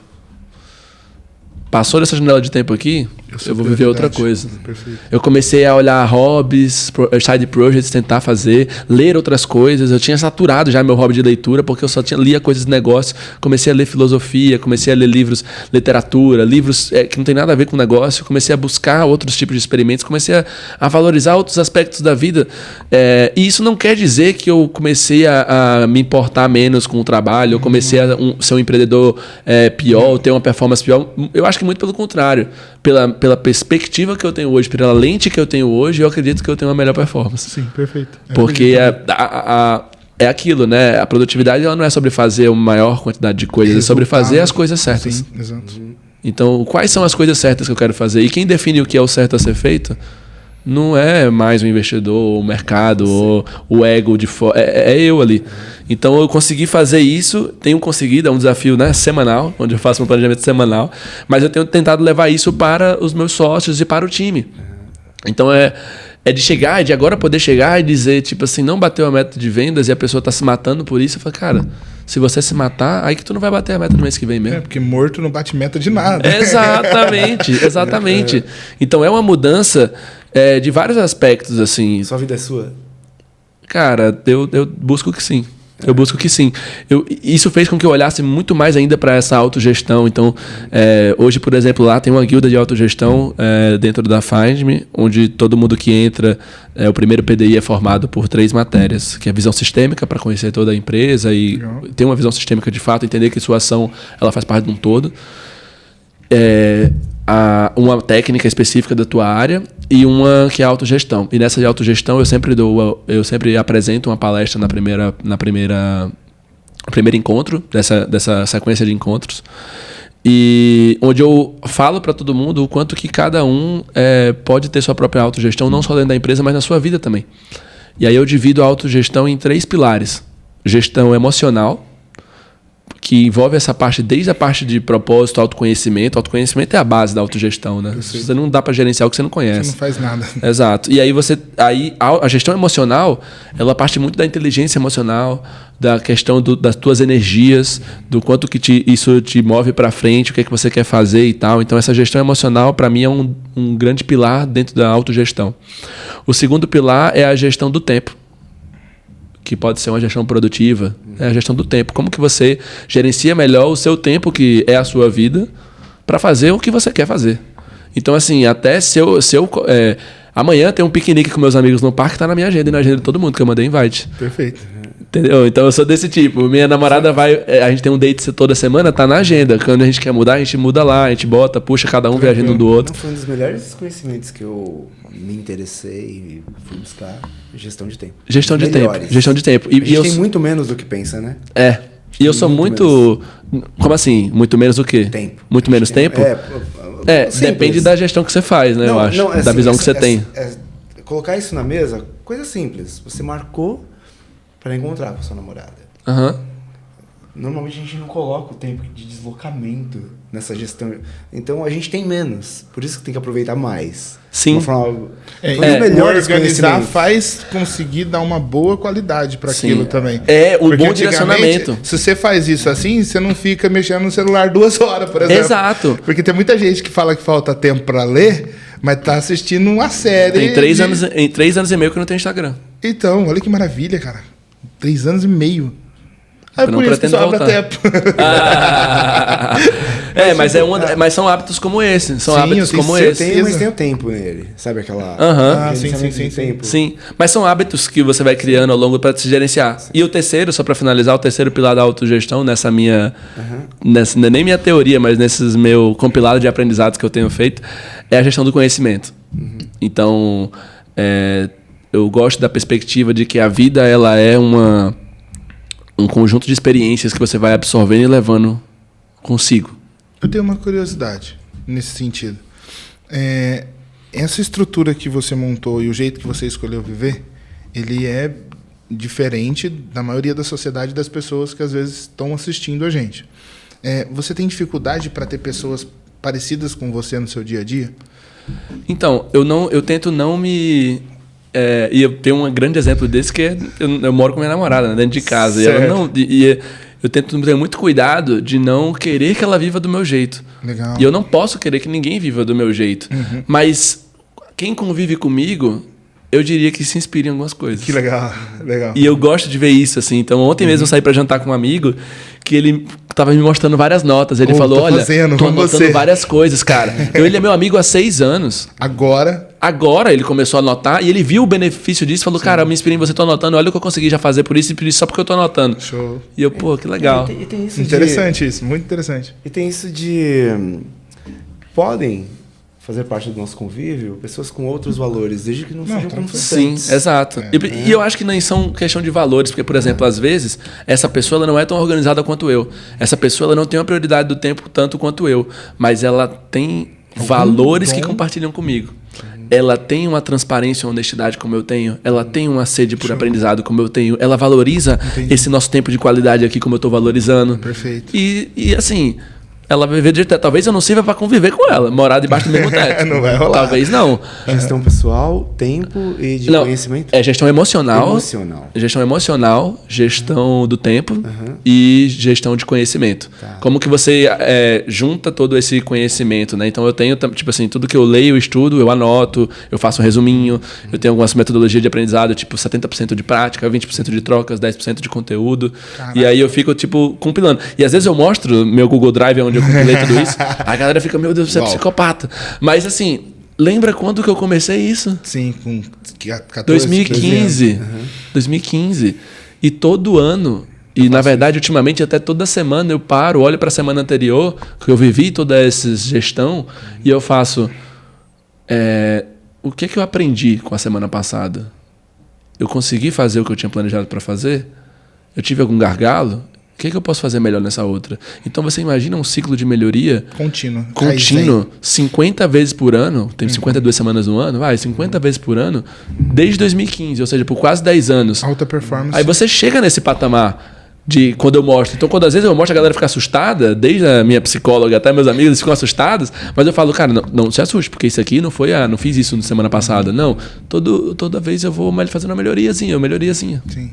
Passou dessa janela de tempo aqui, eu vou viver outra coisa. Perfeito. Eu comecei a olhar hobbies, side projects, tentar fazer, ler outras coisas. Eu tinha saturado já meu hobby de leitura, porque eu só lia coisas de negócio. Comecei a ler filosofia, comecei a ler livros, literatura, livros que não tem nada a ver com negócio. Comecei a buscar outros tipos de experimentos, comecei a valorizar outros aspectos da vida. E isso não quer dizer que eu comecei a me importar menos com o trabalho, eu comecei a ser um empreendedor pior, ter uma performance pior. Eu acho que muito pelo contrário. Pela perspectiva que eu tenho hoje, pela lente que eu tenho hoje, eu acredito que eu tenho uma melhor performance. Sim, perfeito. Porque é aquilo, né? A produtividade ela não é sobre fazer a maior quantidade de coisas, é sobre fazer as coisas certas. Sim, exato. Então, quais são as coisas certas que eu quero fazer? E quem define o que é o certo a ser feito não é mais o investidor, o mercado, ou o ego de fora. É eu ali. Então eu consegui fazer isso, tenho conseguido, é um desafio, né, semanal, onde eu faço um planejamento semanal, mas eu tenho tentado levar isso para os meus sócios e para o time. Então é de chegar, é de agora poder chegar e dizer, tipo assim, não bateu a meta de vendas e a pessoa está se matando por isso. Eu falo, cara, se você se matar, aí que tu não vai bater a meta no mês que vem mesmo. Porque morto não bate meta de nada. Exatamente. Então é uma mudança de vários aspectos, assim. Sua vida é sua? Cara, eu busco que sim. Eu busco que sim. Isso fez com que eu olhasse muito mais ainda para essa autogestão. Então, hoje, por exemplo, lá tem uma guilda de autogestão dentro da Find.me, onde todo mundo que entra, o primeiro PDI é formado por 3 matérias, que é visão sistêmica, para conhecer toda a empresa e ter uma visão sistêmica de fato, entender que sua ação ela faz parte de um todo. Uma técnica específica da tua área e uma que é a autogestão. E nessa de autogestão eu sempre apresento uma palestra no primeiro encontro dessa sequência de encontros, e onde eu falo para todo mundo o quanto que cada um pode ter sua própria autogestão, não só dentro da empresa, mas na sua vida também. E aí eu divido a autogestão em 3 pilares. Gestão emocional, que envolve essa parte, desde a parte de propósito, autoconhecimento. Autoconhecimento é a base da autogestão, né? Você não dá para gerenciar o que você não conhece. Você não faz nada. Exato. E aí a gestão emocional, ela parte muito da inteligência emocional, da questão das tuas energias, do quanto que isso te move para frente, o que é que você quer fazer e tal. Então essa gestão emocional, para mim, é um grande pilar dentro da autogestão. O segundo pilar é a gestão do tempo, que pode ser uma gestão produtiva, é a gestão do tempo. Como que você gerencia melhor o seu tempo, que é a sua vida, para fazer o que você quer fazer. Então, assim, até amanhã tem um piquenique com meus amigos no parque, tá na minha agenda e na agenda de todo mundo, que eu mandei invite. Perfeito. Entendeu? Então eu sou desse tipo. Minha namorada a gente tem um date toda semana, tá na agenda. Quando a gente quer mudar, a gente muda lá, a gente bota, puxa, cada um vê a agenda um do outro. Foi um dos melhores conhecimentos que eu me interessei e fui buscar. Gestão de tempo. Gestão de tempo. A gente tem muito menos do que pensa, né? E eu sou muito... Como assim? Muito menos o quê? Tempo. Muito menos tempo? Depende da gestão que você faz, né? Eu acho. Da visão que você tem. Colocar isso na mesa, coisa simples. Você marcou para encontrar com a sua namorada. Normalmente a gente não coloca o tempo de deslocamento nessa gestão. Então a gente tem menos. Por isso que tem que aproveitar mais. Sim. Organizar faz conseguir dar uma boa qualidade para aquilo também. Bom direcionamento. Se você faz isso assim, você não fica mexendo no celular 2 horas, por exemplo. Exato. Porque tem muita gente que fala que falta tempo para ler, mas tá assistindo uma série. Tem 3 anos e meio que não tem Instagram. Então, olha que maravilha, cara. 3 anos e meio. Por isso que sobra tempo. Mas são hábitos como esse. Mas tem o tempo nele. Sabe aquela... Sim. Mas são hábitos que você vai criando ao longo para se gerenciar. Sim. E o terceiro, só para finalizar, o terceiro pilar da autogestão, nessa minha... nem minha teoria, mas nesses meu compilado de aprendizados que eu tenho feito, é a gestão do conhecimento. Então, eu gosto da perspectiva de que a vida ela é um conjunto de experiências que você vai absorvendo e levando consigo. Eu tenho uma curiosidade nesse sentido. Essa estrutura que você montou e o jeito que você escolheu viver, ele é diferente da maioria da sociedade, das pessoas que às vezes estão assistindo a gente. Você tem dificuldade para ter pessoas parecidas com você no seu dia a dia? Então, eu tento não me... e eu tenho um grande exemplo desse, que eu moro com minha namorada, né, dentro de casa. E ela não... eu tento ter muito cuidado de não querer que ela viva do meu jeito. Legal. E eu não posso querer que ninguém viva do meu jeito. Mas quem convive comigo, eu diria que se inspira em algumas coisas. Que legal, legal. E eu gosto de ver isso, assim. Então, ontem mesmo eu saí pra jantar com um amigo que ele tava me mostrando várias notas. Ele falou, olha, tô anotando várias coisas, cara. Então, ele é meu amigo há 6 anos. Agora ele começou a anotar e ele viu o benefício disso e falou, cara, eu me inspirei em você, tô anotando, olha o que eu consegui já fazer por isso e por isso, só porque eu tô anotando. Show. E eu, pô, que legal. E tem isso interessante isso, muito interessante. E tem isso de... podem fazer parte do nosso convívio pessoas com outros valores, desde que não sejam conflitantes. Sim, exato. E eu acho que nem são questão de valores, porque, por exemplo, às vezes, essa pessoa ela não é tão organizada quanto eu. Essa pessoa ela não tem uma prioridade do tempo tanto quanto eu, mas ela tem valores que compartilham comigo. Ela tem uma transparência e uma honestidade como eu tenho. Ela tem uma sede por aprendizado como eu tenho. Ela valoriza esse nosso tempo de qualidade aqui como eu estou valorizando. Perfeito. E assim... ela vai viver de teto. Talvez eu não sirva para conviver com ela, morar debaixo do mesmo teto. Não vai rolar. Talvez não. Gestão pessoal, tempo e de conhecimento? É gestão emocional. Gestão emocional, gestão do tempo e gestão de conhecimento. Tá. Como que você junta todo esse conhecimento, né? Então eu tenho, tipo assim, tudo que eu leio, estudo, eu anoto, eu faço um resuminho, eu tenho algumas metodologias de aprendizado, tipo 70% de prática, 20% de trocas, 10% de conteúdo. Caraca. E aí eu fico, tipo, compilando. E às vezes eu mostro meu Google Drive, onde eu compilei tudo isso, a galera fica, meu Deus, você é psicopata. Mas assim, lembra quando que eu comecei isso? Sim, com 14, 2015. 2015. E todo ano, e na verdade, ultimamente, até toda semana eu paro, olho para a semana anterior, que eu vivi toda essa gestão, e eu faço, o que eu aprendi com a semana passada? Eu consegui fazer o que eu tinha planejado para fazer? Eu tive algum gargalo? O que eu posso fazer melhor nessa outra? Então você imagina um ciclo de melhoria contínuo 50 vezes por ano, tem 52 semanas no ano, 50 vezes por ano, desde 2015, ou seja, por quase 10 anos. Alta performance. Aí você chega nesse patamar de quando eu mostro. Então, quando às vezes eu mostro, a galera fica assustada, desde a minha psicóloga até meus amigos, eles ficam assustados, mas eu falo, cara, não se assuste, porque isso aqui não foi, não fiz isso na semana passada. Não, toda vez eu vou fazendo uma melhoriazinha, Sim.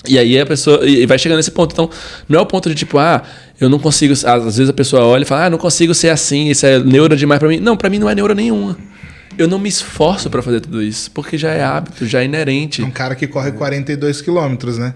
E aí a pessoa e vai chegando nesse ponto. Então, não é o ponto de tipo, eu não consigo... Às vezes a pessoa olha e fala, não consigo ser assim, isso é neura demais pra mim. Não, pra mim não é neura nenhuma. Eu não me esforço pra fazer tudo isso, porque já é hábito, já é inerente. Um cara que corre 42 quilômetros, né?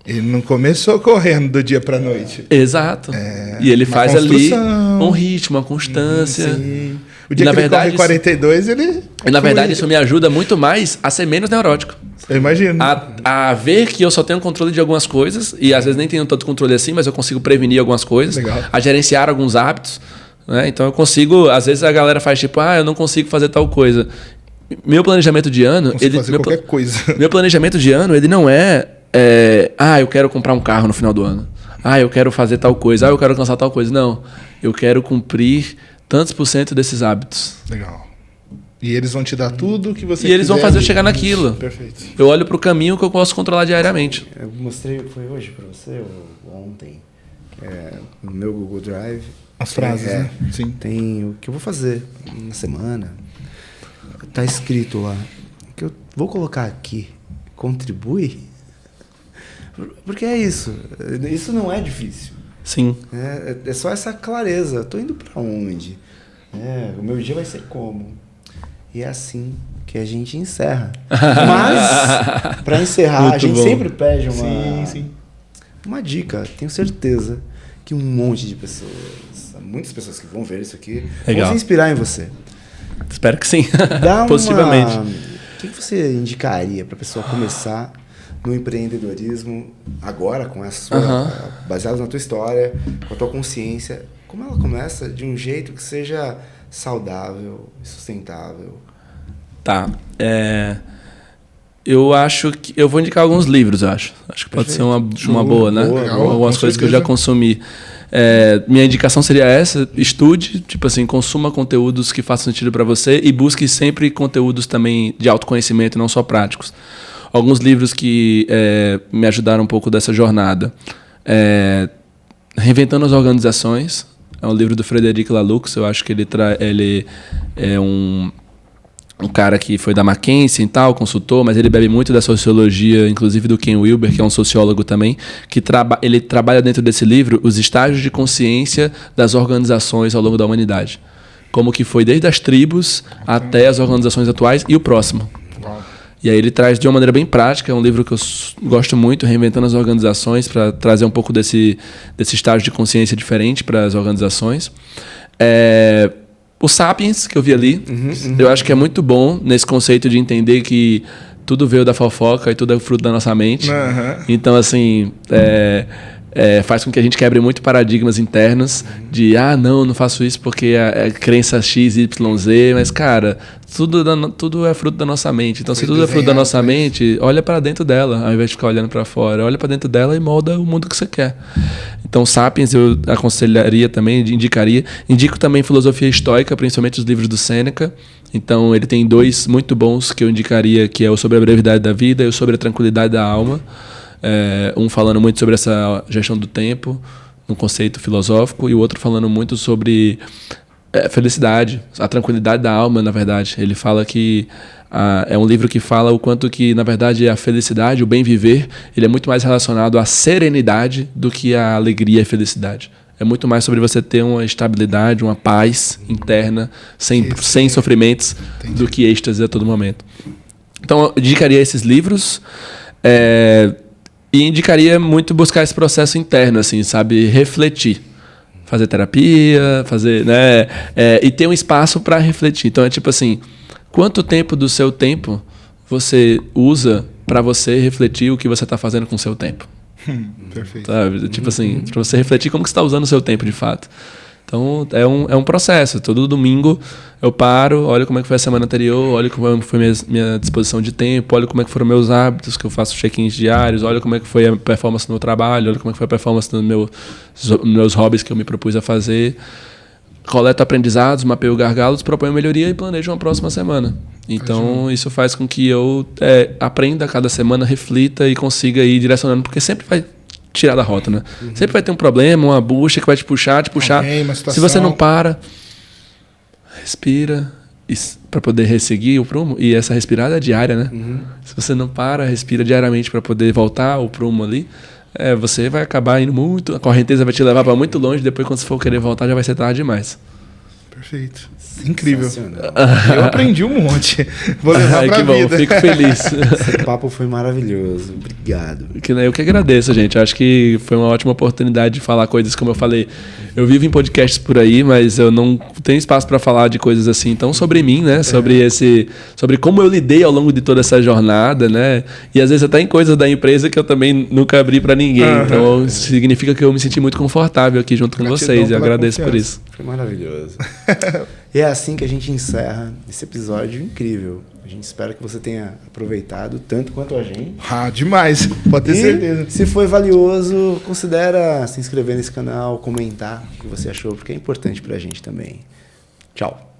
Ele não começou correndo do dia pra noite. Exato. E ele faz ali um ritmo, uma constância. Sim. O dia que ele corre 42, ele... E na verdade isso me ajuda muito mais a ser menos neurótico. Eu imagino. A ver que eu só tenho controle de algumas coisas, e às vezes nem tenho tanto controle assim, mas eu consigo prevenir algumas coisas. Legal. A gerenciar alguns hábitos. Né? Então eu consigo... Às vezes a galera faz tipo, eu não consigo fazer tal coisa. Meu planejamento de ano... qualquer coisa. Meu planejamento de ano, ele não eu quero comprar um carro no final do ano. Eu quero fazer tal coisa. Eu quero alcançar tal coisa. Não. Eu quero cumprir tantos % desses hábitos. Legal. E eles vão te dar tudo que você quiser. E eles vão fazer eu chegar naquilo. Perfeito. Eu olho pro caminho que eu posso controlar diariamente. Eu mostrei, foi hoje pra você ou ontem, no meu Google Drive. As frases, né? Sim. Tem o que eu vou fazer na semana. Tá escrito lá. Que eu vou colocar aqui. Contribui? Porque é isso. Isso não é difícil. Sim. É só essa clareza. Eu tô indo pra onde? O meu dia vai ser como? E é assim que a gente encerra. Mas, para encerrar, muito a gente sempre pede uma dica. Tenho certeza que um monte de pessoas, muitas pessoas que vão ver isso aqui, vão se inspirar em você. Espero que sim. Possivelmente. O que você indicaria para a pessoa começar no empreendedorismo agora, com essa sua, baseado na tua história, com a tua consciência? Como ela começa de um jeito que seja saudável e sustentável? Tá. Eu acho que... Eu vou indicar alguns livros, acho. Acho que pode ser uma boa, né? Algumas coisas que eu já consumi. Minha indicação seria essa: estude, tipo assim, consuma conteúdos que façam sentido para você e busque sempre conteúdos também de autoconhecimento, não só práticos. Alguns livros que me ajudaram um pouco dessa jornada. Reinventando as Organizações. É um livro do Frederic Laloux. Eu acho que ele é um um cara que foi da McKinsey e tal, consultor, mas ele bebe muito da sociologia, inclusive do Ken Wilber, que é um sociólogo também, que ele trabalha dentro desse livro os estágios de consciência das organizações ao longo da humanidade. Como que foi desde as tribos até as organizações atuais e o próximo. E aí ele traz de uma maneira bem prática, é um livro que eu gosto muito, Reinventando as Organizações, para trazer um pouco desse estágio de consciência diferente para as organizações. O Sapiens, que eu vi ali, eu acho que é muito bom nesse conceito de entender que tudo veio da fofoca e tudo é fruto da nossa mente. Então, assim, faz com que a gente quebre muito paradigmas internos de, não faço isso porque é crença X, Y, Z, mas, cara, tudo é fruto da nossa mente. Então, se tudo é fruto da nossa mente, olha para dentro dela, ao invés de ficar olhando para fora. Olha para dentro dela e molda o mundo que você quer. Então, Sapiens eu aconselharia também, indicaria. Indico também Filosofia Estoica, principalmente os livros do Sêneca. Então, ele tem 2 muito bons que eu indicaria, que é o Sobre a Brevidade da Vida e o Sobre a Tranquilidade da Alma. Um falando muito sobre essa gestão do tempo, no conceito filosófico, e o outro falando muito sobre felicidade, a tranquilidade da alma, na verdade. Ele fala que é um livro que fala o quanto que, na verdade, a felicidade, o bem viver, ele é muito mais relacionado à serenidade do que à alegria e felicidade. É muito mais sobre você ter uma estabilidade, uma paz interna, sem sofrimentos, do que êxtase a todo momento. Então, eu indicaria esses livros. E indicaria muito buscar esse processo interno, assim, sabe? Refletir. Fazer terapia, né? E ter um espaço para refletir. Então, é tipo assim, quanto tempo do seu tempo você usa para você refletir o que você está fazendo com o seu tempo? Perfeito. Sabe? Tipo assim, para você refletir como que você está usando o seu tempo de fato. Então, é um processo. Todo domingo eu paro, olho como é que foi a semana anterior, olho como foi minha disposição de tempo, olho como é que foram meus hábitos, que eu faço check-ins diários, olho como é que foi a performance no meu trabalho, olho como é que foi a performance nos meus hobbies que eu me propus a fazer. Coleto aprendizados, mapeio gargalos, proponho melhoria e planejo uma próxima semana. Então, isso faz com que eu aprenda a cada semana, reflita e consiga ir direcionando, porque sempre vai tirar da rota, né? Sempre vai ter um problema, uma bucha que vai te puxar. Se você não para, respira para poder resseguir o prumo. E essa respirada é diária, né? Se você não para, respira diariamente para poder voltar o prumo ali, você vai acabar indo muito, a correnteza vai te levar para muito longe, depois quando você for querer voltar já vai ser tarde demais. Perfeito. Incrível. Eu aprendi um monte. Vou levar pra que vida. Bom, fico feliz. Esse papo foi maravilhoso. Obrigado. Eu que agradeço, gente. Acho que foi uma ótima oportunidade de falar coisas, como eu falei. Eu vivo em podcasts por aí, mas eu não tenho espaço para falar de coisas assim. Então, sobre mim, né? Sobre como eu lidei ao longo de toda essa jornada, né? E às vezes até em coisas da empresa que eu também nunca abri para ninguém. Então, significa que eu me senti muito confortável aqui junto com vocês. E eu agradeço por isso. Foi maravilhoso. E é assim que a gente encerra esse episódio incrível. A gente espera que você tenha aproveitado tanto quanto a gente. Demais. Pode ter certeza. Se foi valioso, considera se inscrever nesse canal, comentar o que você achou, porque é importante pra gente também. Tchau.